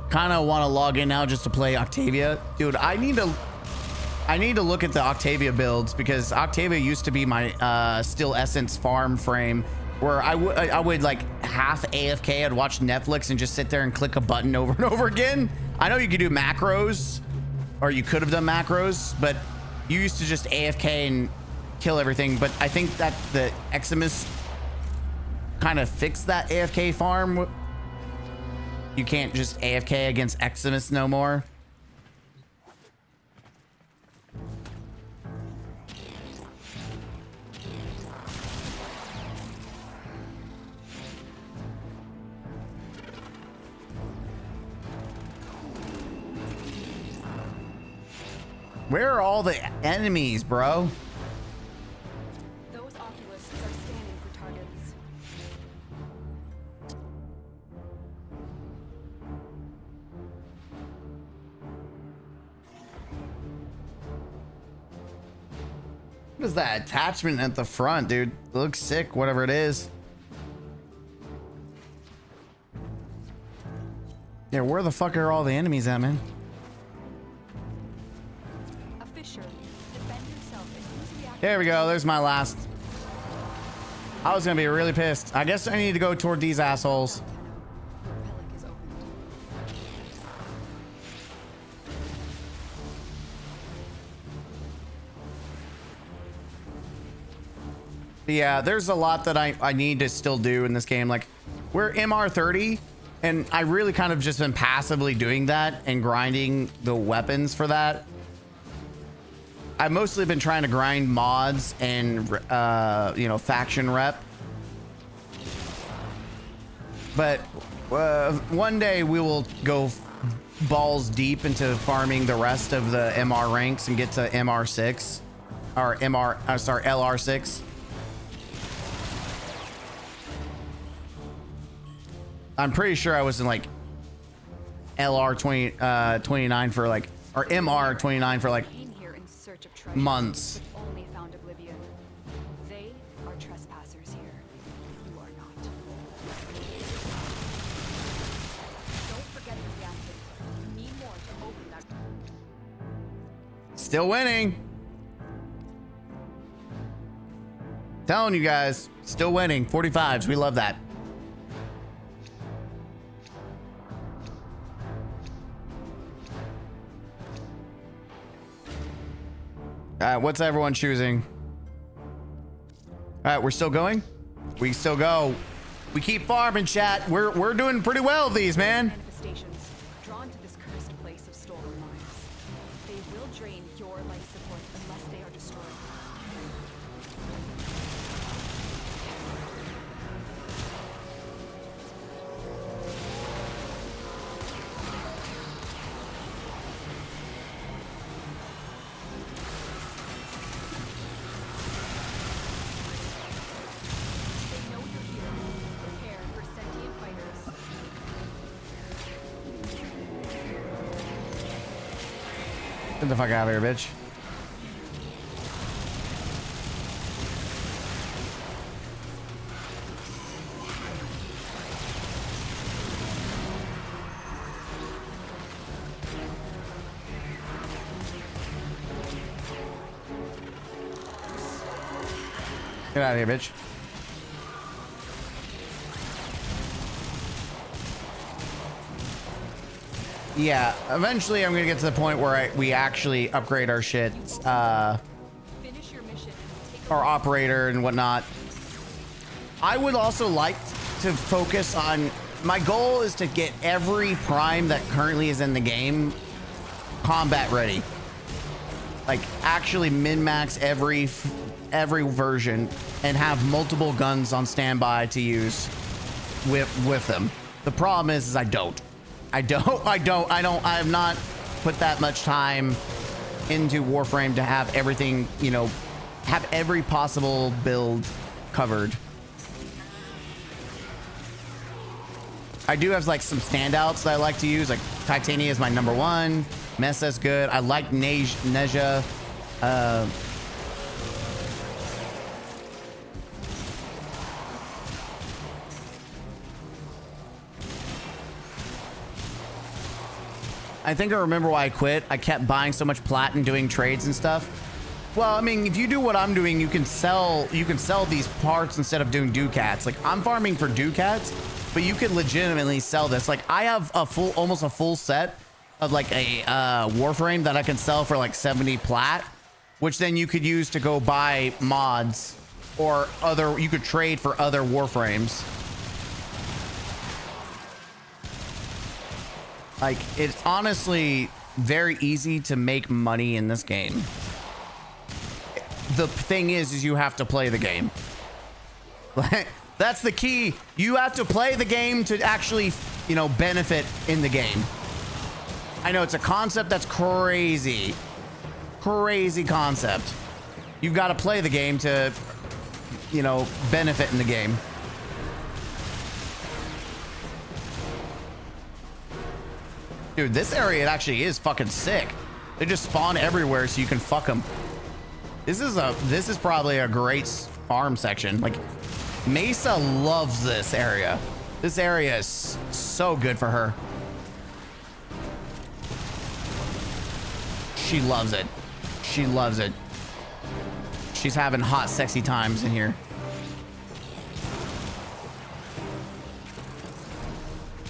Kind of want to log in now just to play Octavia. Dude, I need to look at the Octavia builds because Octavia used to be my Steel Essence farm frame where I would like half AFK. I'd watch Netflix and just sit there and click a button over and over again. I know you could do macros, or you could have done macros, but you used to just AFK and kill everything. But I think that the Eximus kind of fixed that AFK farm. You can't just AFK against Eximus no more. Where are all the enemies, bro? Those oculists are scanning for targets. What is that attachment at the front, dude? It looks sick, whatever it is. Yeah, where the fuck are all the enemies at, man? There we go. There's my last. I was gonna be really pissed. I guess I need to go toward these assholes. But yeah, there's a lot that I need to still do in this game. Like, we're MR30, and I really kind of just been passively doing that and grinding the weapons for that. I've mostly been trying to grind mods and, you know, faction rep. But one day we will go balls deep into farming the rest of the MR ranks and get to MR6 or LR6. I'm pretty sure I was in like LR 29 for like, or MR 29 for like Came here in search of treasure, months. but only found oblivion. They are trespassers here. You are not. Don't forget the reactant. You need more to open that. Still winning. Telling you guys, still winning. 45s. We love that. All right, what's everyone choosing? All right, we're still going. We still go. We keep farming, chat. We're doing pretty well with these, man. Manifestations drawn to this cursed place of stolen lives. They will drain your life support unless they are destroyed. They know you're here. Prepare for sentient fighters. Get the fuck out of here, bitch. Get out of here, bitch. Yeah, eventually I'm gonna get to the point where we actually upgrade our shit, Finish your mission and take our operator and whatnot. I would also like to focus on, my goal is to get every prime that currently is in the game combat ready. Like actually min-max every version and have multiple guns on standby to use with them. The problem is I have not put that much time into Warframe to have everything, you know, have every possible build covered. I do have like some standouts that I like to use, like Titanic is my #1. Messa's good. I like Neja. I think I remember why I quit. I kept buying so much plat and doing trades and stuff. Well, I mean, if you do what I'm doing, you can sell these parts instead of doing ducats. Like I'm farming for ducats, but you could legitimately sell this. Like I have almost a full set of like a Warframe that I can sell for like 70 plat, which then you could use to go buy mods or you could trade for other Warframes. Like, it's honestly very easy to make money in this game. The thing is you have to play the game. That's the key. You have to play the game to actually, you know, benefit in the game. I know it's a concept that's crazy. Crazy concept. You've got to play the game to, you know, benefit in the game. Dude, this area actually is fucking sick. They just spawn everywhere so you can fuck them. This is probably a great farm section. Like Mesa loves this area. This area is so good for her. She loves it. She loves it. She's having hot, sexy times in here.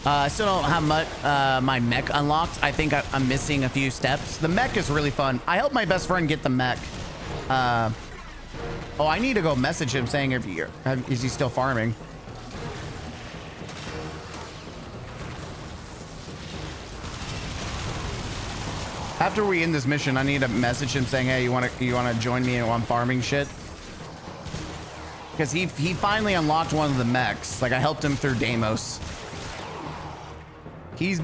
I still don't have my mech unlocked. I think I'm missing a few steps. The mech is really fun. I helped my best friend get the mech. Oh, I need to go message him saying is he still farming? After we end this mission, I need to message him saying, hey, you want to join me on farming shit? Because he finally unlocked one of the mechs. Like I helped him through Deimos. He's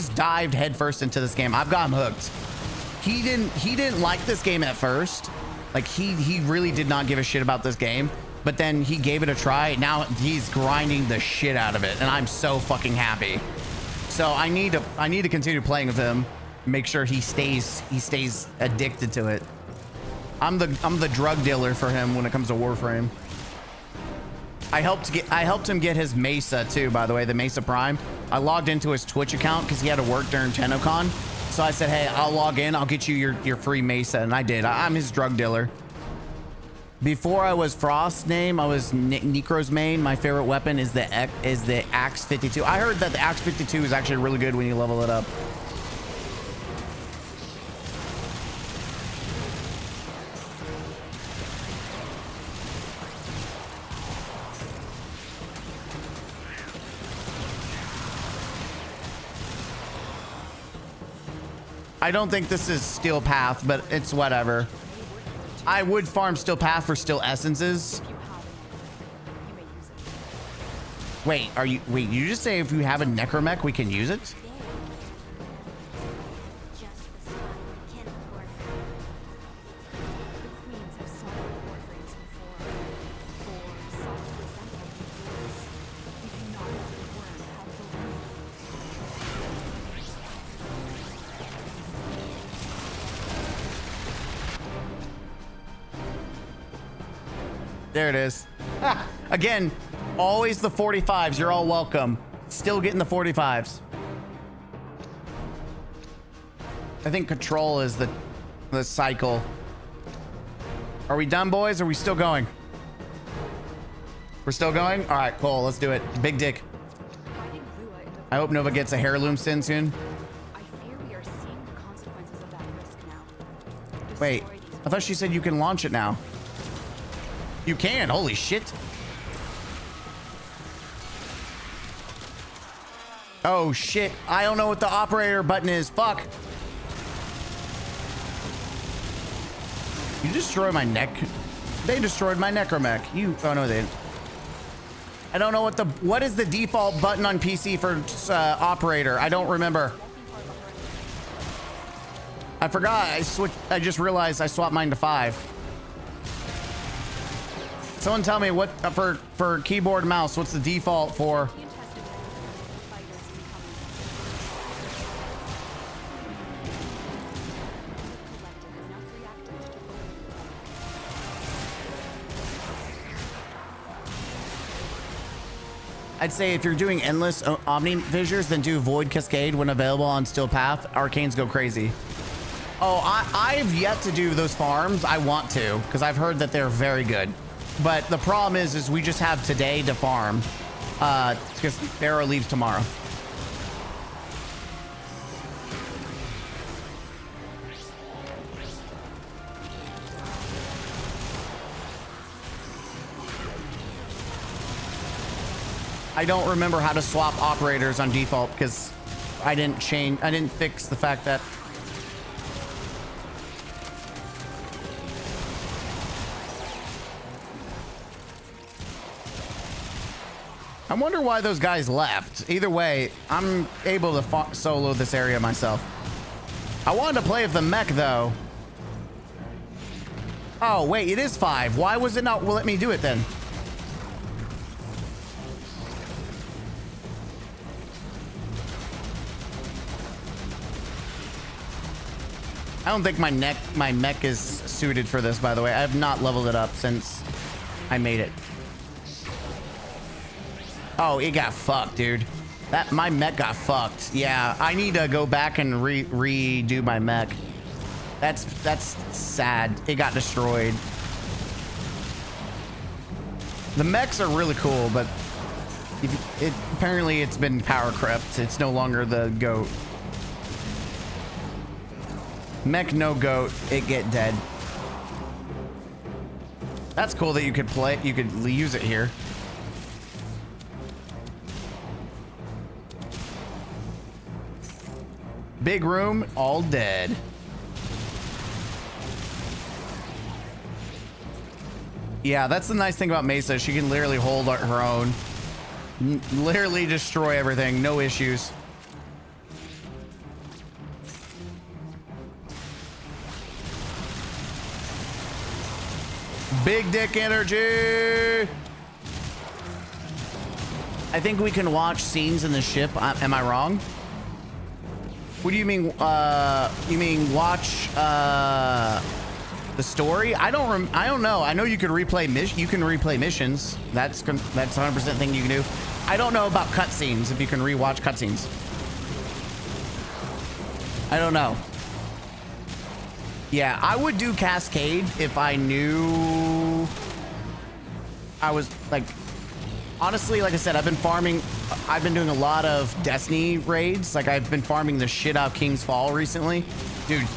dived headfirst into this game. I've got him hooked. He didn't like this game at first. Like he really did not give a shit about this game. but then he gave it a try. Now he's grinding the shit out of it, and I'm so fucking happy. So I need to continue playing with him, make sure he stays addicted to it. I'm the drug dealer for him when it comes to Warframe. I helped him get his Mesa too, by the way, the Mesa Prime. I logged into his Twitch account because he had to work during TennoCon. So I said, hey, I'll log in, I'll get you your free Mesa, and I did. I'm his drug dealer. Before I was Frost's name, I was Necro's main. My favorite weapon is the Axe 52. I heard that the Axe 52 is actually really good when you level it up. I don't think this is Steel Path, but it's whatever. I would farm Steel Path for Steel Essences. Wait, you just say if you have a Necromech, we can use it? Just the spot we can afford. The queens have sought out Warframes before. For sought to resemble these. We cannot let the worm have the lead. There it is. Ah, again, always the 45s. You're all welcome. Still getting the 45s. I think control is the cycle. Are we done, boys? Are we still going? We're still going? All right, cool. Let's do it. Big dick. Hiding Lua in the I hope Nova gets a heirloom sin soon. I fear we are seeing the consequences of that risk now. Wait, Destroy these I thought she said you can launch it now. You can. Holy shit. Oh shit. I don't know what the operator button is. Fuck. You destroyed my neck. They destroyed my Necromech. Oh no, they didn't. I don't know what is the default button on PC for operator. I don't remember. I forgot. I just realized I swapped mine to 5. Someone tell me what for keyboard and mouse, what's the default for? I'd say if you're doing endless Omni Fissures, then do Void Cascade when available on Steel Path. Arcanes go crazy. Oh, I've yet to do those farms. I want to, because I've heard that they're very good. But the problem is we just have today to farm, because Pharaoh leaves tomorrow. I don't remember how to swap operators on default because I didn't fix the fact that I wonder why those guys left. Either way, I'm able to solo this area myself. I wanted to play with the mech though. Oh wait, it is 5. Why was it not let me do it then? I don't think my mech is suited for this, by the way. I have not leveled it up since I made it. Oh, it got fucked, dude. My mech got fucked. Yeah, I need to go back and redo my mech. That's sad. It got destroyed. The mechs are really cool, but apparently it's been power crept. It's no longer the goat. Mech no goat, it get dead. That's cool that you could use it here. Big room, all dead. Yeah, that's the nice thing about Mesa. She can literally hold her own. Literally destroy everything, no issues. Big dick energy. I think we can watch scenes in the ship. Am I wrong? What do you mean? You mean watch the story? I don't know. I know you could replay You can replay missions. That's 100% thing you can do. I don't know about cutscenes. If you can rewatch cutscenes, I don't know. Yeah, I would do Cascade if I knew I was like. Honestly, like I said, I've been farming. I've been doing a lot of Destiny raids. Like I've been farming the shit out of King's Fall recently. Dude,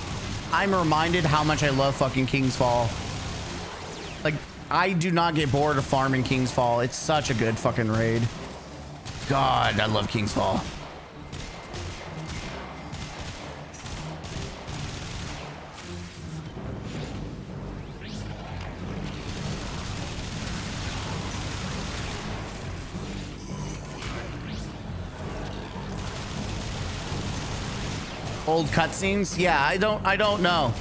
I'm reminded how much I love fucking King's Fall. Like I do not get bored of farming King's Fall. It's such a good fucking raid. God, I love King's Fall. Old cutscenes? Yeah, I don't know.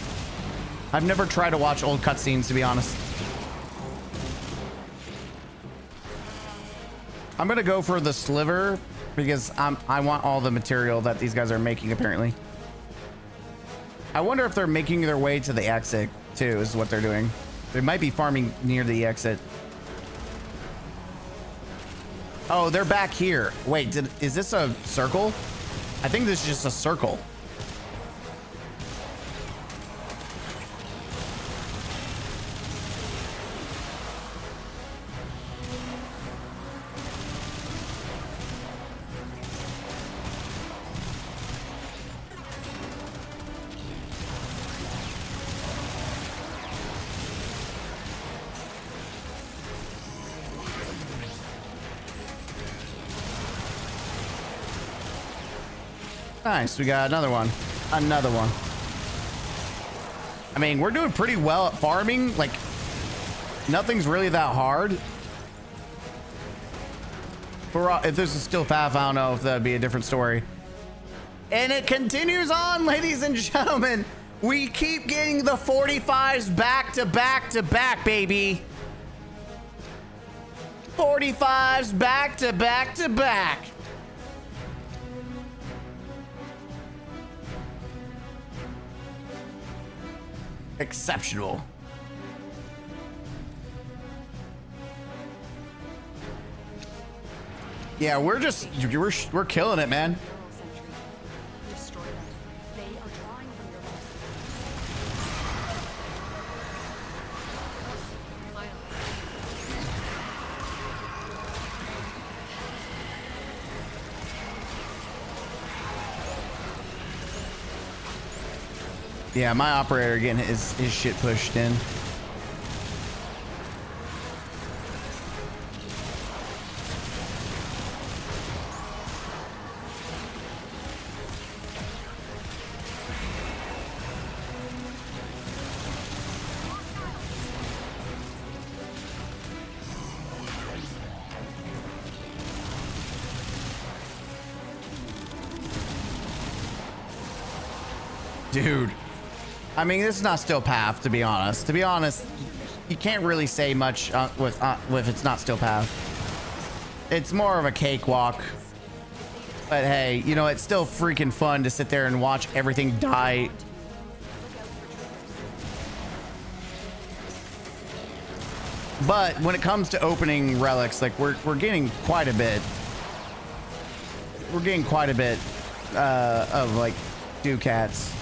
I've never tried to watch old cutscenes, to be honest. I'm gonna go for the sliver because I want all the material that these guys are making, apparently. I wonder if they're making their way to the exit too, is what they're doing. They might be farming near the exit. Oh, they're back here. Wait, is this a circle? I think this is just a circle. Nice, we got another one. Another one. I mean, we're doing pretty well at farming. Like, nothing's really that hard. If this is still Path, I don't know if that'd be a different story. And it continues on, ladies and gentlemen. We keep getting the 45s back to back to back, baby. 45s back to back to back. Exceptional. Yeah, we're killing it, man. Destroy them. They are drawing from your lost. Yeah, my operator getting his shit pushed in. Dude. I mean, this is not still path, to be honest. To be honest, you can't really say much with it's not still path. It's more of a cakewalk. But hey, you know, it's still freaking fun to sit there and watch everything die. But when it comes to opening relics, like we're getting quite a bit. We're getting quite a bit of like ducats.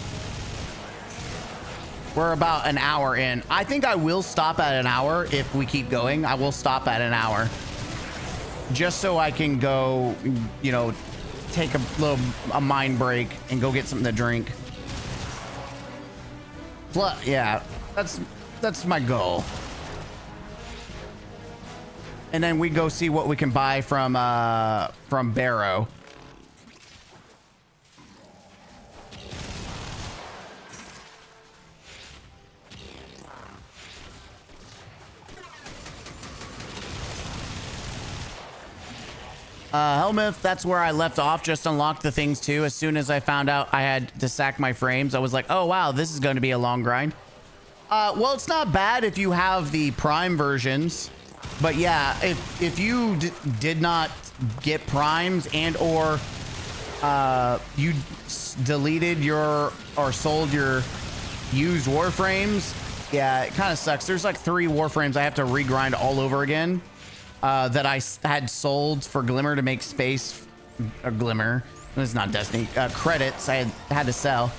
We're about an hour in. I think I will stop at an hour if we keep going. I will stop at an hour. Just so I can go, you know, take a mind break and go get something to drink. Plus, yeah, that's my goal. And then we go see what we can buy from Barrow. Helmuth, that's where I left off. Just unlocked the things too. As soon as I found out I had to sack my frames, I was like, oh wow, this is going to be a long grind. Well, it's not bad if you have the Prime versions, but yeah, if you did not get Primes and or you deleted your or sold your used Warframes, yeah, it kind of sucks. There's like 3 Warframes I have to regrind all over again that I had sold for Glimmer to make space. Glimmer, it's not Destiny. Credits I had to sell.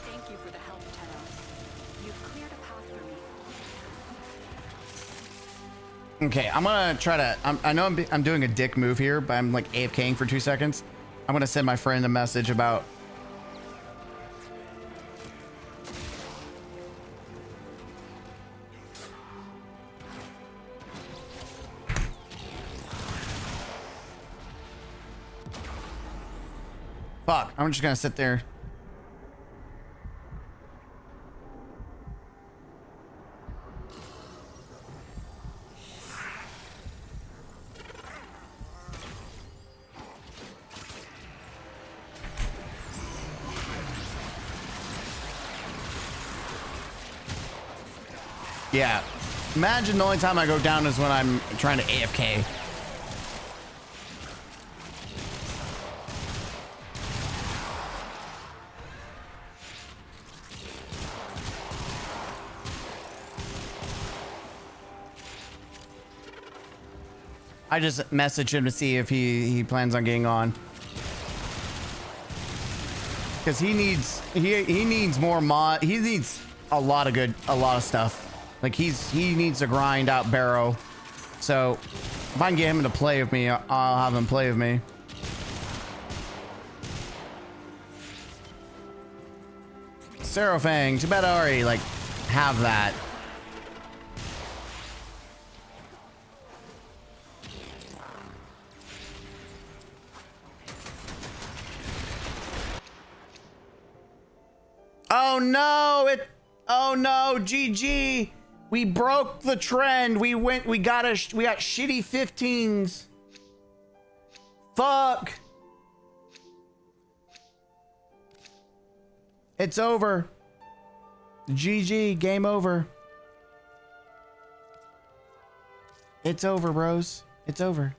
Thank you for the help, Tenno. You've cleared a path for me. Okay, I'm gonna try to. I know I'm doing a dick move here, but I'm like AFKing for 2 seconds. I'm gonna send my friend a message about. Fuck, I'm just gonna sit there. Yeah. Imagine the only time I go down is when I'm trying to AFK. I just messaged him to see if he plans on getting on. Because he needs more mod. He needs a lot of stuff. Like he needs to grind out Barrow. So if I can get him to play with me, I'll have him play with me. Sarofang, too bad I already like have that. Oh no, oh no, GG. We broke the trend. We got shitty 15s. Fuck. It's over. GG, game over. It's over, bros. It's over.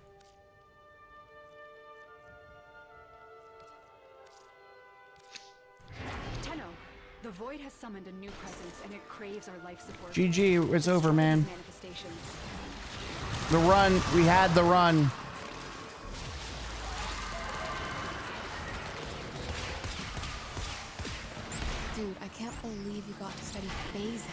The void has summoned a new presence, and it craves our life support. GG, it's over, man. Manifestations. The run, we had the run. Dude, I can't believe you got to study phases.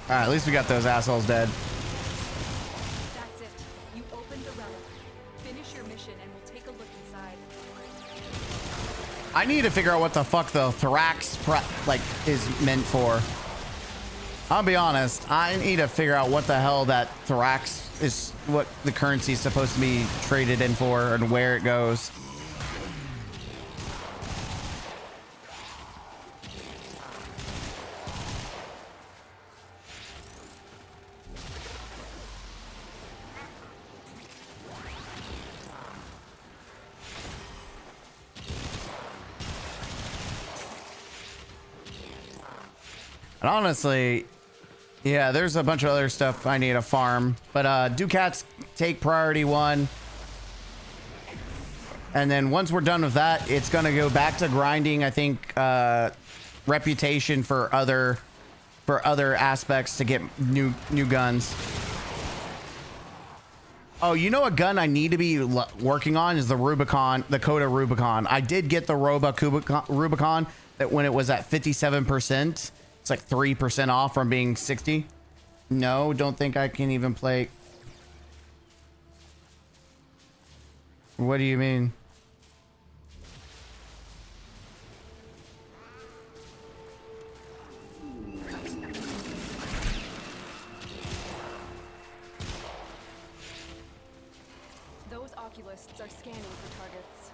All right, at least we got those assholes dead. That's it. You opened the relic. Finish your mission, and we'll take a look inside. I need to figure out what the fuck the thorax is meant for. I'll be honest. I need to figure out what the hell that thorax is, what the currency is supposed to be traded in for, and where it goes. And honestly, yeah, there's a bunch of other stuff I need to farm, but Ducats take priority 1. And then once we're done with that, it's gonna go back to grinding, I think, reputation for other aspects to get new guns. Oh, you know, a gun I need to be working on is the Rubicon, the Coda Rubicon. I did get the Rubicon that when it was at 57%. It's like 3% off from being 60. No, don't think I can even play. What do you mean? are scanning for targets.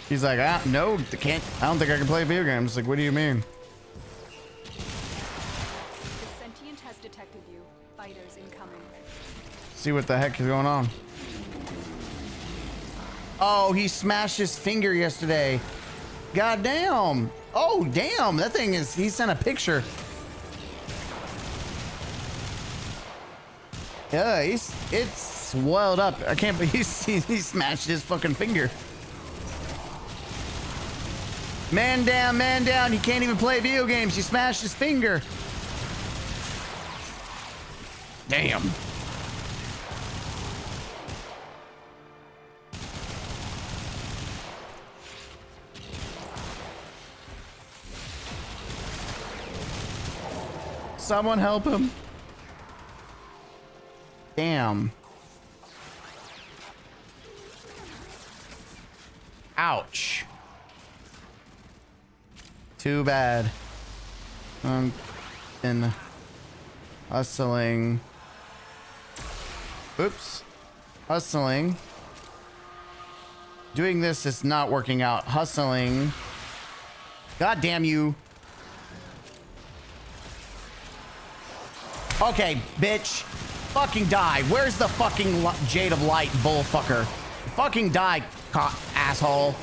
He's like, no, I can't. I don't think I can play video games. Like, what do you mean? The sentient has detected you. Fighters incoming. See what the heck is going on. Oh, he smashed his finger yesterday. God damn. Oh, damn. That thing is, he sent a picture. Yeah, it's swelled up. I can't believe he smashed his fucking finger. Man down, man down. He can't even play video games. He smashed his finger. Damn. Someone help him. Damn. Ouch. Too bad. In hustling. Oops. Hustling. Doing this is not working out. Hustling. God damn you. Okay, bitch. Fucking die. Where's the fucking Jade of Light bullfucker? Fucking die, asshole.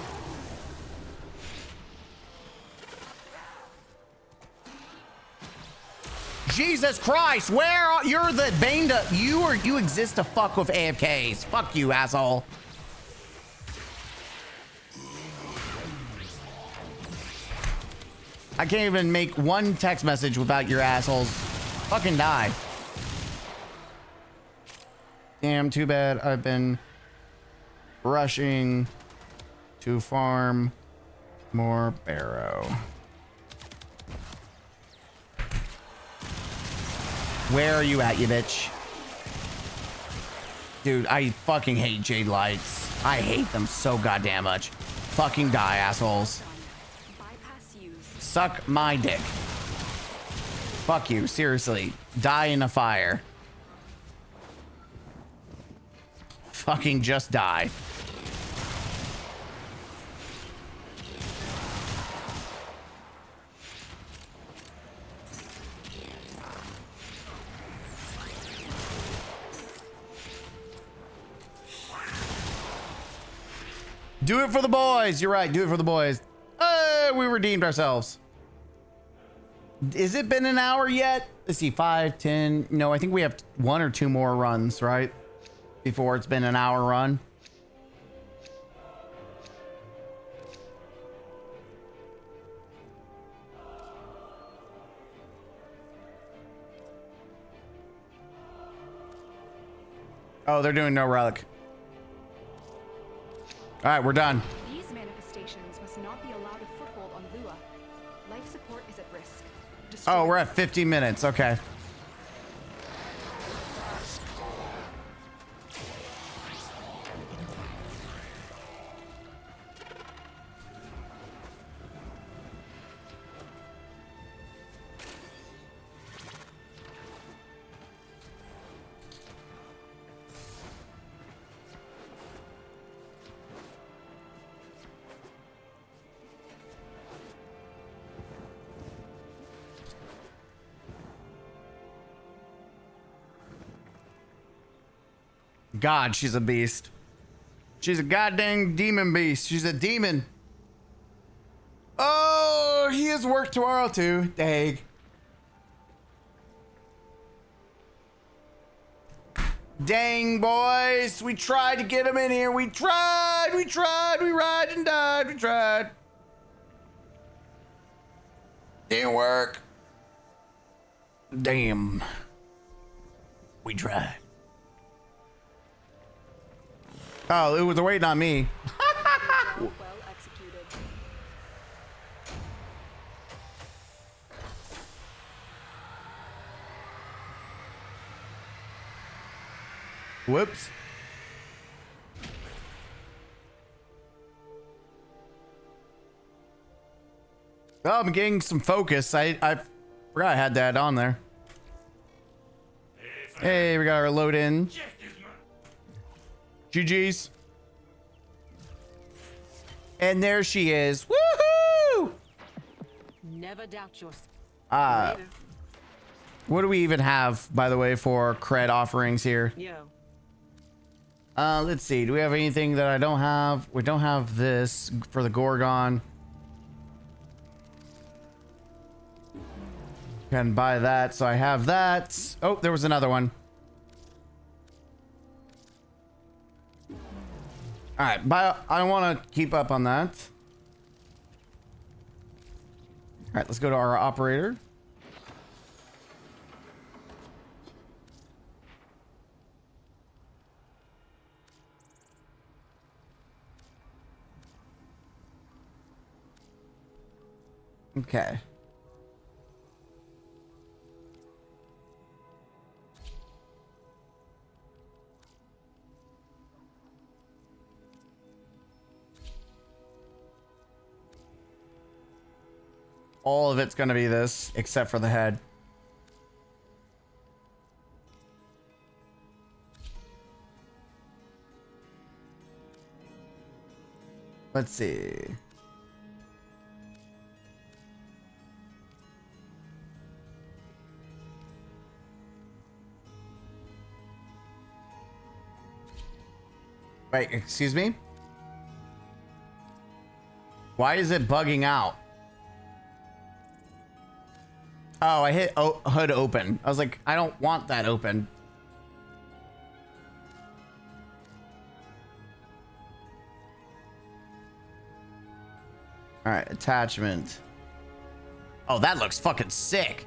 Jesus Christ, where are you're the bane to you exist to fuck with AFKs. Fuck you, asshole. I can't even make one text message without your assholes. Fucking die. Damn, too bad I've been rushing to farm more barrow. Where are you at, you bitch? Dude, I fucking hate Jade Lights. I hate them so goddamn much. Fucking die, assholes. Bypass use. Suck my dick. Fuck you, seriously. Die in a fire. Fucking just die. Do it for the boys. You're right. Do it for the boys. We redeemed ourselves. Is it been an hour yet? Let's see. 5, 10. No, I think we have 1 or 2 more runs, right? Before it's been an hour run. Oh, they're doing no relic. All right, we're done. These manifestations must not be allowed a foothold on Lua. Life support is at risk. Oh, we're at 50 minutes. Okay. God, she's a beast. She's a goddamn demon beast. She's a demon. Oh, he has work tomorrow too. Dang. Dang, boys. We tried to get him in here. We tried. We ride and died. We tried. Didn't work. Damn. We tried. Oh, it was waiting on me. Well executed. Whoops. Oh, I'm getting some focus. I forgot I had that on there. Hey, we got our load in. GG's. And there she is. Woohoo! Never doubt your. What do we even have, by the way, for cred offerings here? Yo. Let's see. Do we have anything that I don't have? We don't have this for the Gorgon. Can buy that, so I have that. Oh, there was another one. All right, but I want to keep up on that. All right, let's go to our operator. Okay. All of it's going to be this, except for the head. Let's see. Wait, excuse me? Why is it bugging out? Oh, I hit HUD open. I was like, I don't want that open. All right, attachment. Oh, that looks fucking sick.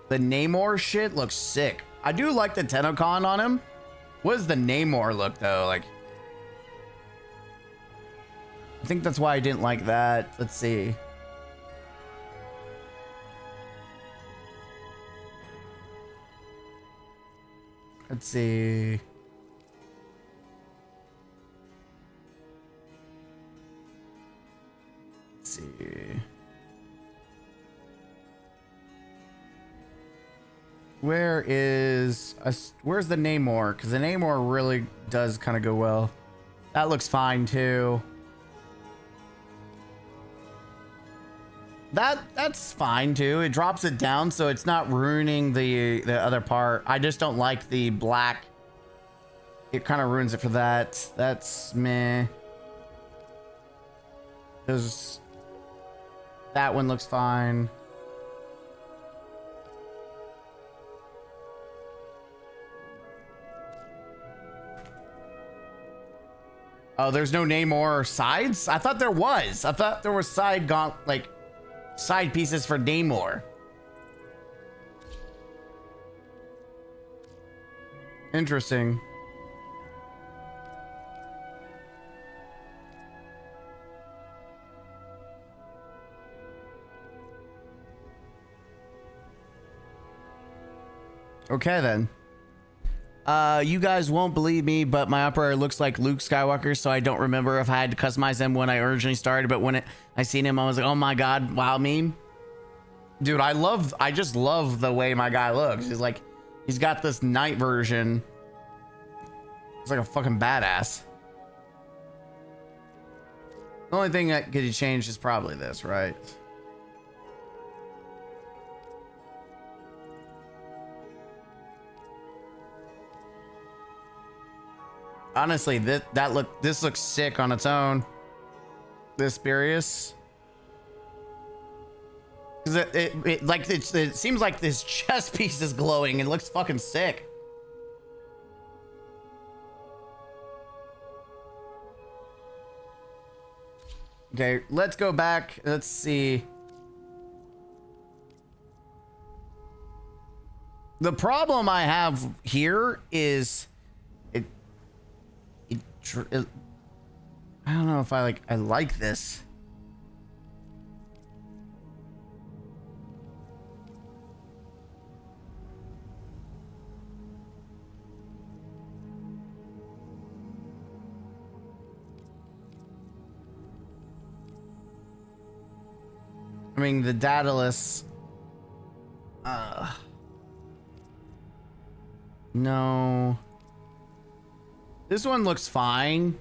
The Namor shit looks sick. I do like the Tenocon on him. What does the Namor look though? Like, I think that's why I didn't like that. Let's see. Let's see. Let's see. Where's the Namor? Because the Namor really does kind of go well. That looks fine too. That's fine too. It drops it down so it's not ruining the other part. I just don't like the black. It kind of ruins it for that. That's meh. That one looks fine. Oh, there's no Namor sides? I thought there was. I thought there were side pieces for Namor. Interesting. Okay then. You guys won't believe me, but my operator looks like Luke Skywalker, so I don't remember if I had to customize him when I originally started, but when I seen him, I was like, oh my god, wow meme. Dude, I just love the way my guy looks. He's got this night version. It's like a fucking badass. The only thing that could be changed is probably this, right? Honestly, this looks sick on its own. This Spirius. Cause it seems like this chest piece is glowing. It looks fucking sick. Okay, let's go back. Let's see. The problem I have here is I don't know if I like this. I mean, the Daedalus. No. This one looks fine.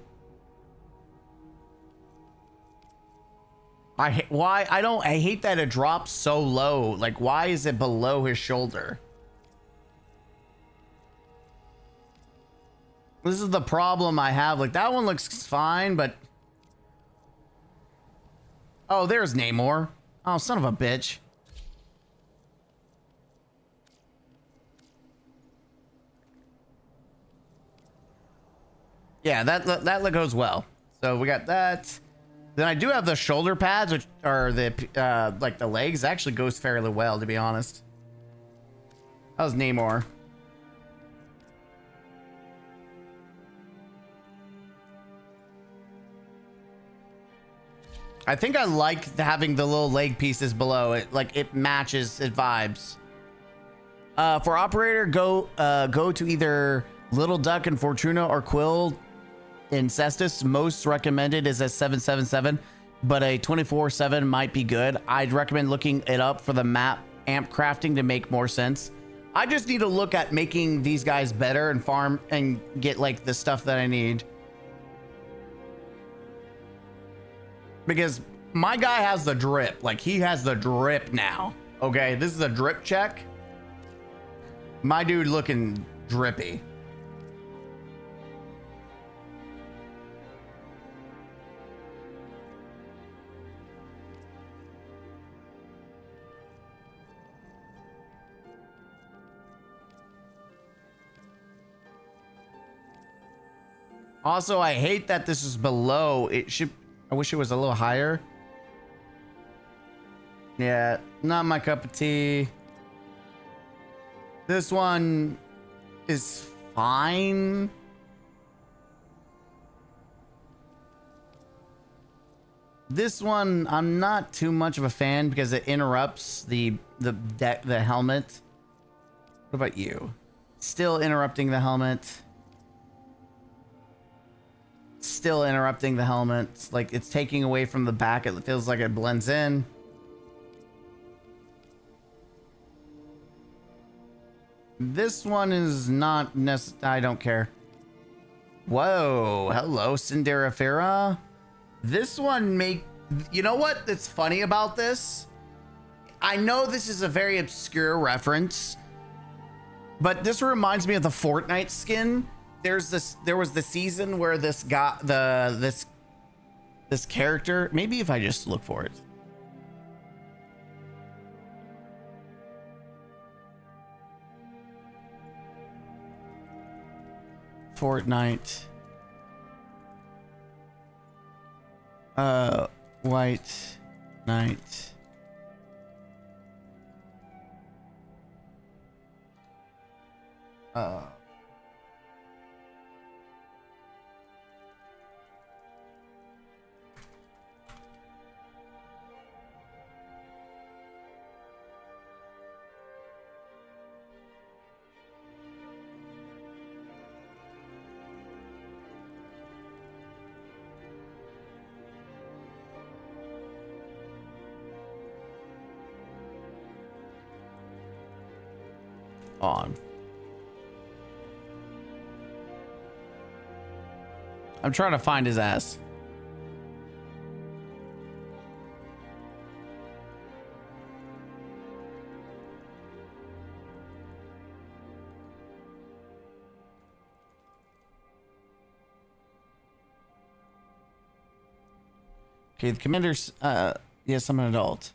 I hate that it drops so low. Like, why is it below his shoulder? This is the problem I have. Like, that one looks fine, but... Oh, there's Namor. Oh, son of a bitch. Yeah, that goes well. So we got that. Then I do have the shoulder pads, which are the like the legs. Actually goes fairly well, to be honest. That was Namor. I think I like having the little leg pieces below it. Like, it matches, it vibes. For operator, go to either Little Duck and Fortuna or Quill in Cestus. Most recommended is a 777, but a 24/7 might be good. I'd recommend looking it up for the map amp crafting to make more sense. I just need to look at making these guys better and farm and get like the stuff that I need. Because my guy has the drip. Like, he has the drip now. Okay, this is a drip check. My dude looking drippy. Also, I hate that this is below. It should... I wish it was a little higher. Yeah, not my cup of tea. This one is fine. This one, I'm not too much of a fan because it interrupts the helmet. What about you? Still interrupting the helmet. Still interrupting the helmet. Like, it's taking away from the back. It feels like it blends in. This one is not necessary. I don't care. Whoa, hello, Cinderafera. This one you know what that's funny about this? I know this is a very obscure reference, but this reminds me of the Fortnite skin. There was the season where this character, maybe if I just look for it. Fortnite. White Knight. On. I'm trying to find his ass. Okay, the commander's yes, I'm an adult.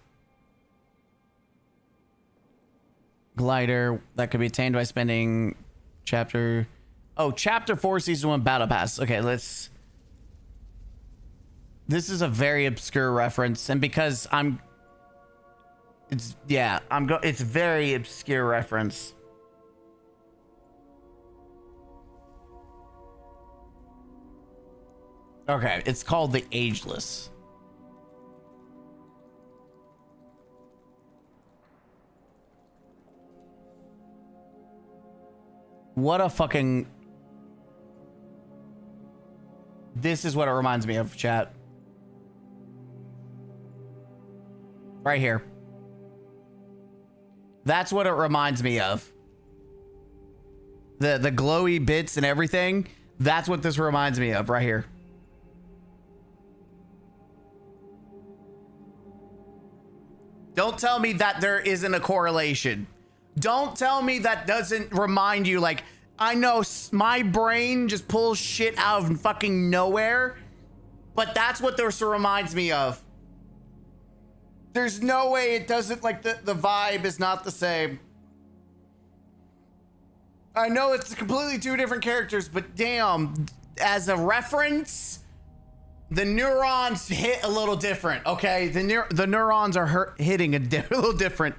Glider that could be attained by spending chapter 4 season 1 battle pass. Okay, this is a very obscure reference, and because it's very obscure reference. Okay, it's called the Ageless. What a fucking... This is what it reminds me of, chat. Right here. That's what it reminds me of. the glowy bits and everything. That's what this reminds me of right here. Don't tell me that there isn't a correlation. Don't tell me that doesn't remind you. Like, I know my brain just pulls shit out of fucking nowhere, but that's what this reminds me of. There's no way it doesn't, like, the vibe is not the same. I know it's completely two different characters, but damn, as a reference, the neurons hit a little different, okay? The neurons are hitting a little different.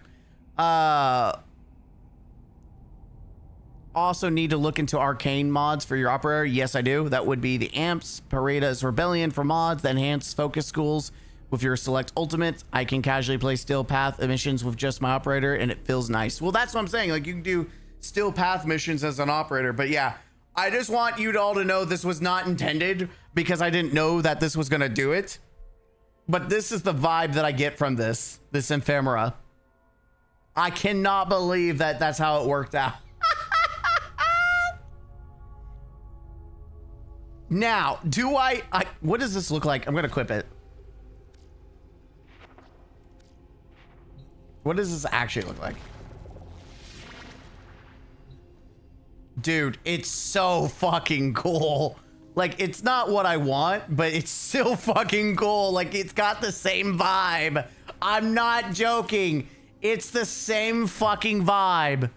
Also need to look into arcane mods for your operator. Yes, I do. That would be the Amps, Pareda's Rebellion for mods, the enhanced focus schools. With your select ultimate, I can casually play still path missions with just my operator, and it feels nice. Well, that's what I'm saying. Like, you can do still path missions as an operator, but yeah, I just want you all to know this was not intended because I didn't know that this was gonna do it. But this is the vibe that I get from this ephemera. I cannot believe that that's how it worked out. Now, do I what does this look like? I'm gonna equip it. What does this actually look like? Dude, it's so fucking cool. Like, it's not what I want, but it's still fucking cool. Like, it's got the same vibe. I'm not joking. It's the same fucking vibe.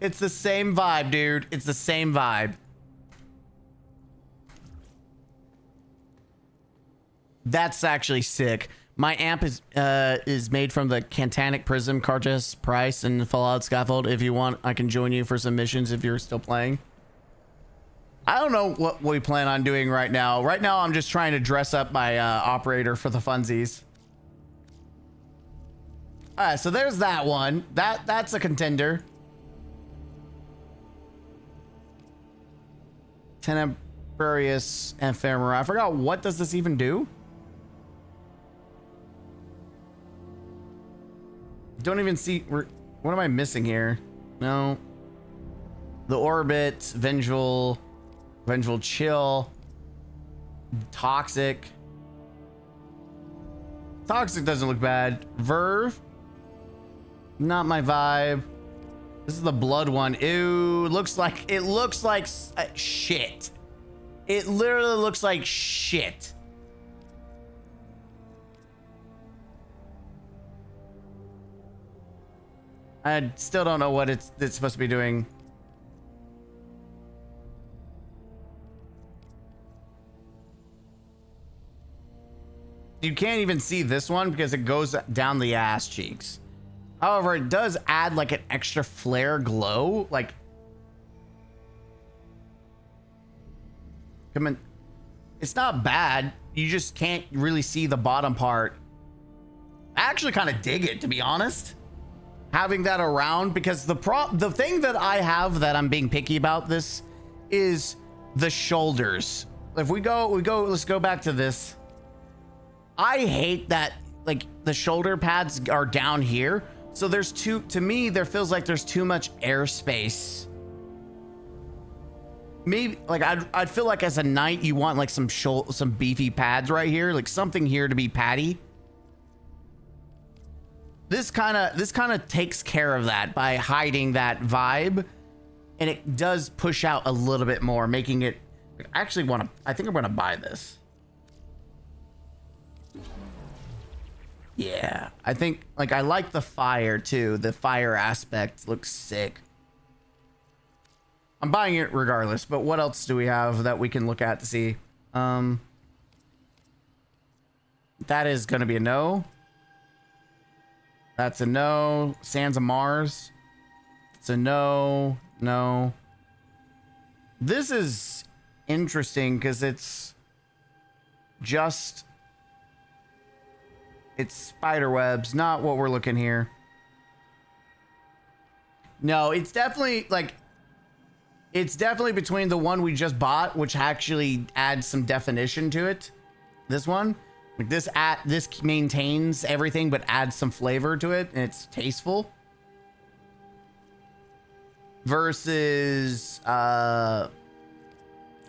It's the same vibe, dude. It's the same vibe. That's actually sick. My amp is made from the Titanic Prism, Cartus, Price, and Fallout Scaffold. If you want, I can join you for some missions if you're still playing. I don't know what we plan on doing right now. Right now, I'm just trying to dress up my operator for the funsies. All right, so there's that one. That's a contender. Tenebrarius Ephemera. I forgot, what does this even do? Don't even see. What am I missing here? No. The Orbit, Vengeful Chill, Toxic. Toxic doesn't look bad. Verve, not my vibe. This is the blood one. Ew, it looks like shit. It literally looks like shit. I still don't know what it's supposed to be doing. You can't even see this one because it goes down the ass cheeks. However, it does add like an extra flare glow. Like, come on, it's not bad. You just can't really see the bottom part. I actually kind of dig it, to be honest, having that around, because the thing that I have that I'm being picky about this is the shoulders. If we go, let's go back to this. I hate that, like, the shoulder pads are down here. So there's to me, there feels like there's too much airspace. Maybe, like, I'd feel like as a knight, you want like some beefy pads right here, like something here to be paddy. This kind of takes care of that by hiding that vibe, and it does push out a little bit more, making it. I actually want to. I think I'm gonna buy this. Yeah, I think, like, I like the fire too. The fire aspect looks sick. I'm buying it regardless, but what else do we have that we can look at to see? That is going to be a no. That's a no. Sands of Mars. It's a no. No. This is interesting because it's just... It's spider webs, not what we're looking here. No, it's definitely like It's definitely between the one we just bought, which actually adds some definition to it. This one, like this maintains everything but adds some flavor to it, and it's tasteful. Versus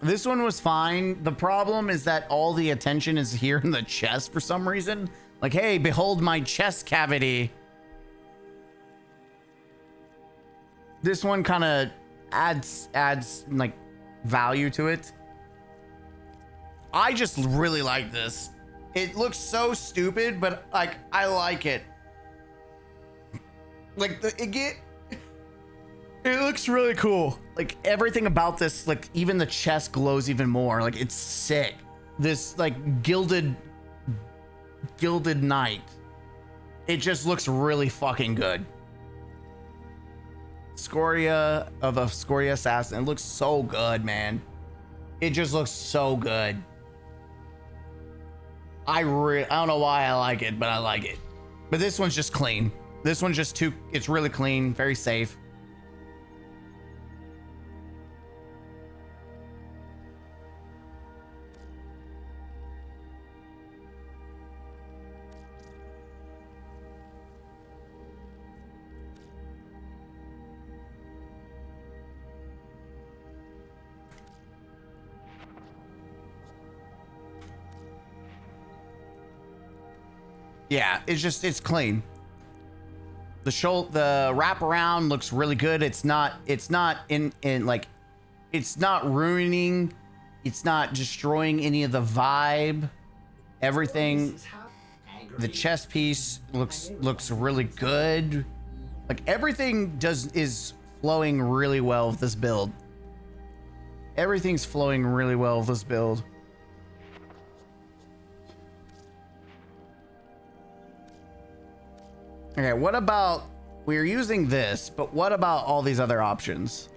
this one was fine. The problem is that all the attention is here in the chest for some reason. Like, hey, behold my chest cavity. This one kind of adds like value to it. I just really like this. It looks so stupid, but like I like it. Like it looks really cool. Like everything about this, like even the chest glows even more. Like it's sick. This like gilded knight. It just looks really fucking good. Scoria of a Scoria assassin. It looks so good, man. It just looks so good. I don't know why I like it, but I like it. But this one's just clean. This one's just it's really clean, very safe. Yeah, it's clean. The wraparound looks really good. It's not in like, it's not ruining, it's not destroying any of the vibe. Everything, the chest piece looks really good. Like everything is flowing really well with this build. Everything's flowing really well with this build. Okay, what about, we're using this, but what about all these other options?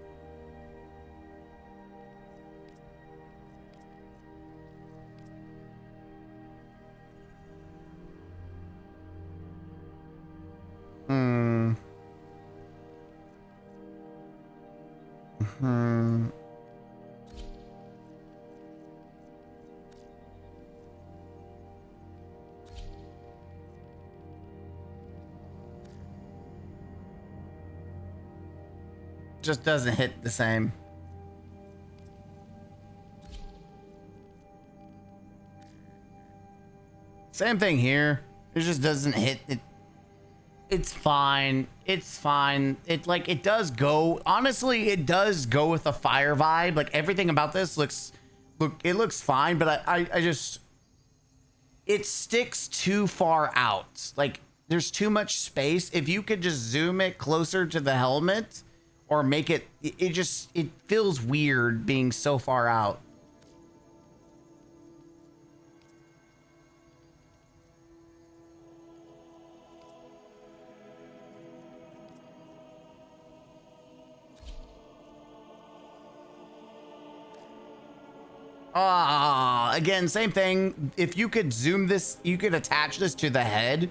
Just doesn't hit the same. Same thing here. It just doesn't hit it. It's fine. It's fine. It does go, honestly, it does go with the fire vibe. Like everything about this looks fine, but I just, it sticks too far out. Like there's too much space. If you could just zoom it closer to the helmet, or make it feels weird being so far out. Again, same thing. If you could zoom this, you could attach this to the head.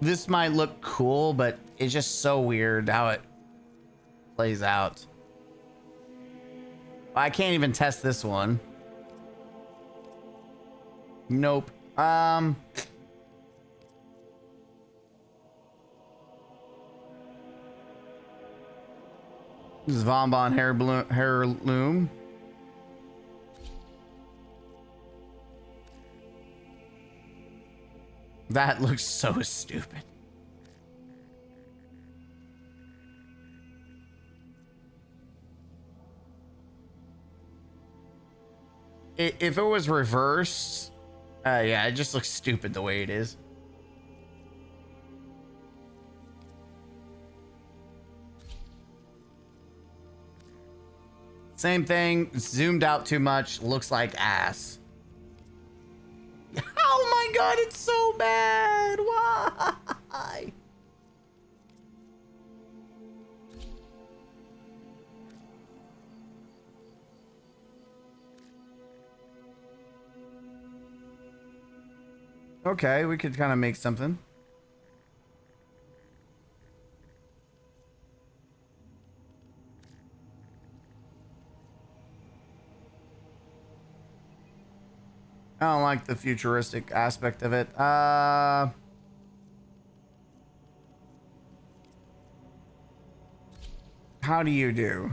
This might look cool, but it's just so weird how it plays out. I can't even test this one. Nope. This is Von Bon heirloom. That looks so stupid. If it was reversed, yeah, it just looks stupid the way it is. Same thing, zoomed out too much, looks like ass. Oh my god, it's so bad. Why? Okay, we could kind of make something. I don't like the futuristic aspect of it. How do you do?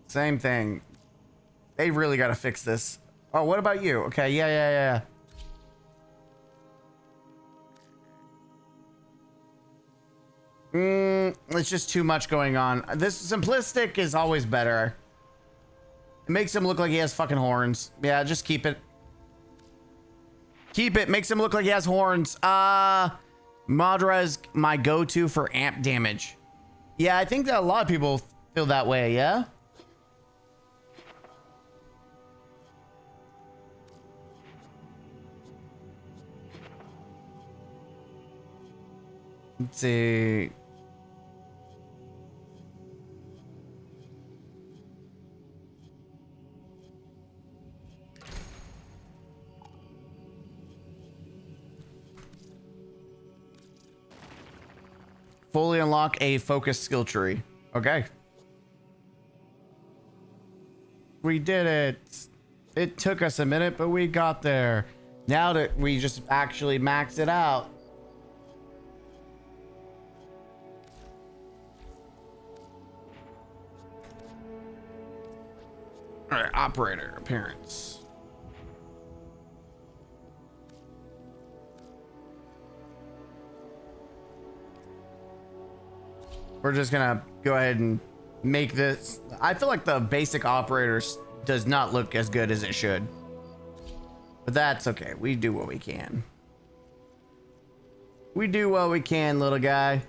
Same thing. They really got to fix this. Oh, what about you? Okay, yeah. It's just too much going on. This simplistic is always better. It makes him look like he has fucking horns. Yeah, just keep it. Keep it. Makes him look like he has horns. Madara is my go-to for amp damage. Yeah, I think that a lot of people feel that way, yeah? Let's see. Fully unlock a focus skill tree. Okay. We did it. It took us a minute, but we got there. Now that we just actually maxed it out. All right, operator appearance. We're just gonna go ahead and make this. I feel like the basic operators does not look as good as it should, but that's okay. We do what we can. We do what we can, little guy.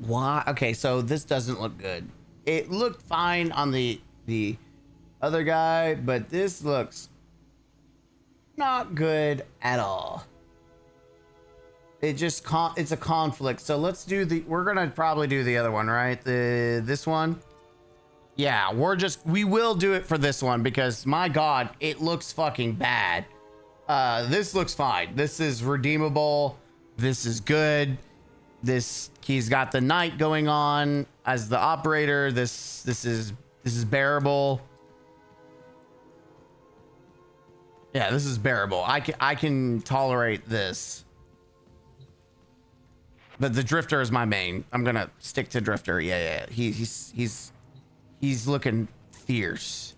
Why? Okay, so this doesn't look good. It looked fine on the other guy, but this looks not good at all. It just it's a conflict. So let's do we're gonna probably do the other one, right? This one. Yeah, we will do it for this one because my God, it looks fucking bad. This looks fine. This is redeemable. This is good. He's got the knight going on as the operator. This is bearable. Yeah, this is bearable. I can tolerate this. But the drifter is my main. I'm gonna stick to drifter. Yeah. He's looking fierce.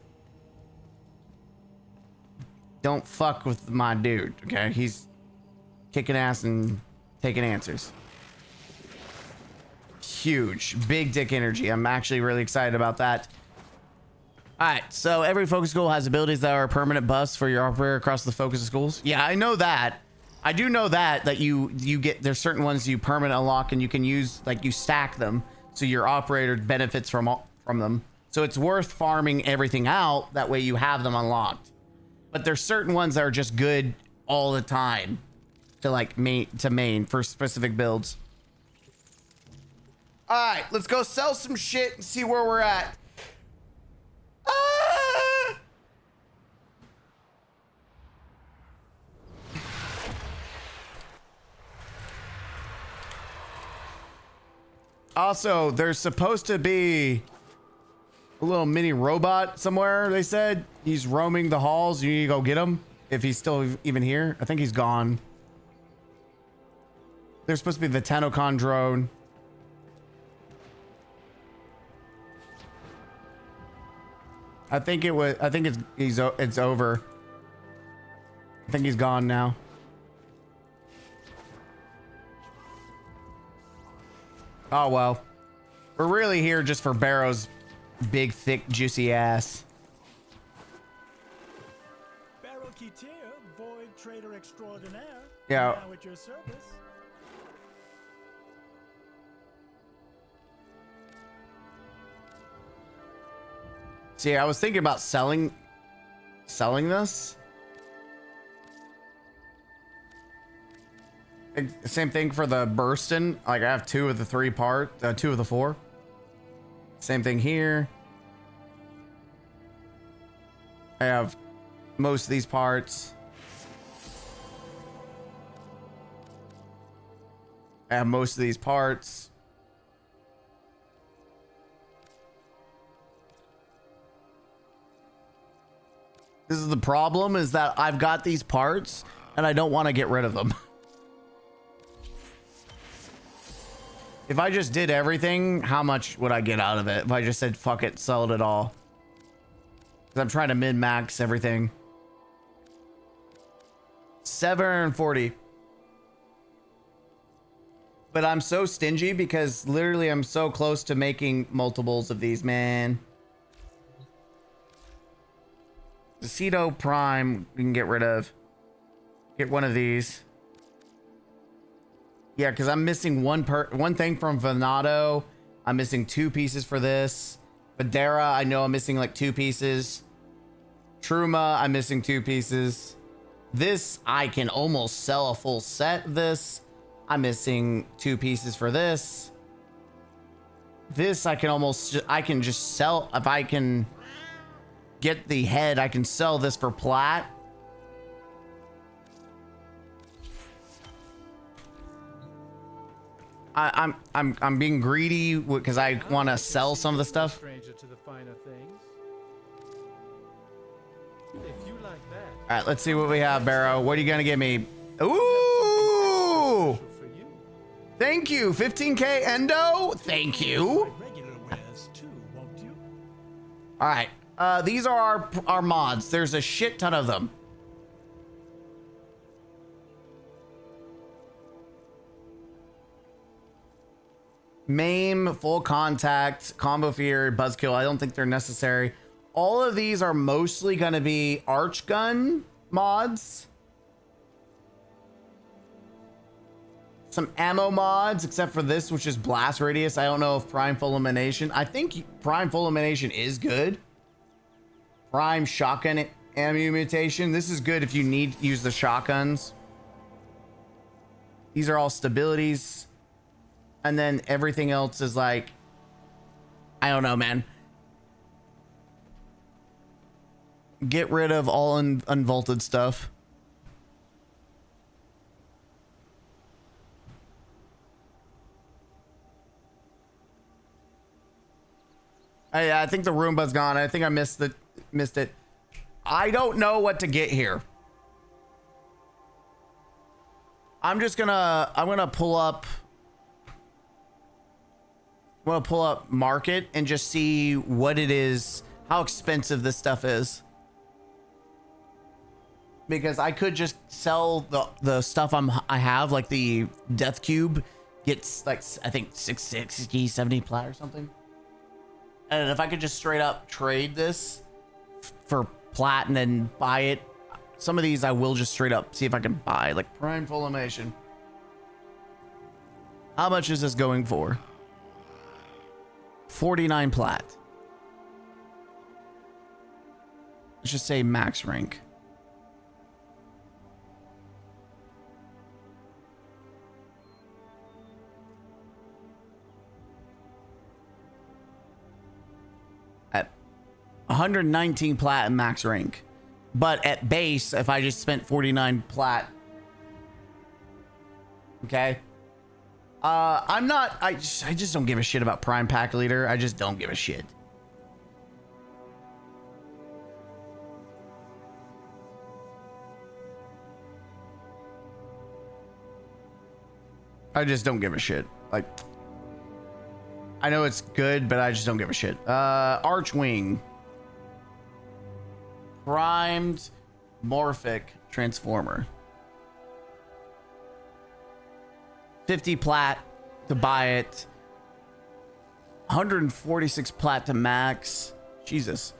Don't fuck with my dude, okay? He's kicking ass and taking answers. Huge, big dick energy. I'm actually really excited about that. All right, so every focus school has abilities that are permanent buffs for your operator across the focus schools. Yeah, I know that. I do know that you get, there's certain ones you permanent unlock and you can use, like you stack them so your operator benefits from them. So it's worth farming everything out. That way you have them unlocked. But there's certain ones that are just good all the time to like main for specific builds. All right, let's go sell some shit and see where we're at. Also, there's supposed to be a little mini robot somewhere. They said he's roaming the halls. You need to go get him if he's still even here. I think he's gone. There's supposed to be the Tenocon drone. I think it's over. I think he's gone now. Oh well. We're really here just for Barrow's big, thick, juicy ass. Barrow Ketir, Void Trader Extraordinaire. Yeah. Now at your service. See, I was thinking about selling this. Same thing for the bursting. Like I have 2 of the 3 2 of the 4. Same thing here. I have most of these parts. I have most of these parts. This is the problem, is that I've got these parts and I don't want to get rid of them. If I just did everything, how much would I get out of it? If I just said, fuck it, sell it all. Because I'm trying to min-max everything. 740. But I'm so stingy because literally I'm so close to making multiples of these, man. The Ceto Prime, we can get rid of. Get one of these. Yeah, because I'm missing one thing from Venato. I'm missing 2 pieces for this. Videra, I know I'm missing like 2 pieces. Truma, I'm missing 2 pieces. This, I can almost sell a full set of this. I'm missing 2 pieces for this. This, I can just sell. If I can get the head, I can sell this for plat. I'm being greedy because I want to sell some of the stuff. Stranger to the finer things. If you like that. All right, let's see what we have, Barrow. What are you gonna give me? Ooh! For you. Thank you, 15K Endo. Thank you. Regular wares too, won't you? All right, these are our mods. There's a shit ton of them. Maim, full contact, combo fear, buzzkill. I don't think they're necessary. All of these are mostly going to be arch gun mods. Some ammo mods, except for this, which is blast radius. I don't know if prime fulmination. I think prime fulmination is good. Prime shotgun ammo mutation. This is good if you need to use the shotguns. These are all stabilities. And then everything else is like, I don't know, man. Get rid of all unvaulted stuff. I think the Roomba's gone. I think I missed it. I don't know what to get here. I'm gonna pull up market and just see what it is, how expensive this stuff is. Because I could just sell the stuff I have, like the Death Cube gets like, I think 660, 70 plat or something. And if I could just straight up trade this for plat and then buy it, some of these I will just straight up see if I can buy, like prime fulmination. How much is this going for? 49 plat. Let's just say max rank. At 119 plat and max rank. But at base, if I just spent 49 plat. Okay. I just don't give a shit about Prime Pack Leader. I just don't give a shit. I just don't give a shit. Like, I know it's good, but I just don't give a shit. Archwing. Primed Morphic Transformer. 50 plat to buy it. 146 plat to max. Jesus.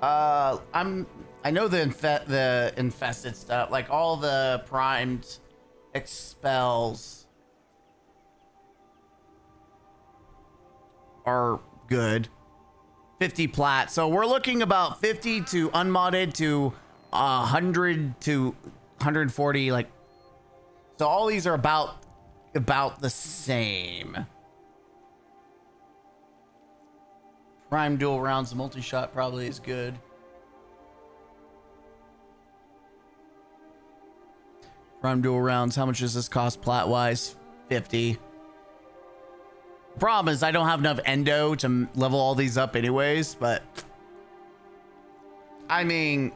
I know the infested stuff, like all the primed expels are good. 50 plat. So we're looking about 50 to unmodded to 100 to 140. Like, so all these are about the same. Prime dual rounds, multi-shot probably is good. Prime dual rounds, how much does this cost plat-wise? 50. Problem is I don't have enough endo to level all these up anyways, but I mean,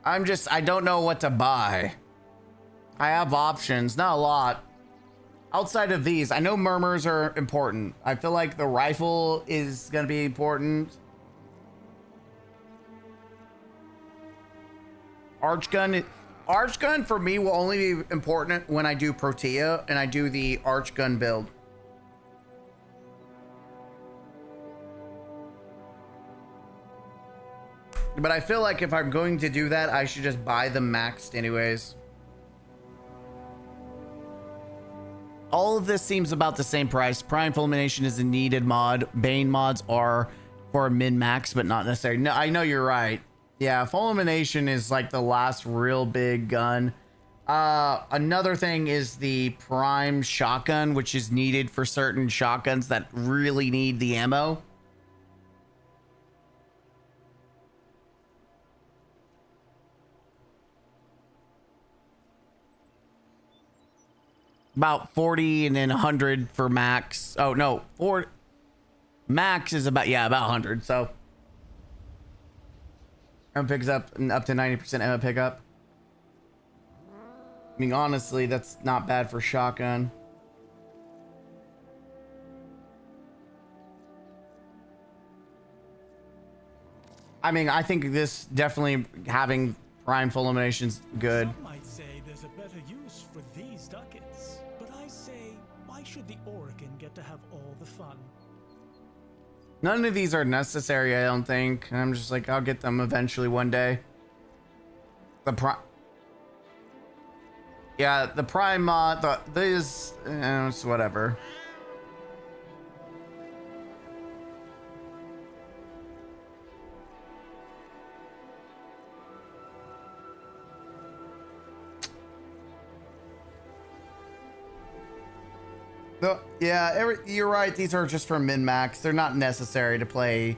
I don't know what to buy. I have options, not a lot. Outside of these, I know murmurs are important. I feel like the rifle is going to be important. Archgun for me will only be important when I do Protea and I do the Archgun build. But I feel like if I'm going to do that, I should just buy them maxed anyways. All of this seems about the same price. Prime Fulmination is a needed mod. Bane mods are for min-max, but not necessary. No, I know you're right. Yeah, Fulmination is like the last real big gun. Another thing is the Prime Shotgun, which is needed for certain shotguns that really need the ammo. About 40 and then 100 for max. Oh no, max is about, yeah, about 100. So ammo picks up to 90% ammo pickup. I mean, honestly, that's not bad for shotgun. I mean, I think this definitely having Prime Fulmination's good. Some might say there's a better use for these ducats, but I say, why should the Orokin get to have all the fun? None of these are necessary, I don't think. I'm just like, I'll get them eventually one day. The Prime mod, it's whatever. You're right. These are just for min-max. They're not necessary to play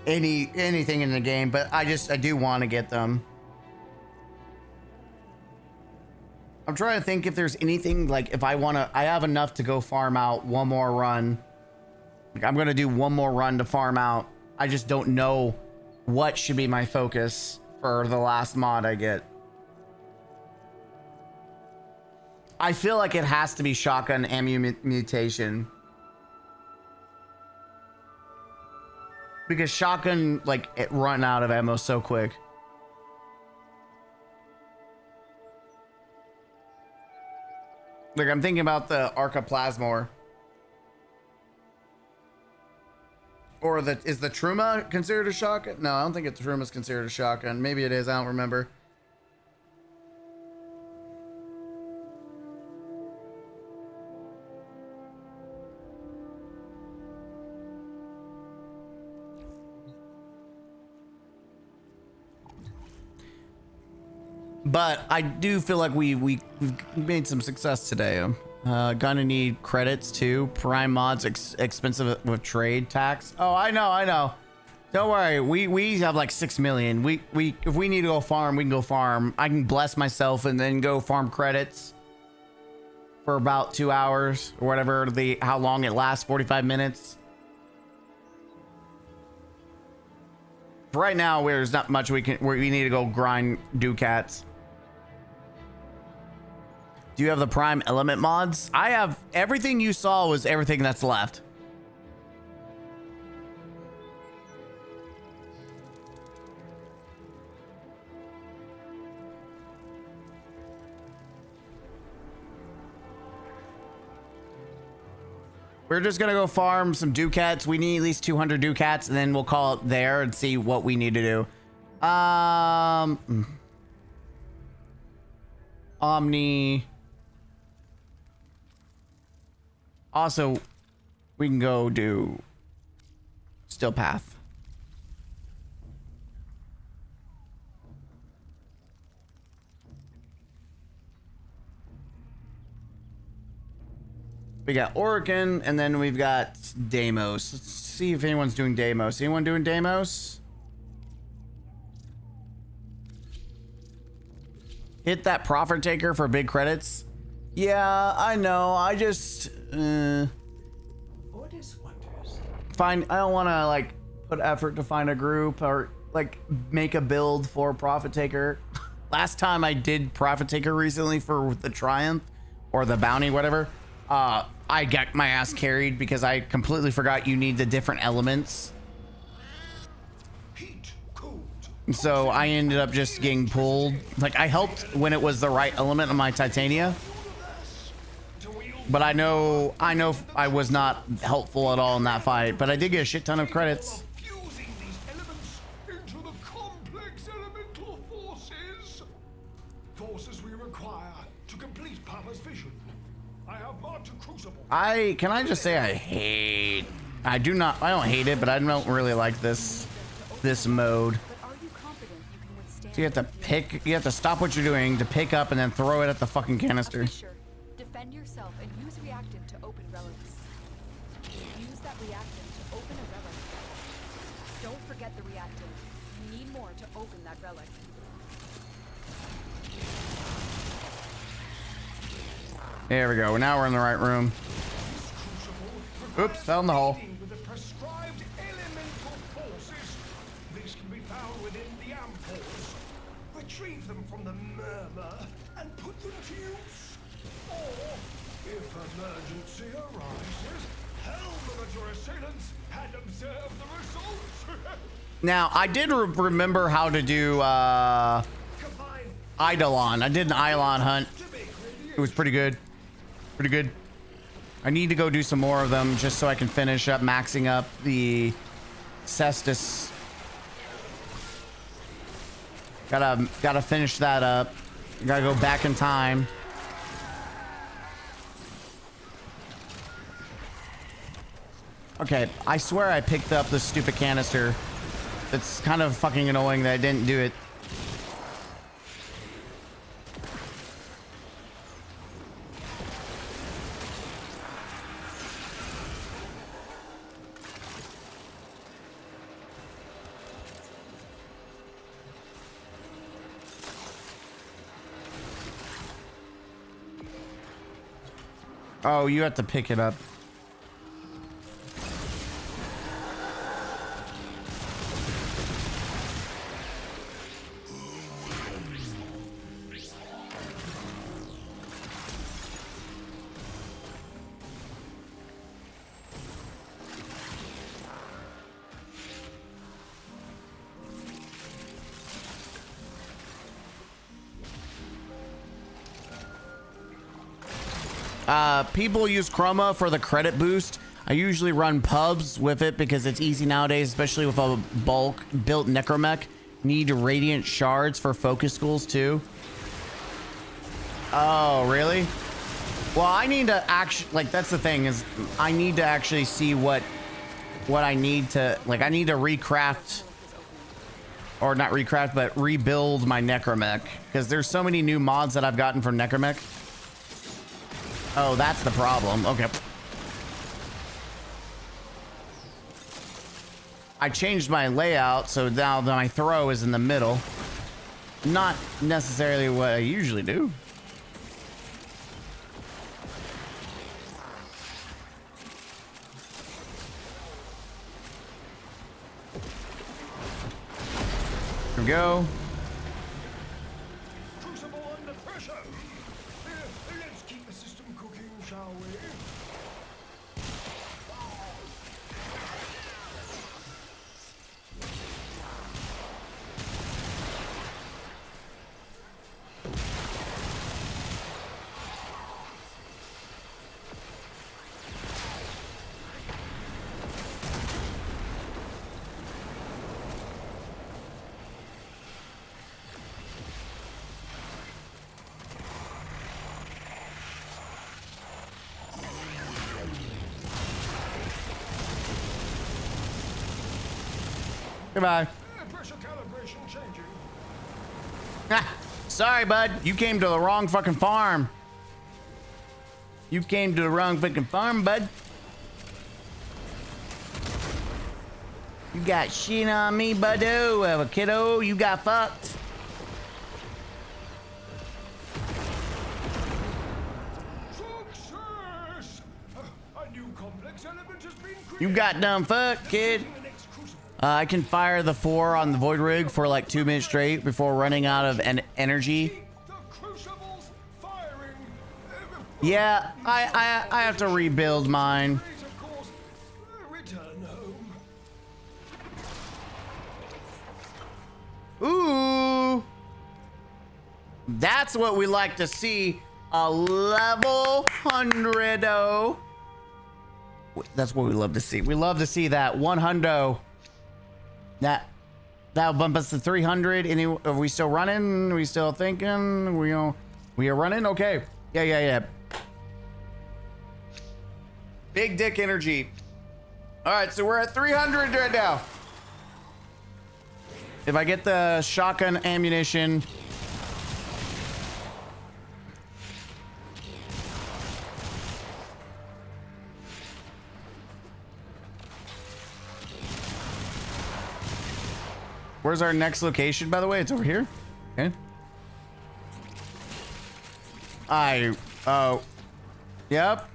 anything in the game, but I do want to get them. I'm trying to think if there's anything, like, if I have enough to go farm out one more run. Like, I'm going to do one more run to farm out. I just don't know what should be my focus for the last mod I get. I feel like it has to be shotgun ammo mutation. Because shotgun, like, it run out of ammo so quick. Like, I'm thinking about the Arca Plasmor. Or is the Truma considered a shotgun? No, I don't think the Truma is considered a shotgun. Maybe it is, I don't remember. But I do feel like we've made some success today. Gonna need credits too. Prime mods expensive with trade tax. Oh, I know. Don't worry. We have like 6 million. We if we need to go farm, we can go farm. I can bless myself and then go farm credits for about 2 hours or whatever how long it lasts. 45 minutes. Right now, there's not much we need to go grind ducats. Do you have the Prime Element mods? I have everything you saw was everything that's left. We're just gonna go farm some ducats. We need at least 200 ducats, and then we'll call it there and see what we need to do. Omni. Also, we can go do Still Path. We got Oregon, and then we've got Deimos. Let's see if anyone's doing Deimos. Anyone doing Deimos? Hit that profit taker for big credits. Yeah, I know. I just Ordis wonders. find. I don't want to like put effort to find a group or like make a build for profit taker. Last time I did profit taker recently for the Triumph or the Bounty, whatever. I got my ass carried because I completely forgot you need the different elements. So I ended up just getting pulled. Like I helped when it was the right element on my Titania. But I know I was not helpful at all in that fight, but I did get a shit ton of credits. Fusing these elements into the complex elemental forces we require to complete Papa's vision. I have marked a crucible. Can I just say I don't hate it, but I don't really like this mode. But are you confident you can withstand? So you have to stop what you're doing to pick up and then throw it at the fucking canister. Sure. Defend yourself and use reactant to open relics. Use that reactant to open a relic. Don't forget the reactant. You need more to open that relic. There we go. Now we're in the right room. Oops, fell in the hole. With the prescribed elemental forces. These can be found within the ampoules. Retrieve them from the murmur and put them to use. Or, if emergency arises, helm them at your assailants and observe the results. Now, I did remember how to do Eidolon. I did an Eidolon hunt. It was pretty good. Pretty good. I need to go do some more of them just so I can finish up maxing up the Cestus. Gotta finish that up. Gotta go back in time. Okay, I swear I picked up this stupid canister. It's kind of fucking annoying that I didn't do it. Oh, you have to pick it up. People use Chroma for the credit boost. I usually run pubs with it because it's easy nowadays, especially with a bulk built necromech. Need radiant shards for focus schools too. Oh, really? Well, I need to actually, like, that's the thing is I need to actually see what I need to, like, I need to recraft, or not recraft, but rebuild my necromech because there's so many new mods that I've gotten from necromech. Oh, that's the problem. Okay. I changed my layout, so now my throw is in the middle. Not necessarily what I usually do. Here we go. Crucible under pressure. Let's keep the system cooking, shall we? Goodbye. Pressure calibration changing. Ah, sorry, bud. You came to the wrong fucking farm. You came to the wrong fucking farm, bud. You got shit on me, buddo. Kiddo, you got fucked. Success! A new complex element has been created. You got done fucked, kid. I can fire the 4 on the void rig for like 2 minutes straight before running out of energy. Keep the crucibles firing. Yeah, I have to rebuild mine. Please, of course, return home. Ooh, that's what we like to see. A level 100. That's what we love to see. We love to see that 100. That'll bump us to 300. Are we still running? Are we still thinking? We are running. Okay. Yeah. Big dick energy. All right, so we're at 300 right now. If I get the shotgun ammunition. Where's our next location, by the way? It's over here. Okay. Yep.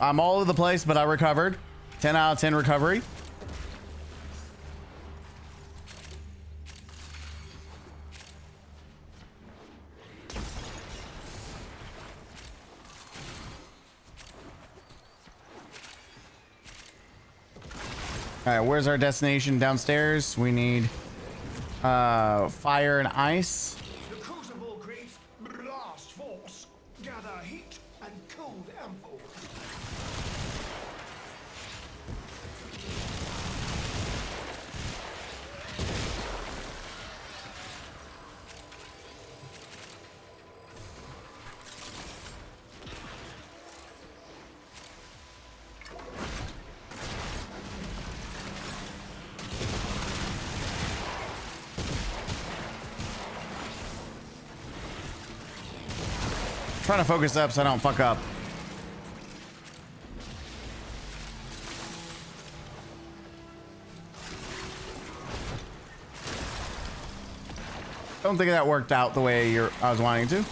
I'm all over the place, but I recovered. 10 out of 10 recovery. All right, where's our destination? Downstairs. We need fire and ice. The crucible creates blast force. Gather heat and cold amphols. Trying to focus up so I don't fuck up. Don't think that worked out the way I was wanting to.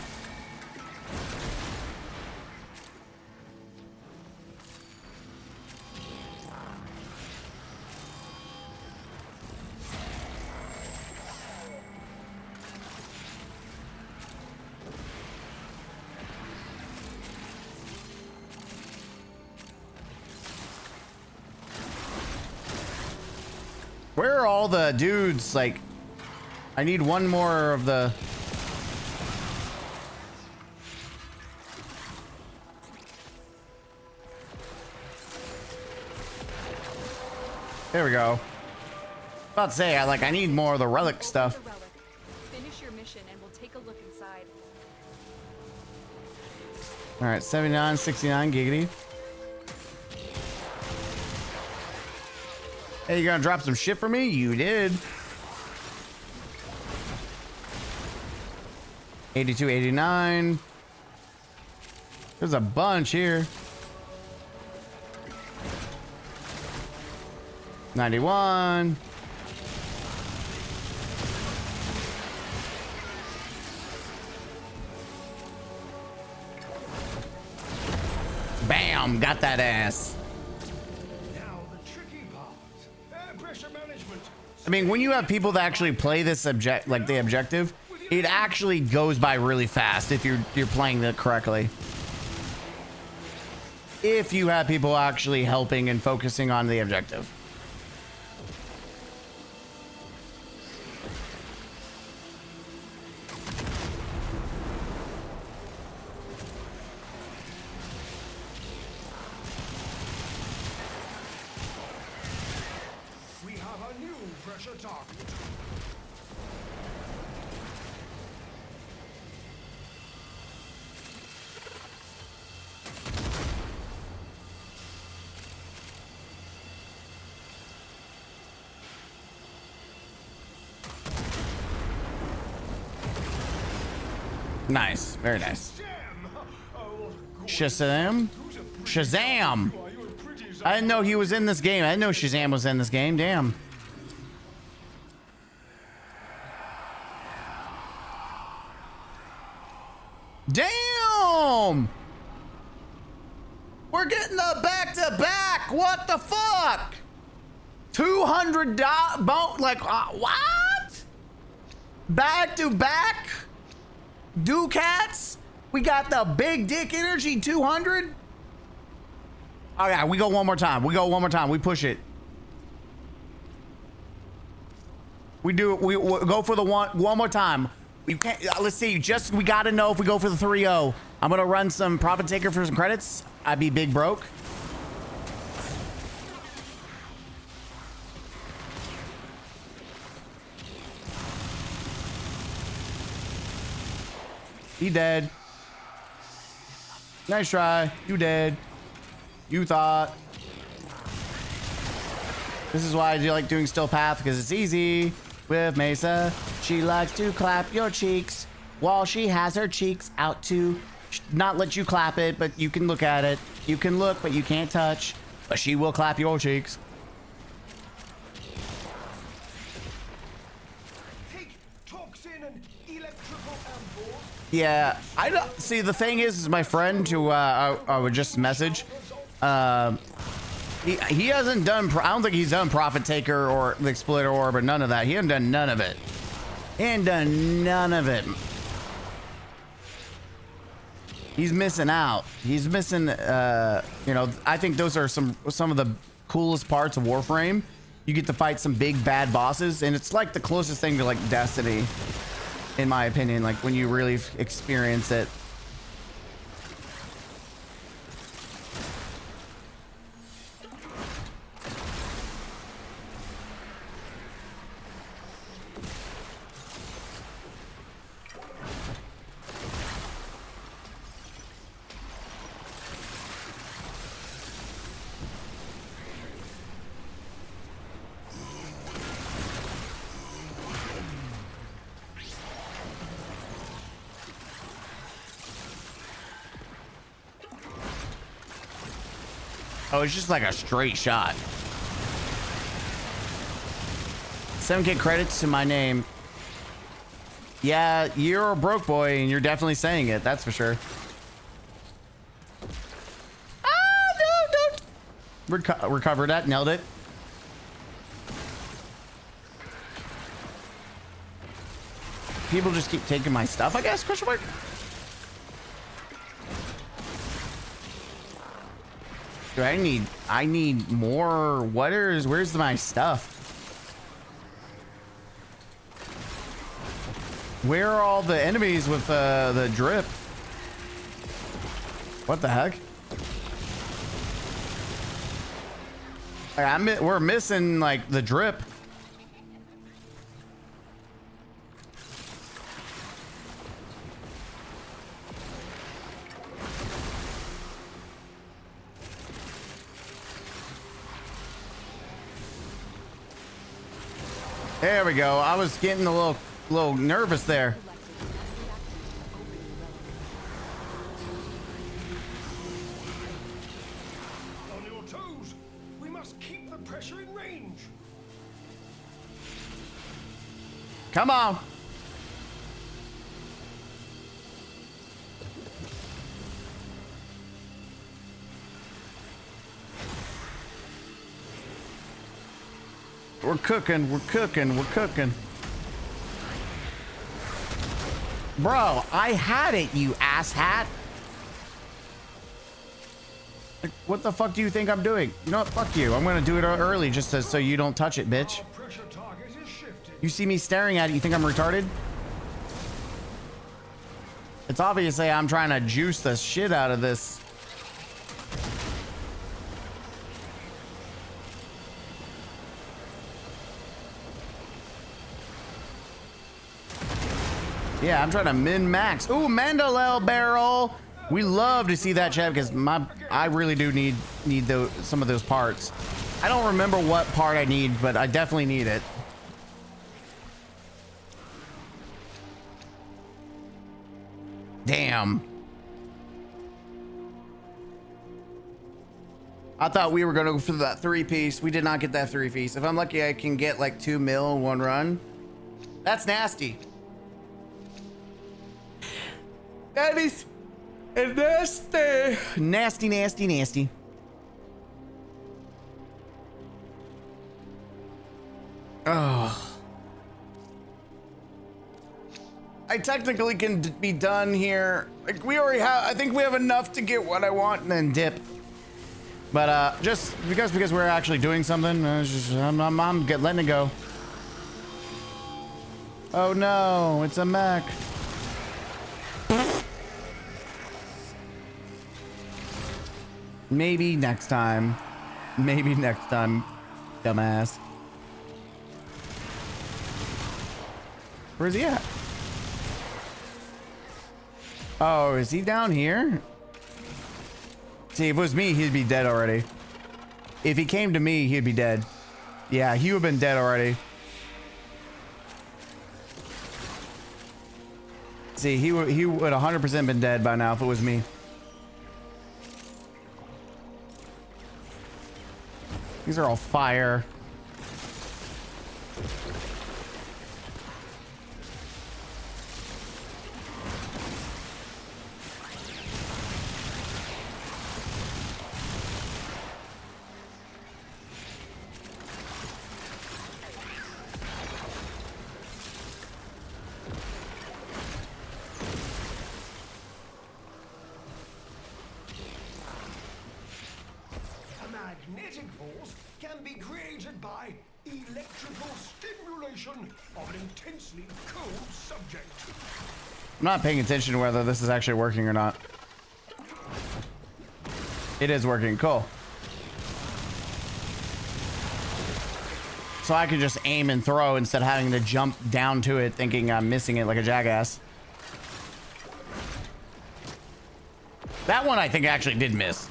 Where are all the dudes? Like, I need one more of the... There we go. About to say, I need more of the relic stuff. The relic. Finish your mission and we'll take a look inside. All right, 79, 69, giggity. Hey, you gonna drop some shit for me? You did. 82, 89. There's a bunch here. 91. Bam! Got that ass. Now the tricky part. Air pressure management. I mean, when you have people that actually play this the objective, it actually goes by really fast if you're playing it correctly. If you have people actually helping and focusing on the objective. We have a new pressure target. Nice. Very nice. Oh, Shazam. Shazam. I didn't know he was in this game. I didn't know Shazam was in this game. Damn. Damn. We're getting the back-to-back. What the fuck? $200 like what? Back-to-back Ducats. We got the big dick energy 200. Oh yeah, we go one more time. We go one more time. We push it. We do it. We go for the one more time. You can't. Let's see. Just we gotta know if we go for the 3-0. I'm gonna run some profit taker for some credits. I'd be big broke. He dead. Nice try. You dead. You thought. This is why I do like doing still path, because it's easy with Mesa. She likes to clap your cheeks while she has her cheeks out to not let you clap it, but you can look at it. You can look, but you can't touch. But she will clap your cheeks. take toxin and electrical ampoules. Yeah, I don't see. The thing is my friend who I would just message. He hasn't done. I don't think he's done Profit Taker or the Exploiter Orb or none of that. He hasn't done none of it. He ain't done none of it. He's missing out. He's missing. You know, I think those are some of the coolest parts of Warframe. You get to fight some big bad bosses, and it's like the closest thing to like Destiny, in my opinion. Like when you really experience it. Oh, it's just like a straight shot. 7K credits to my name. Yeah, you're a broke boy, and you're definitely saying it. That's for sure. Ah, no, don't. Recovered that. Nailed it. People just keep taking my stuff, I guess? Question mark. Dude, I need more. Where's my stuff? Where are all the enemies with the drip? What the heck? Like, we're missing like the drip. There we go. I was getting a little nervous there. On your toes. We must keep the pressure in range. Come on. We're cooking, we're cooking, we're cooking. Bro, I had it, you asshat. Like, what the fuck do you think I'm doing? You know what? Fuck you. I'm gonna do it early just so you don't touch it, bitch. Our pressure target is shifting. You see me staring at it, you think I'm retarded? It's obviously I'm trying to juice the shit out of this. Yeah, I'm trying to min-max. Ooh, Mandalel barrel. We love to see that, chat, because I really do need some of those parts. I don't remember what part I need, but I definitely need it. Damn. I thought we were gonna go for that 3-piece. We did not get that 3-piece. If I'm lucky, I can get like 2 mil in one run. That's nasty. That is nasty. Nasty, nasty, nasty. Oh. I technically can be done here. Like we already have, I think we have enough to get what I want and then dip. But just because we're actually doing something, I'm letting it go. Oh no, it's a mech. Maybe next time. Maybe next time, dumbass. Where's he at? Oh, is he down here? See, if it was me, he'd be dead already. If he came to me, he'd be dead. Yeah, he would have been dead already. See, he would 100% been dead by now if it was me. These are all fire. Magnetic force can be created by electrical stimulation of an intensely cold subject. I'm not paying attention to whether this is actually working or not. It is working. Cool. So I can just aim and throw instead of having to jump down to it thinking I'm missing it like a jackass. That one I think actually did miss.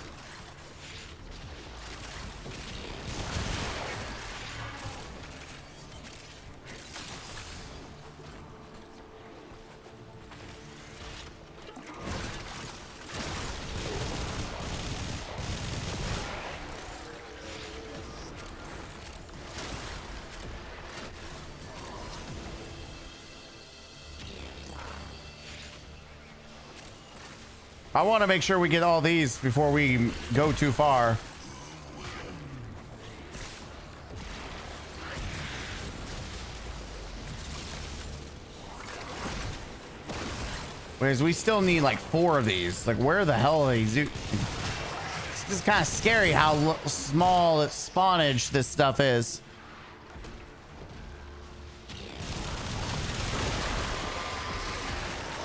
I want to make sure we get all these before we go too far. Whereas we still need like 4 of these. Like, where the hell are these? It's just kind of scary how small spawnage this stuff is.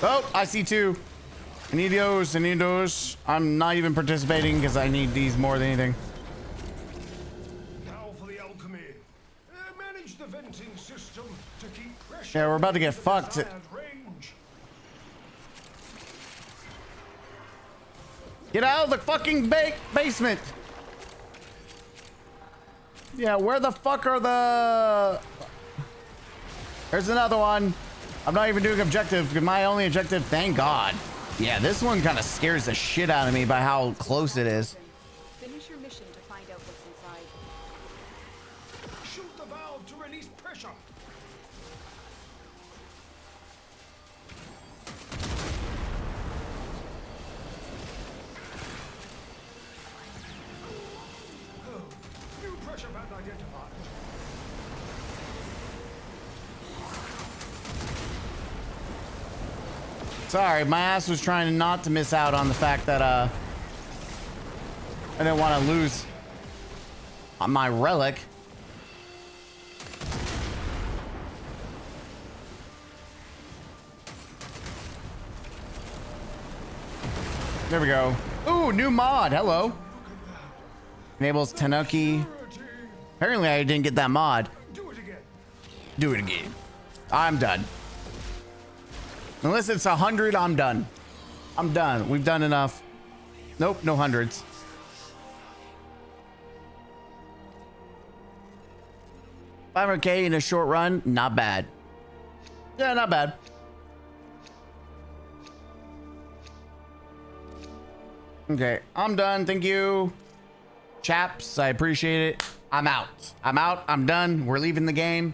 Oh, I see 2. I need those. I need those. I'm not even participating because I need these more than anything. Now for the alchemy. Manage the venting system to keep pressure. Yeah, we're about to get fucked. Range. Get out of the fucking basement. Yeah, where the fuck are the... There's another one. I'm not even doing objective. My only objective, thank God. Yeah, this one kind of scares the shit out of me by how close it is. Finish your mission to find out what's inside. Shoot the valve to release pressure. Oh, new pressure band identified. Sorry, my ass was trying not to miss out on the fact that I didn't want to lose my relic. There we go. Ooh, new mod. Hello. Enables Tanuki. Apparently I didn't get that mod. Do it again. Do it again. I'm done. Unless it's 100, I'm done. I'm done. We've done enough. Nope, no hundreds. $500K in a short run, not bad. Yeah, not bad. Okay, I'm done. Thank you, chaps. I appreciate it. I'm out. I'm out. I'm done. We're leaving the game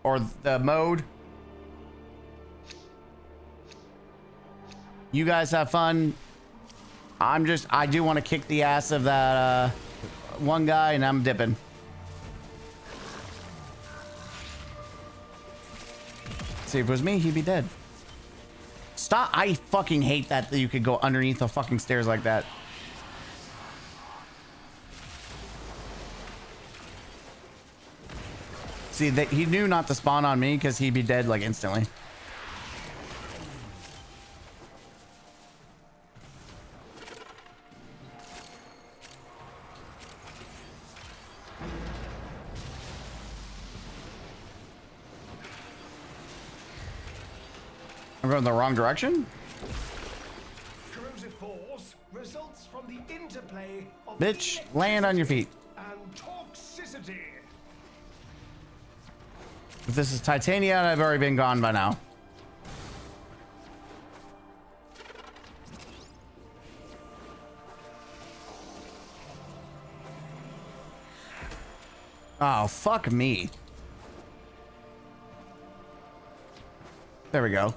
or the mode. You guys have fun. I do want to kick the ass of that one guy, and I'm dipping. See, if it was me, he'd be dead. Stop. I fucking hate that you could go underneath the fucking stairs like that. See, he knew not to spawn on me because he'd be dead like instantly. I'm going the wrong direction? Corrosive force results from the interplay of Bitch, land on your feet. and toxicity. If this is Titania, I've already been gone by now. Oh, fuck me. There we go.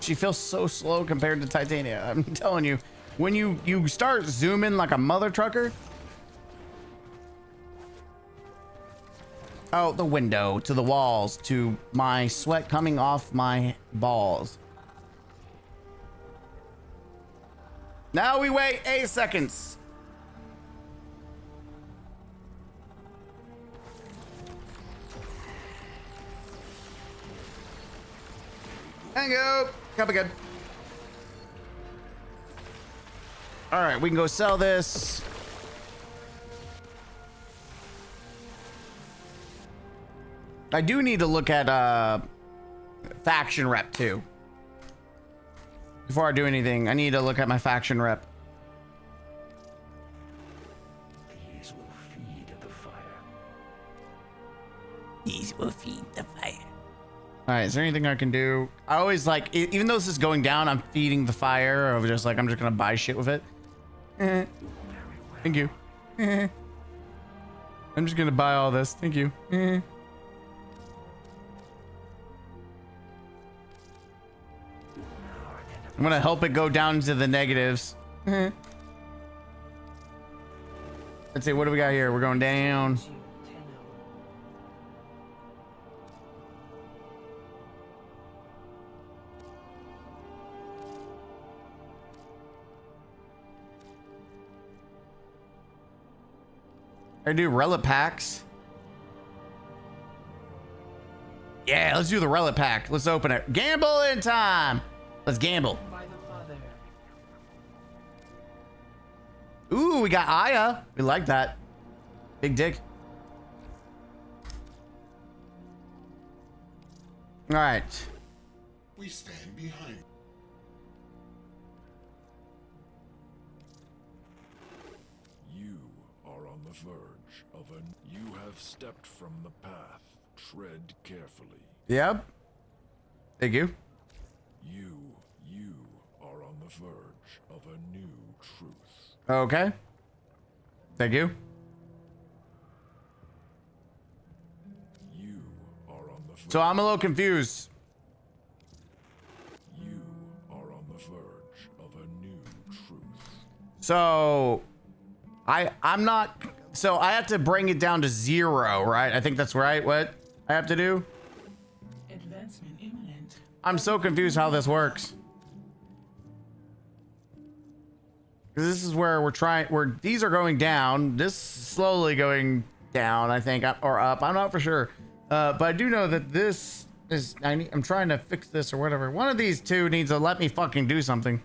She feels so slow compared to Titania. I'm telling you, when you start zooming like a mother trucker. Out the window, to the walls, to my sweat coming off my balls. Now we wait 8 seconds. Hang up. Copy good. All right, we can go sell this. I do need to look at faction rep too. Before I do anything, I need to look at my faction rep. These will feed the fire. These will feed the fire. All right, is there anything I can do? I always like, even though this is going down, I'm feeding the fire. Or just like, I'm just gonna buy shit with it. Thank you. I'm just gonna buy all this. Thank you. I'm gonna help it go down to the negatives. Let's see, what do we got here? We're going down. I do relic packs. Yeah, let's do the relic pack. Let's open it. Gamble in time. Let's gamble. Ooh, we got Aya. We like that. Big dick. All right. We stand behind. You are on the verge of you have stepped from the path. Tread carefully. Yep. Thank you. You are on the verge of a new truth. Okay. Thank you. You are on the verge. So I'm a little confused. You are on the verge of a new truth. So I'm not, so I have to bring it down to 0, right? I think that's right. What I have to do? Advancement imminent. I'm so confused how this works. Because this is where where these are going down. This is slowly going down, I think, or up. I'm not for sure. But I do know that this is, I'm trying to fix this or whatever. One of these two needs to let me fucking do something.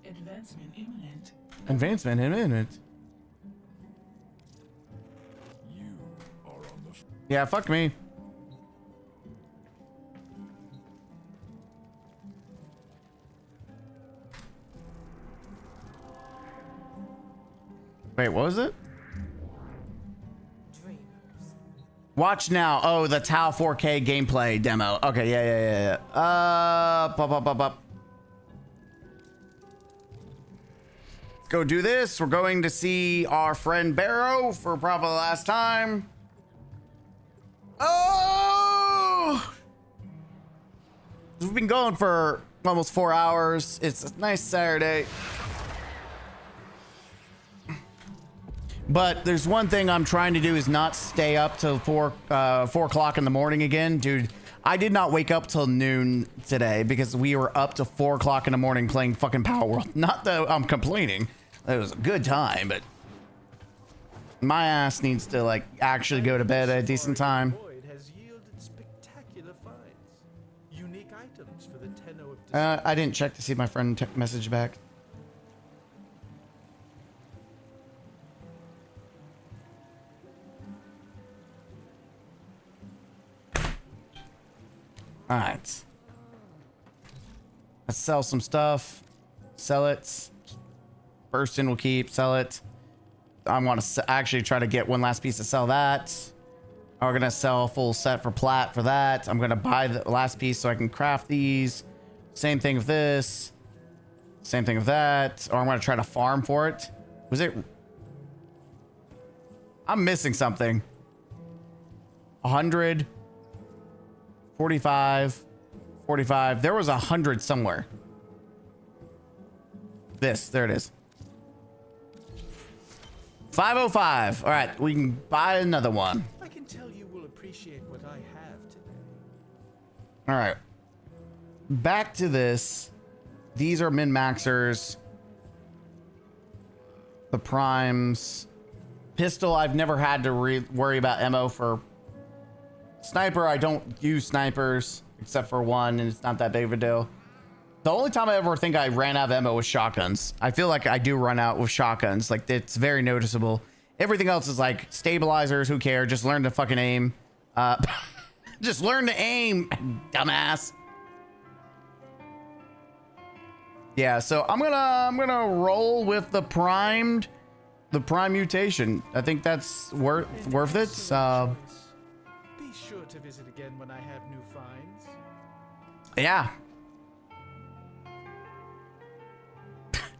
Advancement imminent. Advancement imminent. You are on the Yeah, fuck me. Wait, what was it? Dream Watch now. Oh, the Tau 4K gameplay demo. Okay, yeah. Let's go do this. We're going to see our friend Barrow for probably the last time. Oh! We've been going for almost 4 hours. It's a nice Saturday. But there's one thing I'm trying to do is not stay up till 4 o'clock in the morning again. Dude, I did not wake up till noon today because we were up to 4 o'clock in the morning playing fucking Power World. Not that I'm complaining. It was a good time, but my ass needs to like actually go to bed at a decent time. Has yielded spectacular finds. Unique items for the tenor of I didn't check to see if my friend messaged back. All right. Let's sell some stuff. Sell it. First in will keep. Sell it. I want to actually try to get one last piece to sell that. We're going to sell a full set for plat for that. I'm going to buy the last piece so I can craft these. Same thing with this. Same thing with that. Or I'm going to try to farm for it. Was it? I'm missing something. 100. 45. 45. There was 100 somewhere. There it is. 505. All right, we can buy another one. I can tell you will appreciate what I have today. All right. Back to this. These are min-maxers. The primes. Pistol, I've never had to worry about ammo for. Sniper, I don't use snipers except for one, and it's not that big of a deal. The only time I ever think I ran out of ammo was shotguns. I feel like I do run out with shotguns. Like, it's very noticeable. Everything else is like stabilizers. Who cares? Just learn to fucking aim. Just learn to aim, dumbass. Yeah, so I'm gonna roll with the prime mutation. I think that's worth it. Be sure to visit again when I have new finds. Yeah.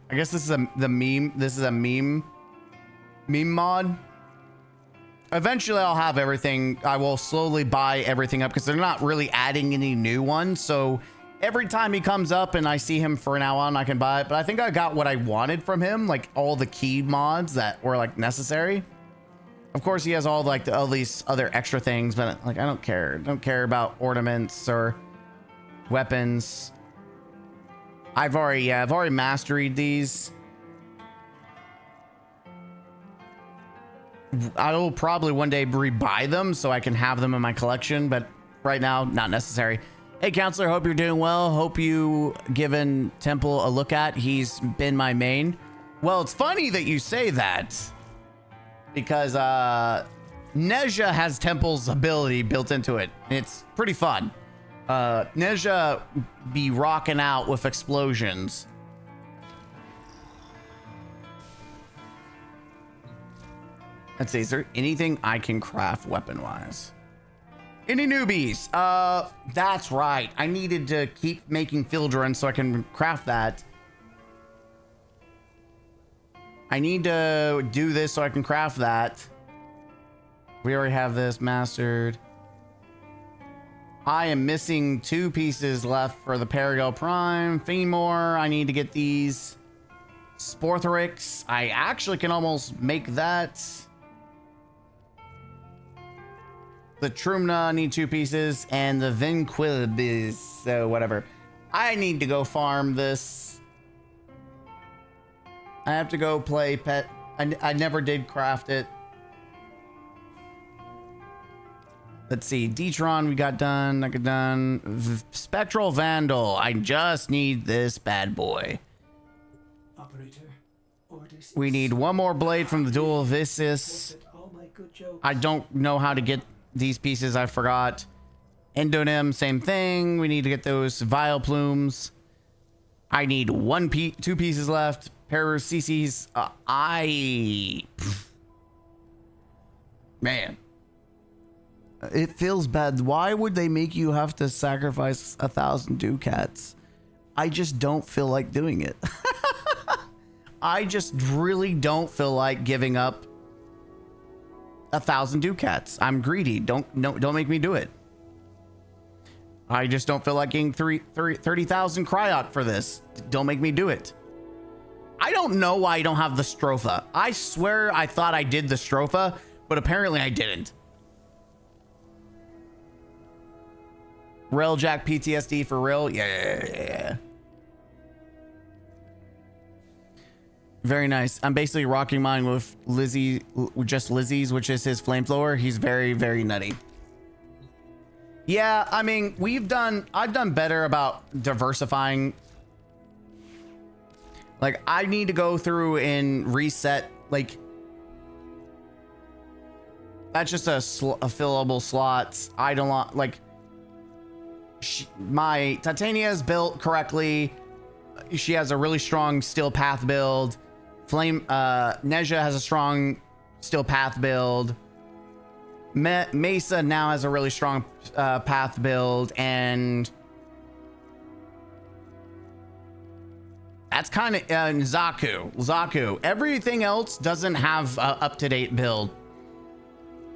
I guess this is the meme. This is a meme mod. Eventually, I'll have everything. I will slowly buy everything up because they're not really adding any new ones. So every time he comes up and I see him for now on, I can buy it. But I think I got what I wanted from him, like all the key mods that were like necessary. Of course, he has all like all these other extra things, but like I don't care. Don't care about ornaments or weapons. I've already mastered these. I will probably one day rebuy them so I can have them in my collection, but right now, not necessary. Hey, counselor, hope you're doing well. Hope you given Temple a look at. He's been my main. Well, it's funny that you say that because Nezha has Temple's ability built into it. It's pretty fun. Nezha be rocking out with explosions. Let's see, is there anything I can craft weapon-wise? Any newbies? That's right. I needed to keep making field runs so I can craft that. I need to do this so I can craft that. We already have this mastered. I am missing 2 pieces left for the Perigal Prime. Femur, I need to get these. Sporthrix, I actually can almost make that. The Trumna, I need 2 pieces. And the Vinquilibis, so whatever. I need to go farm this. I have to go play pet. I never did craft it. Let's see, Detron we got done, I got done. Spectral Vandal, I just need this bad boy. Operator, orders. We need one more blade from the Dual Viscus. I don't know how to get these pieces, I forgot. Endonym, same thing. We need to get those Vile Plumes. I need 2 pieces left. Pair of CCs. Man. It feels bad. Why would they make you have to sacrifice 1,000 ducats? I just don't feel like doing it. I just really don't feel like giving up 1,000 ducats. I'm greedy. Don't make me do it. I just don't feel like getting 30,000 cryot for this. Don't make me do it. I don't know why I don't have the stropha. I swear I thought I did the stropha, but apparently I didn't. Railjack PTSD for real? Yeah. Very nice. I'm basically rocking mine with Lizzie, just Lizzie's, which is his flamethrower. He's very, very nutty. Yeah, I mean, I've done better about diversifying. Like, I need to go through and reset, like, that's just a fillable slots. I don't want, like, my Titania is built correctly. She has a really strong steel path build. Nezha has a strong steel path build. Mesa now has a really strong path build, and that's kind of Zaku. Everything else doesn't have up-to-date build.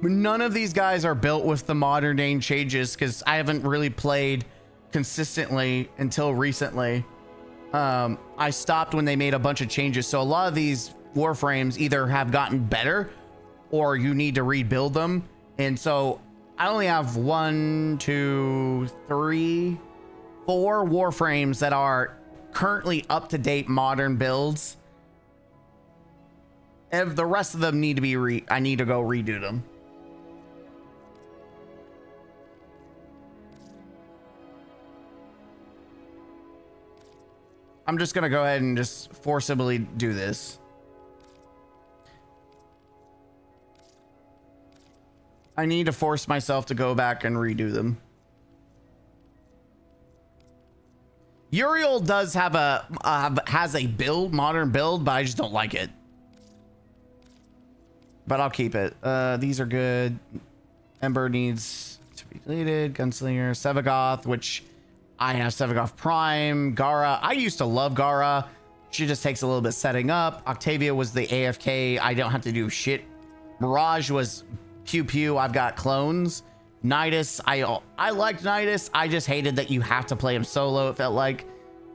None of these guys are built with the modern day changes because I haven't really played consistently until recently. I stopped when they made a bunch of changes, so a lot of these Warframes either have gotten better or you need to rebuild them. And so I only have 4 Warframes that are currently up-to-date modern builds. And the rest of them need to be I need to go redo them. I'm just gonna go ahead and just forcibly do this. I need to force myself to go back and redo them. Uriel does have has a modern build, but I just don't like it. But I'll keep it. These are good. Ember needs to be deleted. Gunslinger, Sevagoth, which I have Sevagoth Prime. Gara, I used to love Gara. She just takes a little bit setting up. Octavia was the AFK. I don't have to do shit. Mirage was pew pew. I've got clones. Nidus, I liked Nidus. I just hated that you have to play him solo. It felt like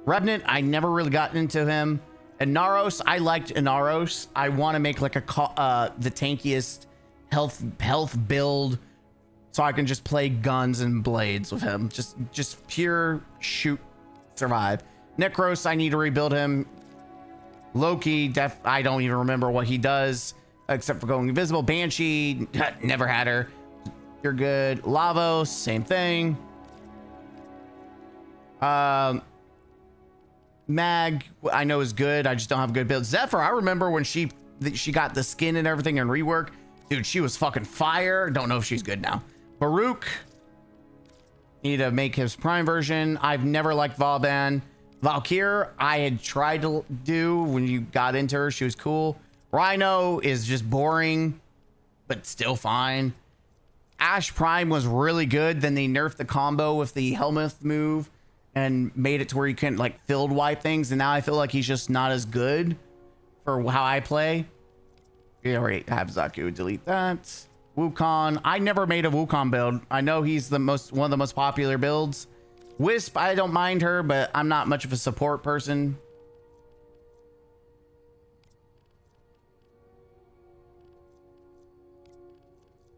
Revenant. I never really got into him. And Naros, I liked Inaros. I want to make like the tankiest health build, so I can just play guns and blades with him. Just pure shoot, survive. Necros, I need to rebuild him. Loki, I don't even remember what he does except for going invisible. Banshee, never had her. You're good. Lavos, same thing. Mag, I know is good. I just don't have good builds. Zephyr, I remember when she got the skin and everything and rework. Dude, she was fucking fire. Don't know if she's good now. Baruch, need to make his prime version. I've never liked Valban. Valkyr, I had tried to do when you got into her. She was cool. Rhino is just boring, but still fine. Ash Prime was really good. Then they nerfed the combo with the Helmuth move and made it to where you can like field wipe things. And now I feel like he's just not as good for how I play. We already have Zaku. Delete that. Wukong. I never made a Wukong build. I know he's one of the most popular builds. Wisp, I don't mind her, but I'm not much of a support person.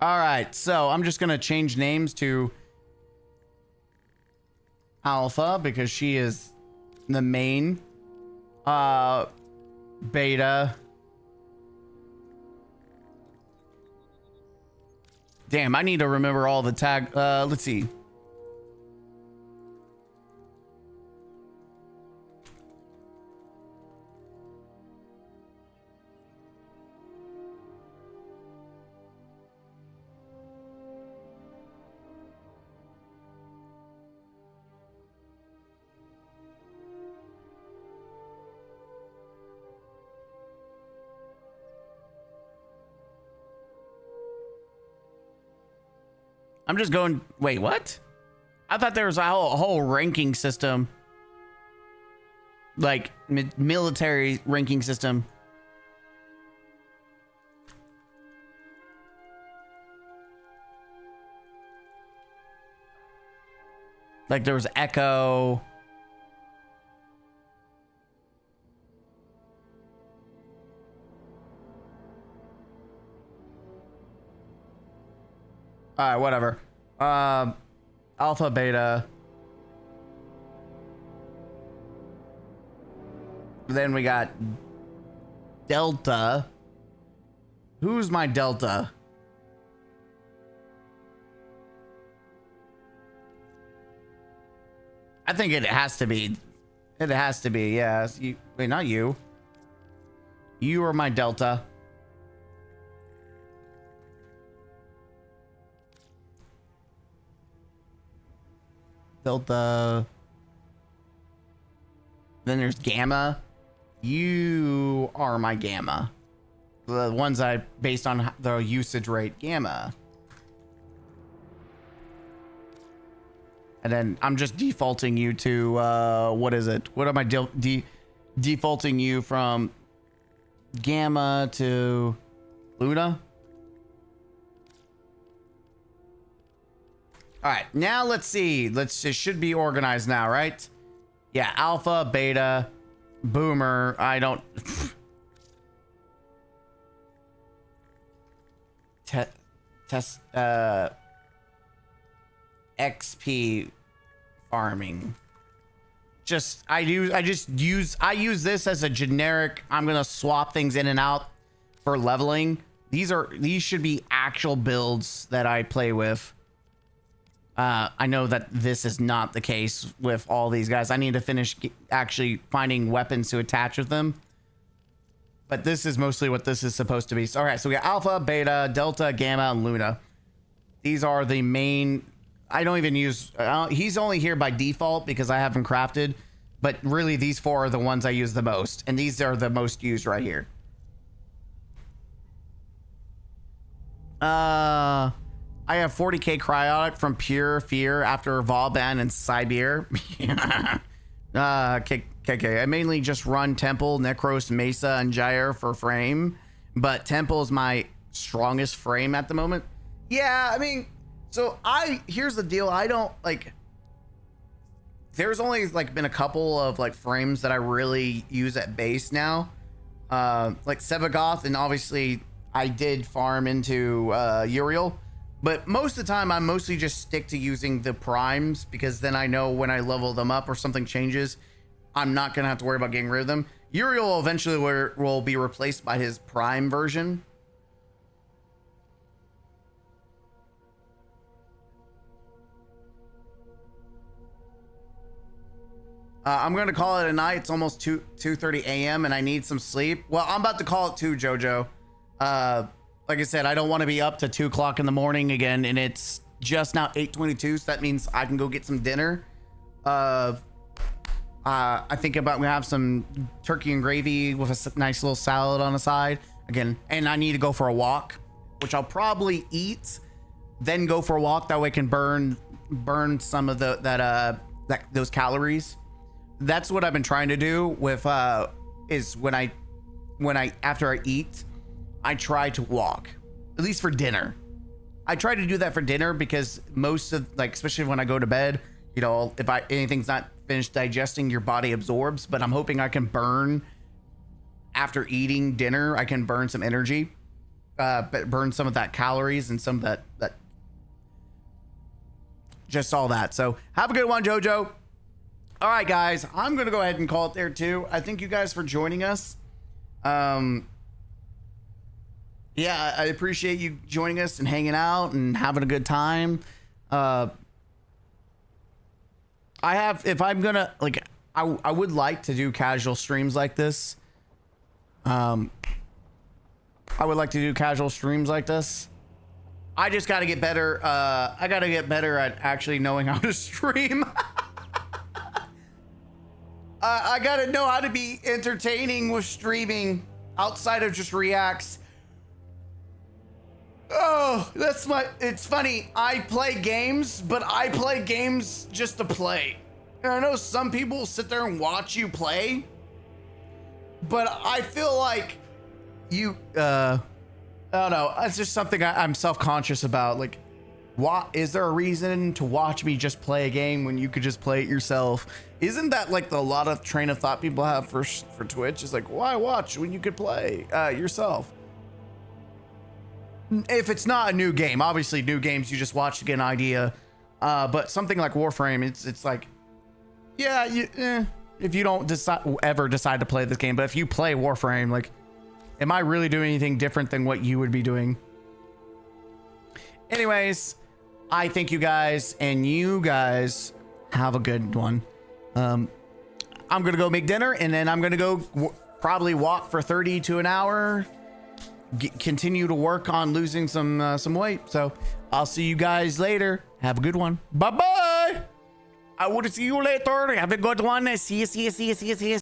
All right, so I'm just gonna change names to Alpha because she is the main. Beta. Damn, I need to remember all the tag. Let's see. I'm just going. Wait, what? I thought there was a whole ranking system, like military ranking system. Like there was Echo. All right, whatever. Alpha, beta. Then we got Delta. Who's my Delta? I think it has to be. It has to be, yes. You, wait, not you. You are my Delta. Delta. Then there's Gamma. You are my Gamma. The ones I based on the usage rate. Gamma. And then I'm just defaulting you to what is it? What am I defaulting you from? Gamma to Luna? All right, now let's see. It should be organized now, right? Yeah, Alpha, Beta, Boomer. I don't. Test XP farming. I use this as a generic. I'm gonna swap things in and out for leveling. These should be actual builds that I play with. I know that this is not the case with all these guys. I need to finish actually finding weapons to attach with them. But this is mostly what this is supposed to be. So, all right, so we got Alpha, Beta, Delta, Gamma, and Luna. These are the main. I don't even use. He's only here by default because I have him crafted. But really, these four are the ones I use the most. And these are the most used right here. I have 40k cryotic from Pure Fear after Valban and Sibir. KK. I mainly just run Temple, Necros, Mesa, and Gyre for frame. But Temple is my strongest frame at the moment. Yeah, I mean, so here's the deal. I don't like. There's only like been a couple of like frames that I really use at base now. Like Sebagoth, and obviously I did farm into Uriel. But most of the time, I mostly just stick to using the primes because then I know when I level them up or something changes, I'm not going to have to worry about getting rid of them. Uriel eventually will be replaced by his prime version. I'm going to call it a night. It's almost 2:30 a.m. and I need some sleep. Well, I'm about to call it 2, Jojo. Like I said, I don't want to be up to 2 o'clock in the morning again, and it's just now 8:22, so that means I can go get some dinner. I think we have some turkey and gravy with a nice little salad on the side again, and I need to go for a walk, which I'll probably eat, then go for a walk. That way I can burn some of those calories. That's what I've been trying to do with is when I after I eat, I try to walk, at least for dinner. I try to do that for dinner because most of, like, especially when I go to bed, you know, if anything's not finished digesting, your body absorbs. But I'm hoping I can burn after eating dinner. I can burn some energy, burn some of that calories and some of that just all that. So have a good one, Jojo. All right, guys, I'm gonna go ahead and call it there too. I thank you guys for joining us. Yeah, I appreciate you joining us and hanging out and having a good time. If I'm gonna, like, I would like to do casual streams like this. I would like to do casual streams like this. I just got to get better. I got to get better at actually knowing how to stream. I got to know how to be entertaining with streaming outside of just reacts. Oh, that's my. It's funny. I play games, but I play games just to play. And I know some people sit there and watch you play, but I feel like you. I don't know. It's just something I'm self-conscious about. Like, what is there a reason to watch me just play a game when you could just play it yourself? Isn't that like a lot of train of thought people have for Twitch? Is like, why watch when you could play yourself? If it's not a new game, obviously new games you just watch to get an idea. But something like Warframe, it's like, yeah, if you don't ever decide to play this game, but if you play Warframe, like, am I really doing anything different than what you would be doing? Anyways, I thank you guys, and you guys have a good one. I'm gonna go make dinner, and then I'm gonna go probably walk for 30 to an hour. Continue to work on losing some weight. So I'll see you guys later. Have a good one. Bye bye. I will see you later. Have a good one. See you.